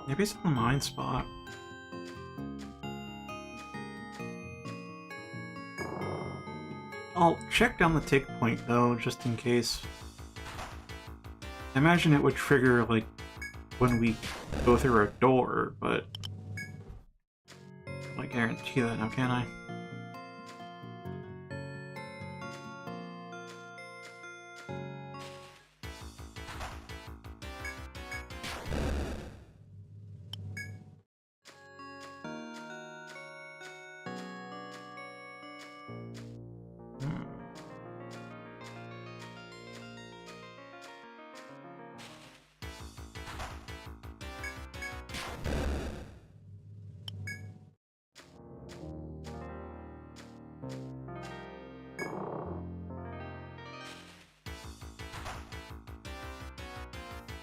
Maybe it's in the mine spot. I'll check down the tick point though, just in case. I imagine it would trigger, like, when we go through a door, but I can't guarantee that now, can I?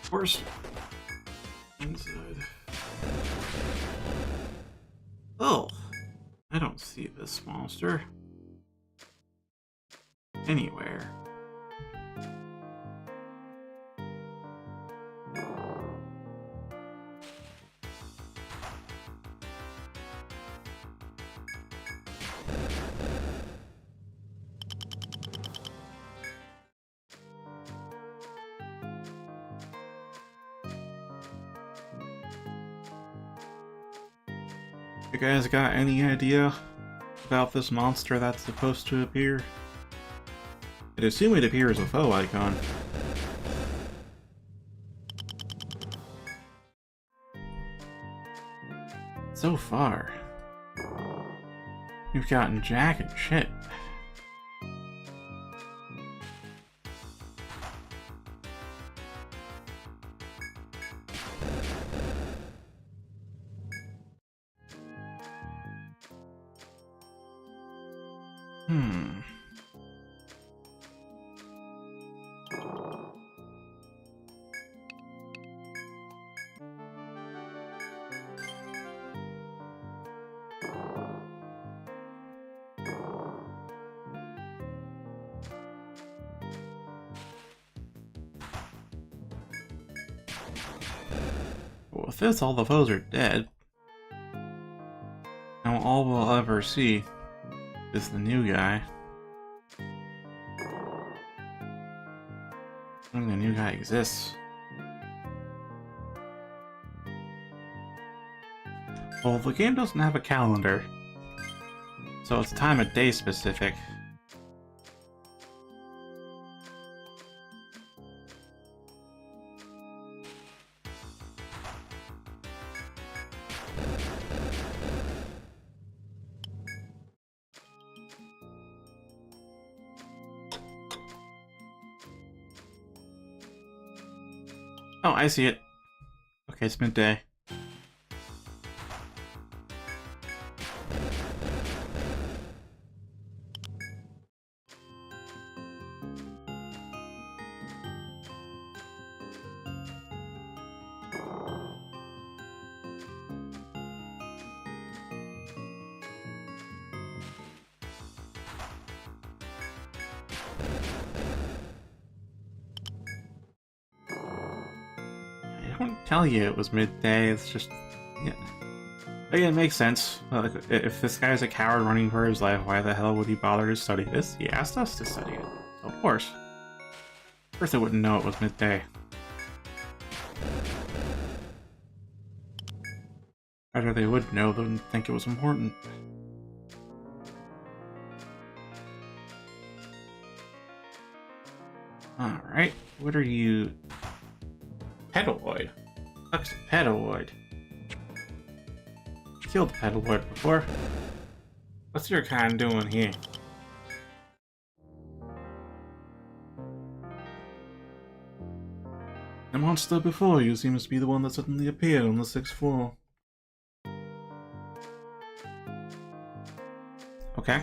Of course. Inside. Oh, I don't see this monster anywhere. You guys got any idea about this monster that's supposed to appear? I'd assume it appears as a foe icon. So far, you've gotten jack and shit. With this, all the foes are dead. Now all we'll ever see is the new guy. I think the new guy exists. Well, the game doesn't have a calendar, So it's time of day specific. Oh, I see it. Okay, it's midday. I don't tell you it was midday, it's just... yeah. Again, it makes sense. If this guy's a coward running for his life, why the hell would he bother to study this? He asked us to study it. So of course. First I wouldn't know it was midday. Rather they would know than think it was important. Alright, what are you... Pedaloid. Looks pedaloid. Killed pedaloid before. What's your kind doing here? The monster before you seems to be the one that suddenly appeared on the 6th floor. Okay.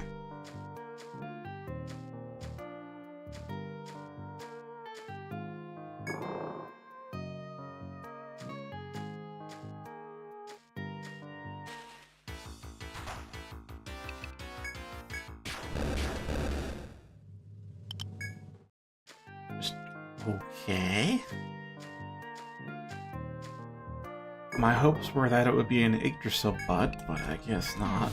Okay. My hopes were that it would be an Yggdrasil bud, but I guess not.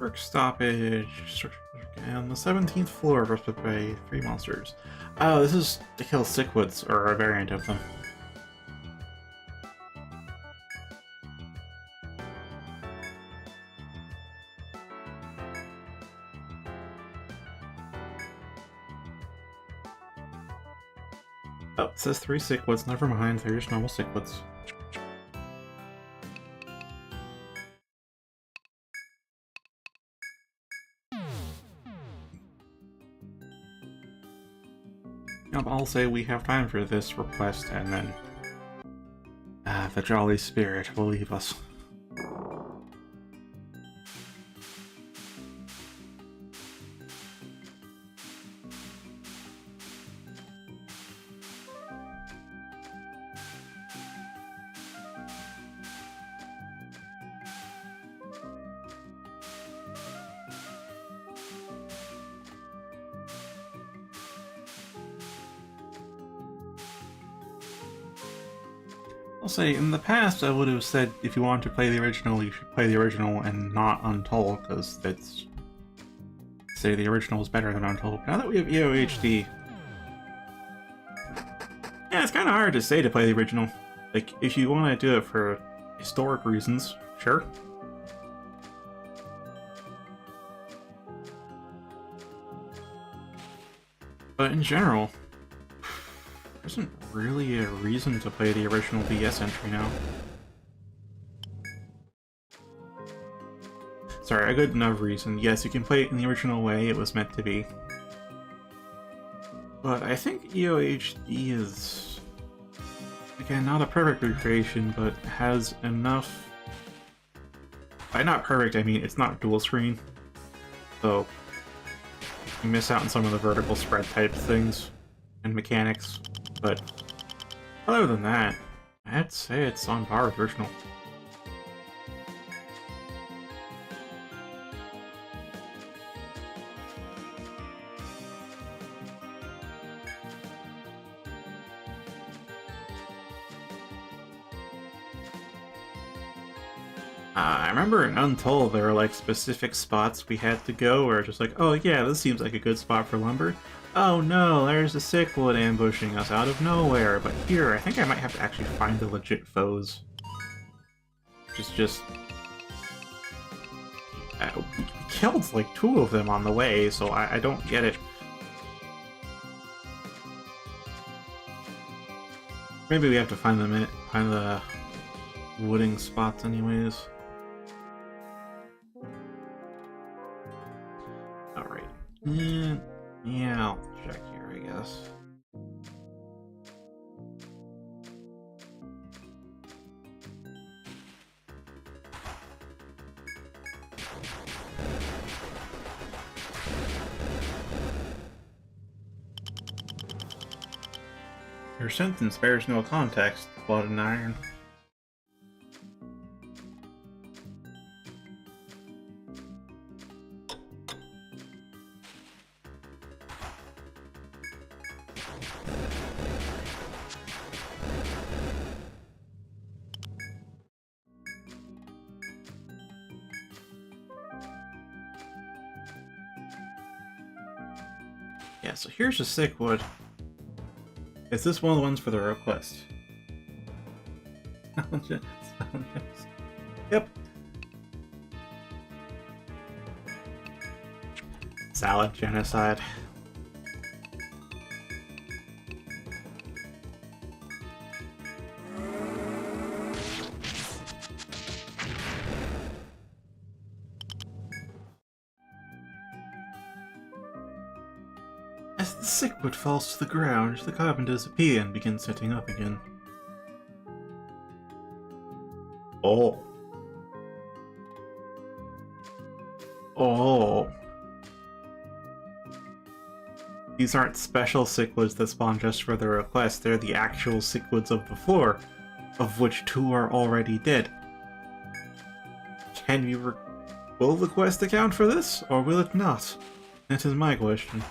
Work stoppage. On the 17th floor, rusted by 3 monsters. Oh, this is to kill Sickwoods, or a variant of them. Oh, it says 3 Sickwoods, never mind, they're just normal Sickwoods. I'll say we have time for this request, and then the Jolly Spirit will leave us. I'll say, in the past, I would have said if you want to play the original, you should play the original and not Untold, because that's... say the original is better than Untold. Now that we have EOHD... yeah, it's kind of hard to say to play the original. Like, if you want to do it for historic reasons, sure. But in general... there isn't really a reason to play the original BS entry now. Sorry, a good enough reason. Yes, you can play it in the original way it was meant to be. But I think EOHD is... again, not a perfect recreation, but has enough... by not perfect, I mean it's not dual screen. So, you miss out on some of the vertical spread type things and mechanics. But other than that, I'd say it's on par with original. I remember in Untold there were like specific spots we had to go where it's just like, oh yeah, this seems like a good spot for lumber. Oh no, there's a Sickwood ambushing us out of nowhere. But here, I think I might have to actually find the legit foes. Just... we killed like 2 of them on the way, so I don't get it. Maybe we have to find the wooding spots anyways. Alright. Yeah, I'll check here, I guess. Your sentence bears no context, Blood and Iron. Yeah, so here's a Sickwood. Is this one of the ones for the request? Yep. Salad genocide. As the Sickwood falls to the ground, the carpenters appear and begin setting up again. Oh. Oh. These aren't special Sickwoods that spawn just for the request, they're the actual Sickwoods of the floor, of which 2 are already dead. Will the quest account for this, or will it not? That is my question.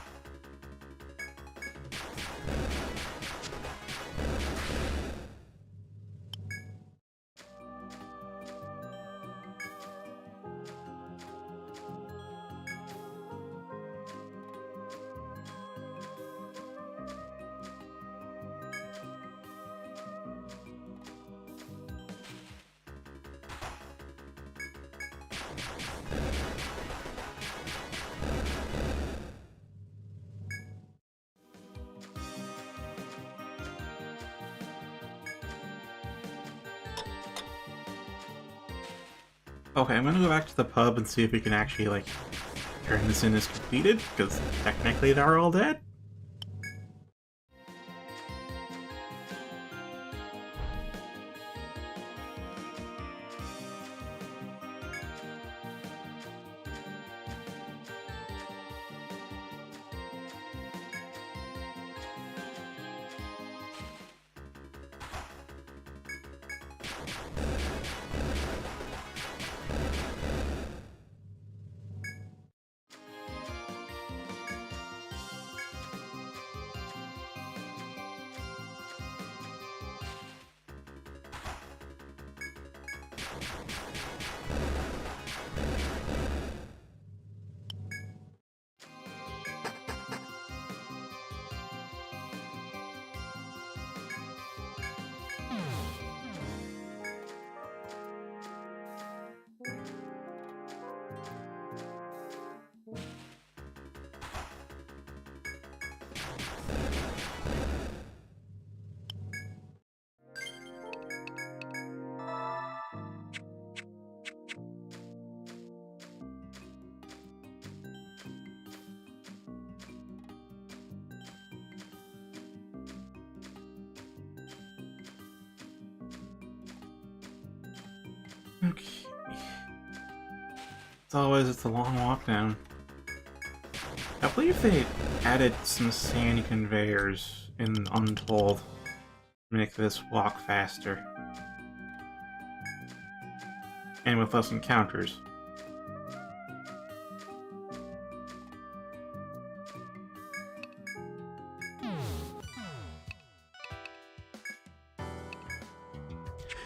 Okay, I'm gonna go back to the pub and see if we can actually, like, turn this in as completed, because technically they're all dead. Okay. As always, it's a long walk down. I believe they added some sand conveyors in Untold to make this walk faster. And with less encounters.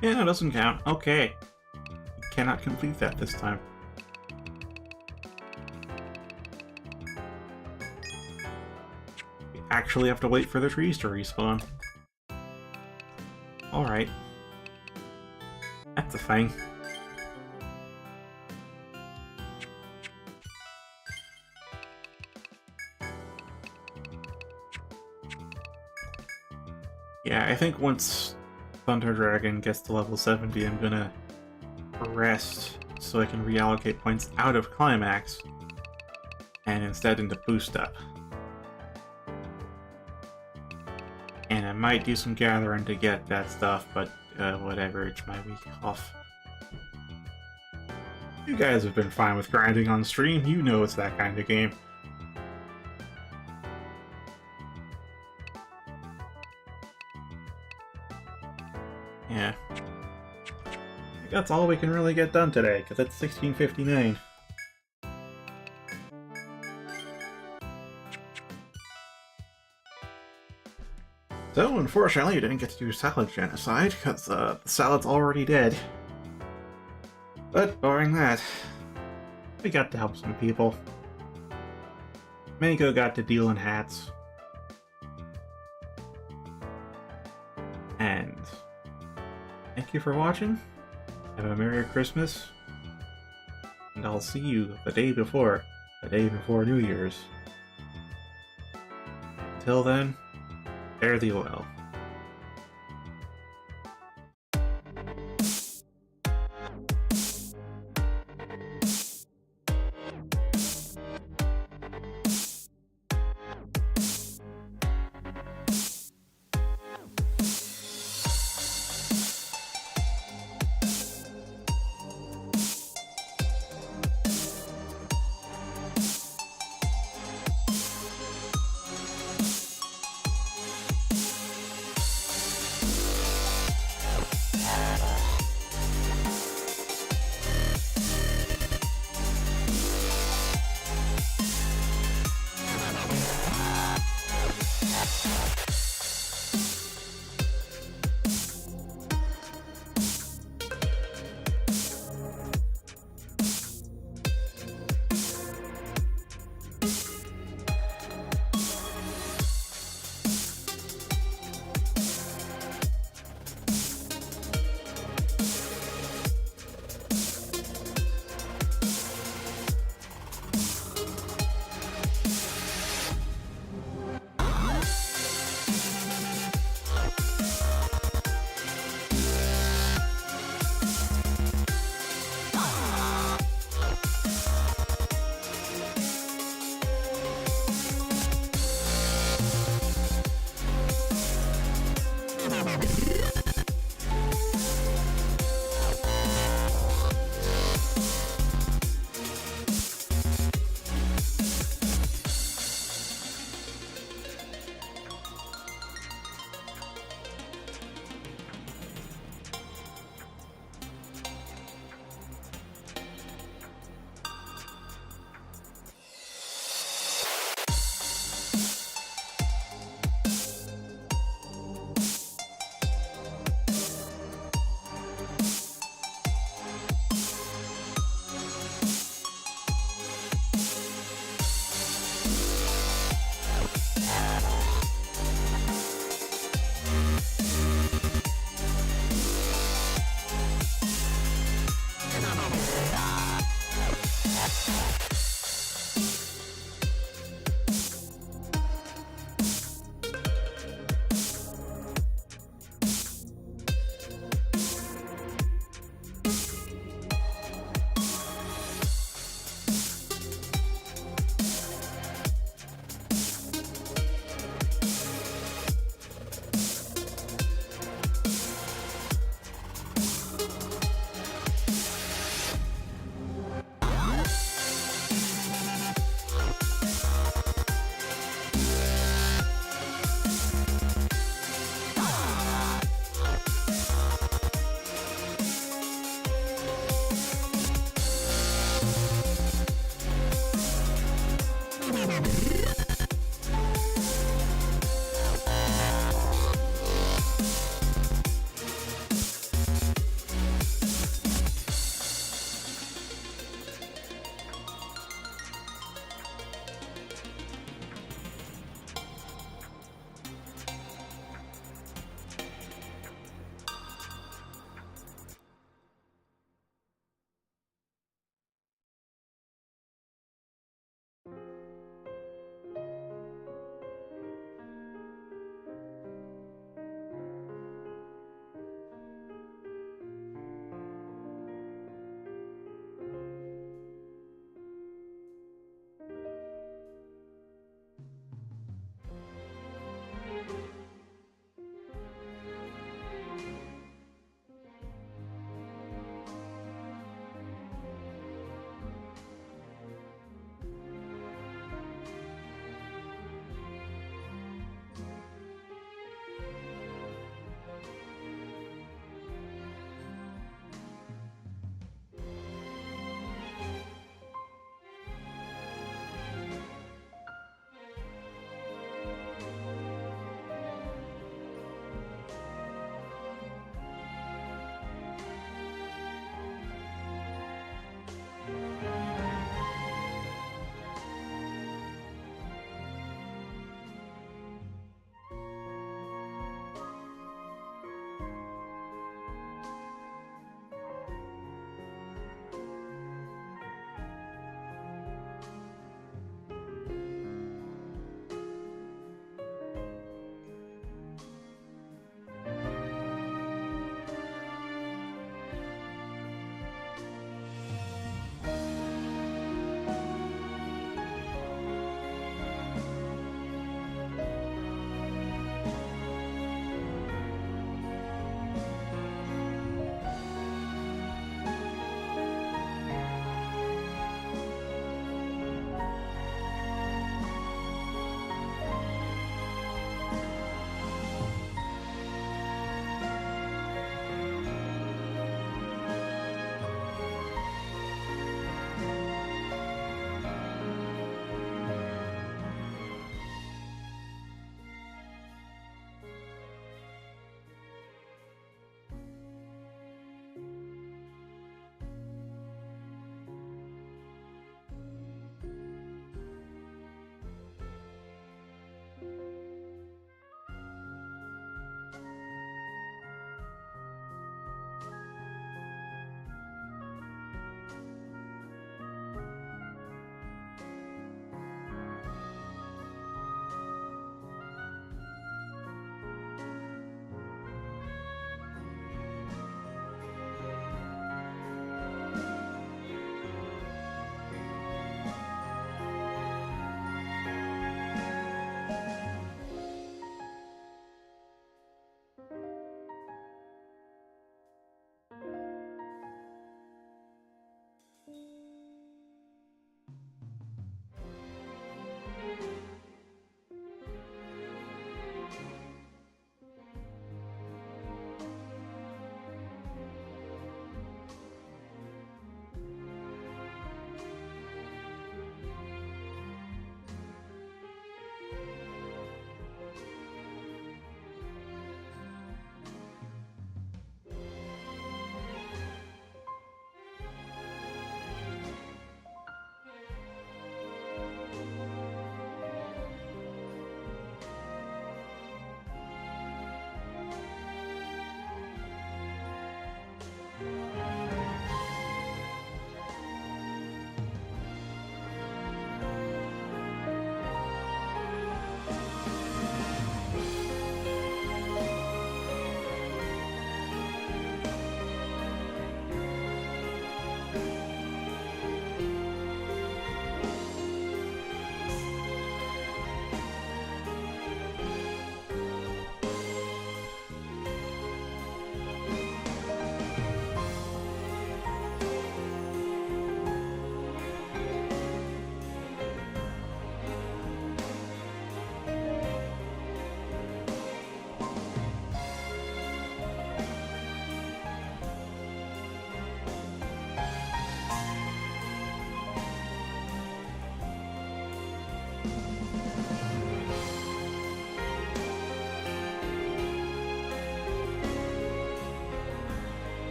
Yeah, no, it doesn't count. Okay. cannot complete that this time. We actually have to wait for the trees to respawn. Alright. That's a thing. Yeah, I think once Thunder Dragon gets to level 70, I'm gonna rest so I can reallocate points out of Climax and instead into Boost Up. And I might do some gathering to get that stuff, but whatever, it's my week off. You guys have been fine with grinding on stream, you know it's that kind of game. Yeah. I think that's all we can really get done today, because it's 16:59. So, unfortunately, you didn't get to do Salad Genocide, because the salad's already dead. But, barring that, we got to help some people. Mango got to deal in hats. And thank you for watching. Have a Merry Christmas. And I'll see you the day before New Year's. Until then, fare thee well.